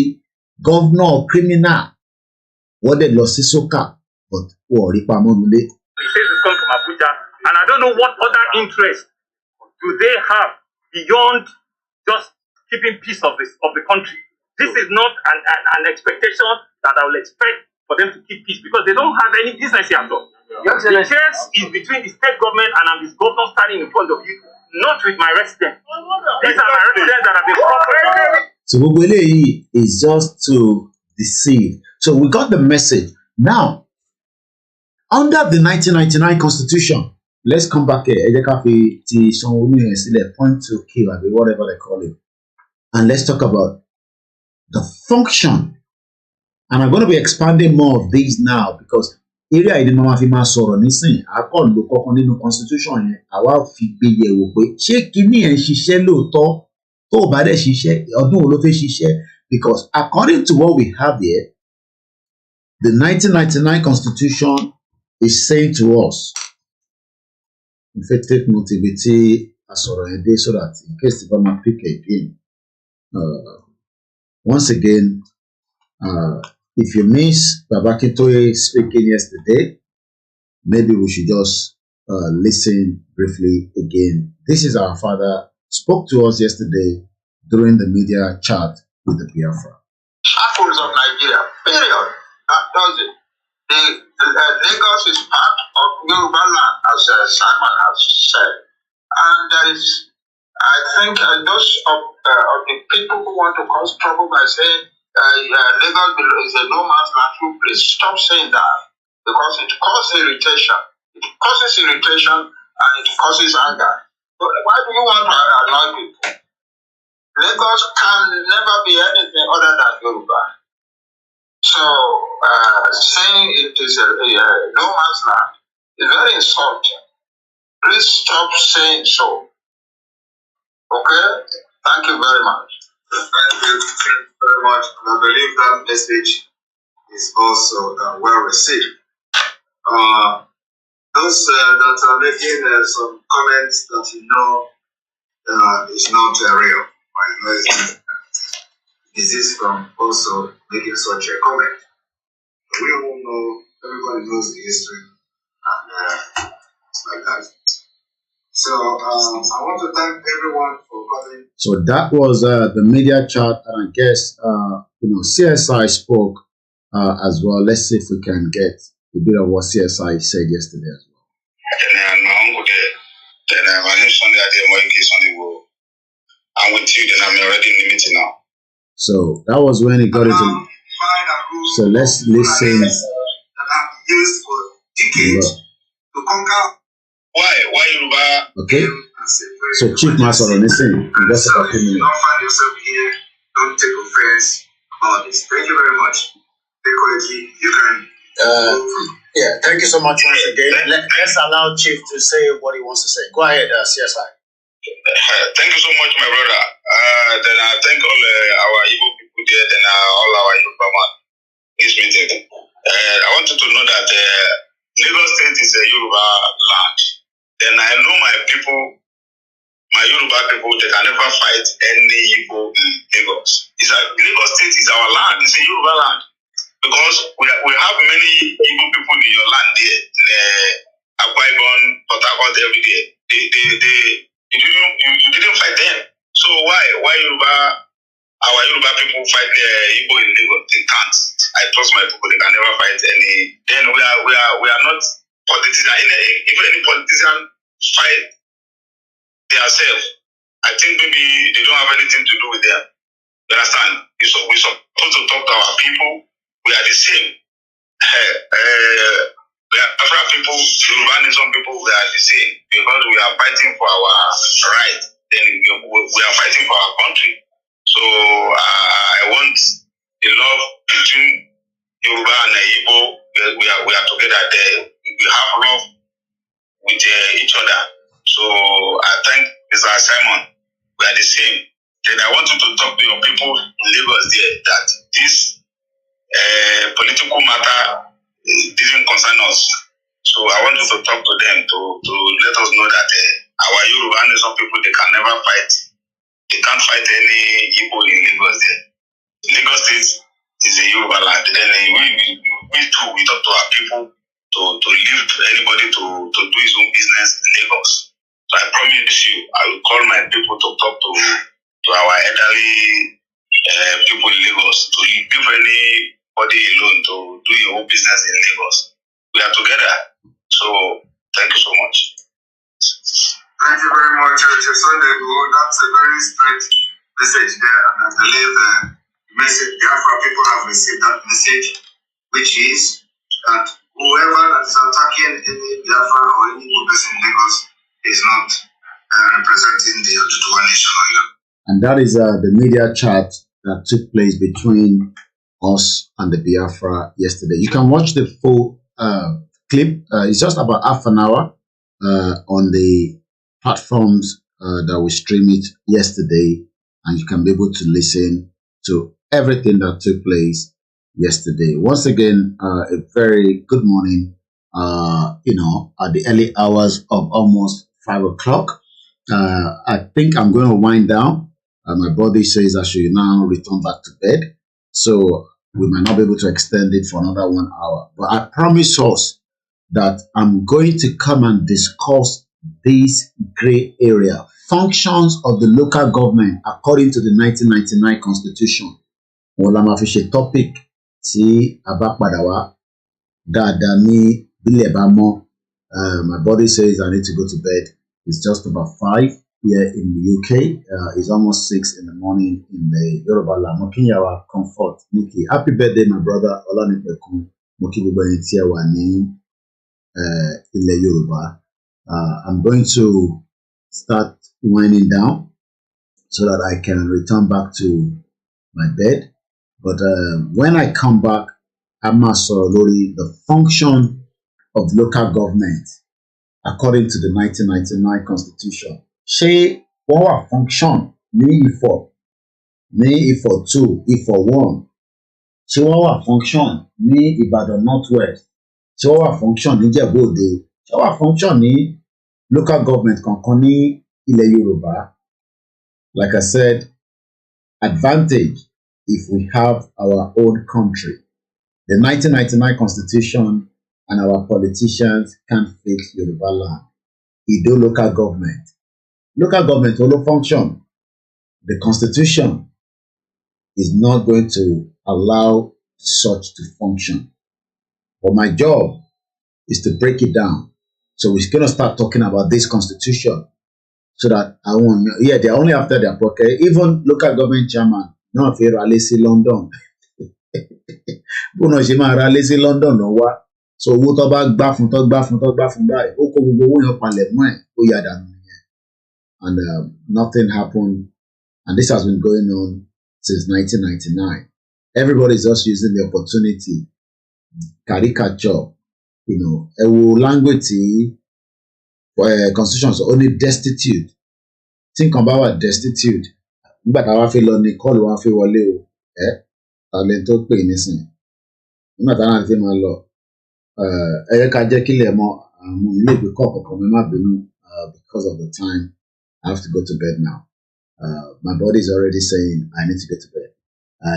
governor criminal, wọ́n dẹ̀ lọ sí Soka, but wọ́n rí pamọ́ nulẹ̀. He says it's come from Abuja, and I don't know what other interest do they have beyond just keeping peace of the country. This is not an expectation that I will expect for them to keep peace because they don't have any business here at all. The case is between the state government and I'm this governor standing in front of you, not with my residents. These are my residents that have been brought. So Bobele is just to deceive. So we got the message. Now, under the 1999 Constitution, let's come back here. Point to kill, whatever they call it. And let's talk about the function. And I'm going to be expanding more of these now because area in the Mama Fima sọ̀rọ̀ nísìn akọ ló kọ́kọ́ nínú constitution yẹn àwa fi gbé yẹ̀wò pé ṣé kíní ẹ̀ ń ṣiṣẹ́ lóòótọ́ tó o bá dẹ̀ ṣiṣẹ́ ọdún wo ló fẹ́ ṣiṣẹ́ because according to what we have here the 1999 constitution is saying to us in fact take note ibi tí a sọ̀rọ̀ yẹn dé so that in case the government pick again once again if you miss Babakintoye speaking yesterday, maybe we should just listen briefly again. This is our father, spoke to us yesterday during the media chat with the Biafra. Shackles of Nigeria, period. That does it. Lagos is part of Yorubaland, as Simon has said. And there is, I think, those of the people who want to cause trouble by saying, Lagos is a no man's land, please stop saying that because it causes irritation. It causes irritation and it causes anger. So why do you want to annoy people? Lagos can never be anything other than Yoruba. So saying it is a no man's land is very insulting. Please stop saying so. Okay? Thank you very much. Thank you very much. And I believe that message is also well received. Those that are making some comments that you know is not real. I know this is from also making such a comment. We all know, everybody knows the history, and it's like that. So I want to thank everyone for coming. So that was the media chat, and I guess CSI spoke as well. Let's see if we can get a bit of what CSI said yesterday as well. My name is Sunday I'm with you, then I'm already in the meeting now. So that was when he got into. So let's listen. That have used for decades to conquer. Why Yoruba? Okay. So Chief Master, listen. Just a couple minutes. Don't find yourself here. Don't take offense about this. Thank you very much. You can. Yeah. Thank you so much once again. Let's allow Chief to say what he wants to say. Go ahead, CSI. Thank you so much, my brother. Then I thank all our Igbo people there, then all our Yoruba man in this meeting. I want you to know that Lagos State is a Yoruba land. Then I know my people, my Yoruba people, they can never fight any Igbo in Lagos. Lagos State is our land. It's a Yoruba land. Because we have many Igbo people in your land there, in Akwa Ibom, Port Harcourt, every day. You didn't fight them. So why our Yoruba people fight the Igbo in Lagos? They can't. I trust my people, they can never fight any. Then we are not politicians. If any politician fight themselves, I think maybe they don't have anything to do with them. You understand? We're supposed to talk to our people. We are the same. We are African people, Yorubanism people, we are the same. Because we are fighting for our right. Then we are fighting for our country. So I want the love between Yoruba and Igbo. We are together there. We have love with each other. So I thank Mr. Simon. We are the same. Then I want you to talk to your people in Lagos there that this political matter didn't concern us. So I want you to talk to them to let us know that our Yoruba and some people, they can never fight. They can't fight any Igbo in Lagos there. Lagos State is a Yoruba land. Then we too, we talk to our people to leave anybody to do his own business in Lagos. So I promise you, I will call my people to talk to our elderly people in Lagos to leave anybody alone to do your own business in Lagos. We are together. So thank you so much. Thank you very much, Sunday. That's a very straight message there, and I believe the message the Afro people have received that message, which is that whoever that is attacking any Biafra or any person in Lagos is not representing the Oduduwa nation. And that is the media chat that took place between us and the Biafra yesterday. You can watch the full clip. It's just about half an hour on the platforms that we streamed it yesterday, and you can be able to listen to everything that took place yesterday. Once again, a very good morning, at the early hours of almost 5 o'clock. I think I'm going to wind down. My body says I should now return back to bed. So we might not be able to extend it for another 1 hour. But I promise us that I'm going to come and discuss this gray area, functions of the local government according to the 1999 constitution. Olama fi ṣe topic tí a bá padà wá dáadáa ní bílẹ̀ bá mọ́. My body says I need to go to bed. It's just about 5 here in the UK. It's almost 6 in the morning in the Yorubaland. Mokinyawa comfort Nikki. Happy birthday, my brother Olamilekun. Mokibuba Entiawa ní ilẹ̀ Yoruba. I'm going to start winding down so that I can return back to my bed. But when I come back, I'm lórí the function of local government according to the 1999 constitution. Ṣé wọ́n wà function ní Ifọ̀ 2, Ifọ̀ 1? Ṣé wọ́n wà function ní Ìbàdàn North West? Ṣé wọ́n wà function ní Ìjẹ̀bú Òde? Ṣé wọ́n wà function ní local government kankan ní ilẹ̀ Yorùbá? Like I said, advantage if we have our own country. The 1999 constitution and our politicians can't fix Yorubaland. Ido local government. Local government will function. The constitution is not going to allow such to function. But my job is to break it down. So we're going to start talking about this constitution so that they're only after their pocket. Even local government chairman, no fear rally sí London. Bùnà ṣe máa rally sí London lọ wá. So owó tó bá gbà fún báyìí, ó kó gbogbo owó yẹn palẹ̀ mọ́ ẹ̀, ó yà dànù nìyẹn. And nothing happened. And this has been going on since 1999. Everybody's just using the opportunity. Caricature, ẹ wo language tí constitutions only destitute. Tí nǹkan bá wà destitute, nígbà tá a wá fi lọ ní kọ́ọ̀lù wá fi wọlé o, talent tó pè nísìn. Nígbà tá a náà fi máa lọ, ẹ yẹ ká jẹ́ kílẹ̀ mọ́ àwọn ilé ìgbé kọ̀ọ̀kan mi má bínú because of the time. I have to go to bed now. My body is already saying I need to go to bed.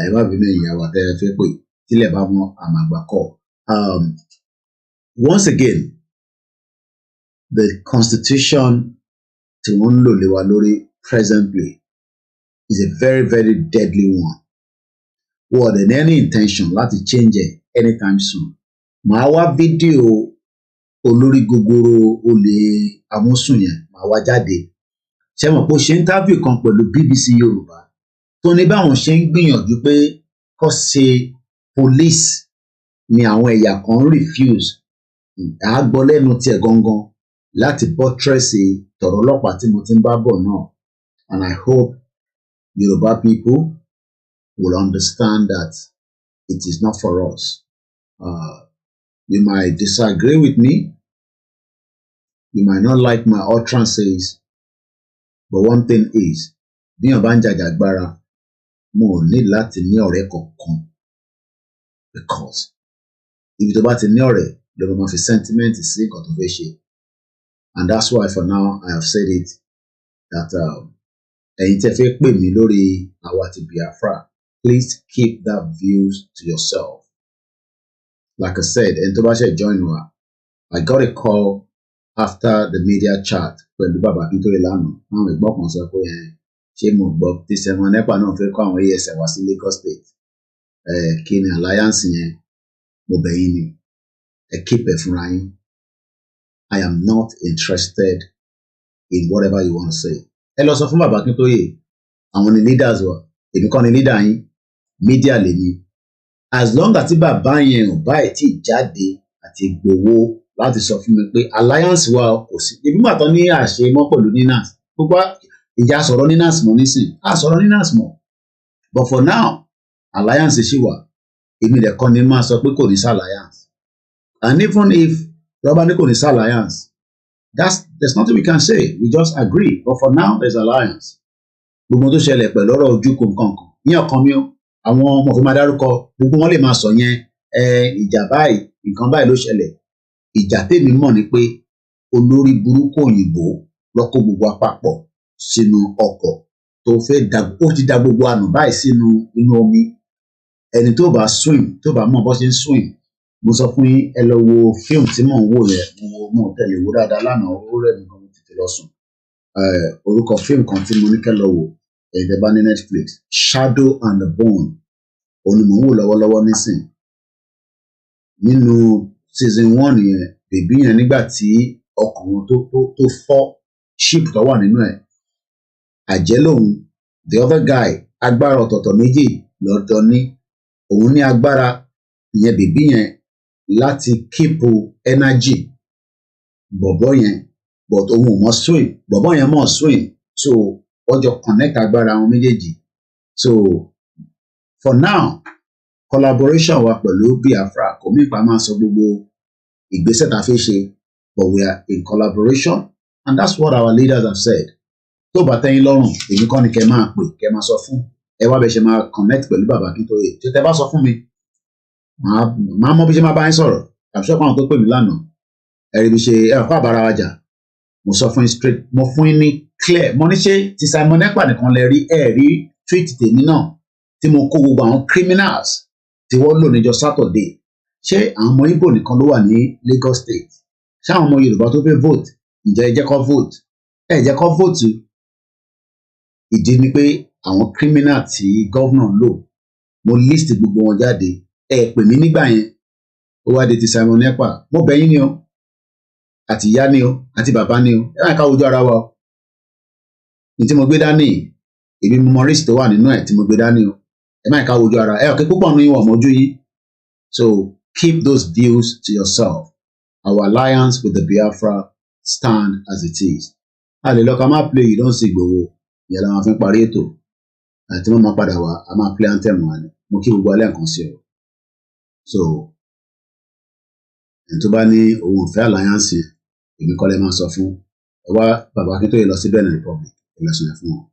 Ẹ má bínú ìyàwó àtẹ ẹ fẹ́ pè tílẹ̀ bá mọ́ àmàgbà kọ̀. Once again, the constitution tí wọ́n ń lò lé wa lórí presently is a very, very deadly one. Well, in any intention láti change it anytime soon. Màá wá fídíò olórí gogoro olè amúsùn yẹn, màá wá jáde. Ṣé mọ̀ pé ó ṣe interview kan pẹ̀lú BBC Yorùbá tó ní báwọn ṣe ń gbìyànjú pé kó ṣe police ni àwọn ẹ̀yà kan refuse. À gbọ́ lẹ́nu tiẹ̀ gangan láti buttress tọ̀rọ̀ ọlọ́pàá tí mo ti ń bá bọ̀ náà. And I hope Yoruba people will understand that it is not for us. You might disagree with me. You might not like my utterances. But one thing is, bí èèyàn bá ń jàjàgbara, mo ò ní láti ní ọ̀rẹ́ kankan. Because ibi tó bá ti ní ọ̀rẹ́, ló máa fi sentiment sí nǹkan tó fẹ́ ṣe. And that's why for now I have said it that ẹ̀yin tẹ́ fẹ́ pè mí lórí àwa ti Biafra, please keep that views to yourself. Like I said, ẹni tó bá ṣe join wa, I got a call after the media chat pẹ̀lú bàbá Akíntóyè lánàá àwọn ìgbọ́ kan sọ pé ṣé mo gbọ́ tí sẹ́wọ̀n NEPA náà fẹ́ kó àwọn ASN wá sí Lagos State kí ni alliance yẹn mo bẹ̀ yín ni ẹ keep ẹ̀ fúnra yín. I am not interested in whatever you want to say. Ẹ lọ sọ fún bàbá Akíntóyè àwọn ni leaders wa èmi kọ́ ni leader yín media lèmi as long as tí bàbá yẹn ò bá ẹ̀ tí jáde àti gbowó láti sọ fún mi pé alliance wa kò sí ibi màtọ́ ní àṣẹ mọ́ pẹ̀lú ninas gbogbo ìjà sọ̀rọ̀ ninas mọ́ nísìn sọ̀rọ̀ ninas mọ́ but for now alliance ṣì wà èmi lẹ̀kọ́ ni máa sọ pé kò ní sí alliance and even if rọ́bà ní kò ní sí alliance there's nothing we can say we just agree but for now there's alliance gbogbo tó ṣẹlẹ̀ pẹ̀lú ọ̀rọ̀ ojúkò nǹkan ní ọkàn mi ó àwọn ọmọ òfin máa dárúkọ gbogbo wọn lè máa sọ yẹn ìjà báyìí nǹkan báyìí ló ṣẹlẹ̀ ìjà tèmi mọ̀ ni pé olórí burúkú òyìnbó ló kó gbogbo àpapọ̀ sínú ọkọ̀ tó fẹ́ ó ti da gbogbo àná báyìí sínú inú omi ẹni tó bá swim tó bá mọ̀ bó ṣe ń swim mo sọ fún yín ẹ lọ wo fíìmù tí mò ń wò yẹn mo tẹ̀lé wo dáadáa lánàá ó rẹ̀ mí gan tètè lọ sùn orúkọ fíìmù kan tí mo ní kẹ́ lọ wò ẹ̀ẹ́dẹ̀ bá ní Netflix Shadow and the Bone òun ni mò ń wò lọ́wọ́lọ́wọ́ nísìn nínú season 1 yẹn bèbí yẹn nígbà tí ọkàn wọn tó fọ́ ship tó wà nínú ẹ̀ àjẹ́ lòun the other guy agbára ọ̀tọ̀ọ̀tọ̀ méjì lọ́dọ̀ ní òun ní agbára ìyẹn bèbí yẹn láti keep energy bọ̀bọ̀ yẹn but òun ò mọ̀ swim bọ̀bọ̀ yẹn mọ̀ swim so wọ́n jọ connect agbára wọn méjèèjì so for now collaboration wa pẹ̀lú Biafra kò mí pa máa sọ gbogbo ìgbésẹ̀ tá a fi ṣe but we are in collaboration and that's what our leaders have said tó bá tẹ́yìn lọ́rùn èmi kọ́ ni kẹ́ máa pè kẹ́ máa sọ fún ẹ wá bẹ ṣe máa connect pẹ̀lú bàbá Akíntóyè tí tẹ́ bá sọ fún mi màá mọ bí ṣe máa bá yín sọ̀rọ̀ àbíṣọ́ pàwọn tó pè mí lánàá ẹ̀rí bí ṣe fún àbára wa jà mo sọ fún yín straight mo fún yín ní clear mo ní ṣe ti Simon Ekpa nìkan lẹ rí rí tweet tèmi náà tí mo kó gbogbo àwọn criminals tí wọ́n lò níjọ́ Saturday ṣé àwọn ọmọ Igbo nìkan ló wà ní Lagos State ṣé àwọn ọmọ Yorùbá tó fẹ́ vote ǹjẹ́ ẹ jẹ́ kó vote ẹ jẹ́ kó vote ìdí ni pé àwọn criminal tí gọ́vnà lò mo list gbogbo wọn jáde ẹ pè mí nígbà yẹn ó wá di ti Simon Ekpa mo bẹ̀ yín ni o àti ìyá ni o àti bàbá ni o ẹ máa ká ojú ara wa o ní tí mo gbé dání èmi mo mọ risk tó wà nínú ẹ̀ tí mo gbé dání o ẹ máa ká ojú ara ẹ ọ̀kẹ́ púpọ̀ nínú ìwọ̀n mọ́jú yín so keep those views to yourself our alliance with the Biafra stand as it is a lè lọ ká máa play you don see Igboho ìyẹn la máa fi parí ètò àti wọn máa padà wá a máa play anthem wa ni mo kí gbogbo alẹ́ nǹkan sí o so ẹni tó bá ní òun ò fẹ́ alliance èmi kọ́ lẹ máa sọ fún ẹ wá bàbá Akíntóyè lọ sí Benin Republic ẹ lọ sọ yẹn fún wọn.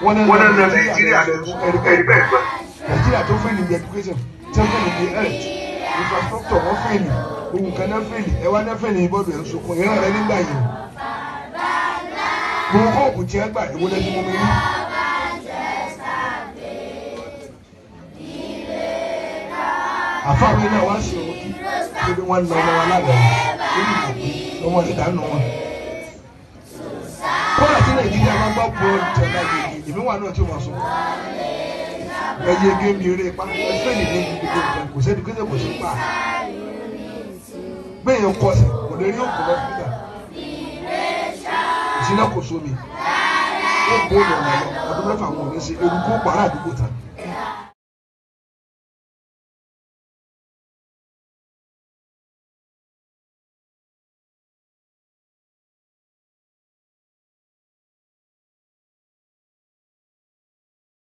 wọ́n ní Nàìjíríà tó fẹ́ ní education tí wọ́n fẹ́ ní health infrastructure wọ́n fẹ́ ní ohun kan náà fẹ́ ní ẹwà náà fẹ́ ní ìbọ̀dọ̀ ẹ̀ ń sọkún ìran rẹ nígbà yìí mo kọ́ òkú tí ẹ gbà ìwọlé tí mo mú ní. àfáàwé náà wá sí ọmọ kí lórí wọn lọ ọmọ wọn lábẹ́ lórí ìgbòkú ọmọ ti dànù wọn. kọ́lá tí Nàìjíríà máa gbọ́ pọ̀ ìjọba yìí ìbí wà náà tí ó máa sọ. ẹyẹ gémi eré pa ẹfẹ́ nìyẹn ní gbogbo nǹkan kò sẹ́ni kó kò sí pa. gbẹ̀yìn kọsẹ̀ kò lè rí òkú lọ́sibítà. ìṣúná kò sómi. ó kó lọ́nà lọ ọdún mẹ́fà wọn ò ní ṣe eruku pàrọ̀ àdúgbò tán.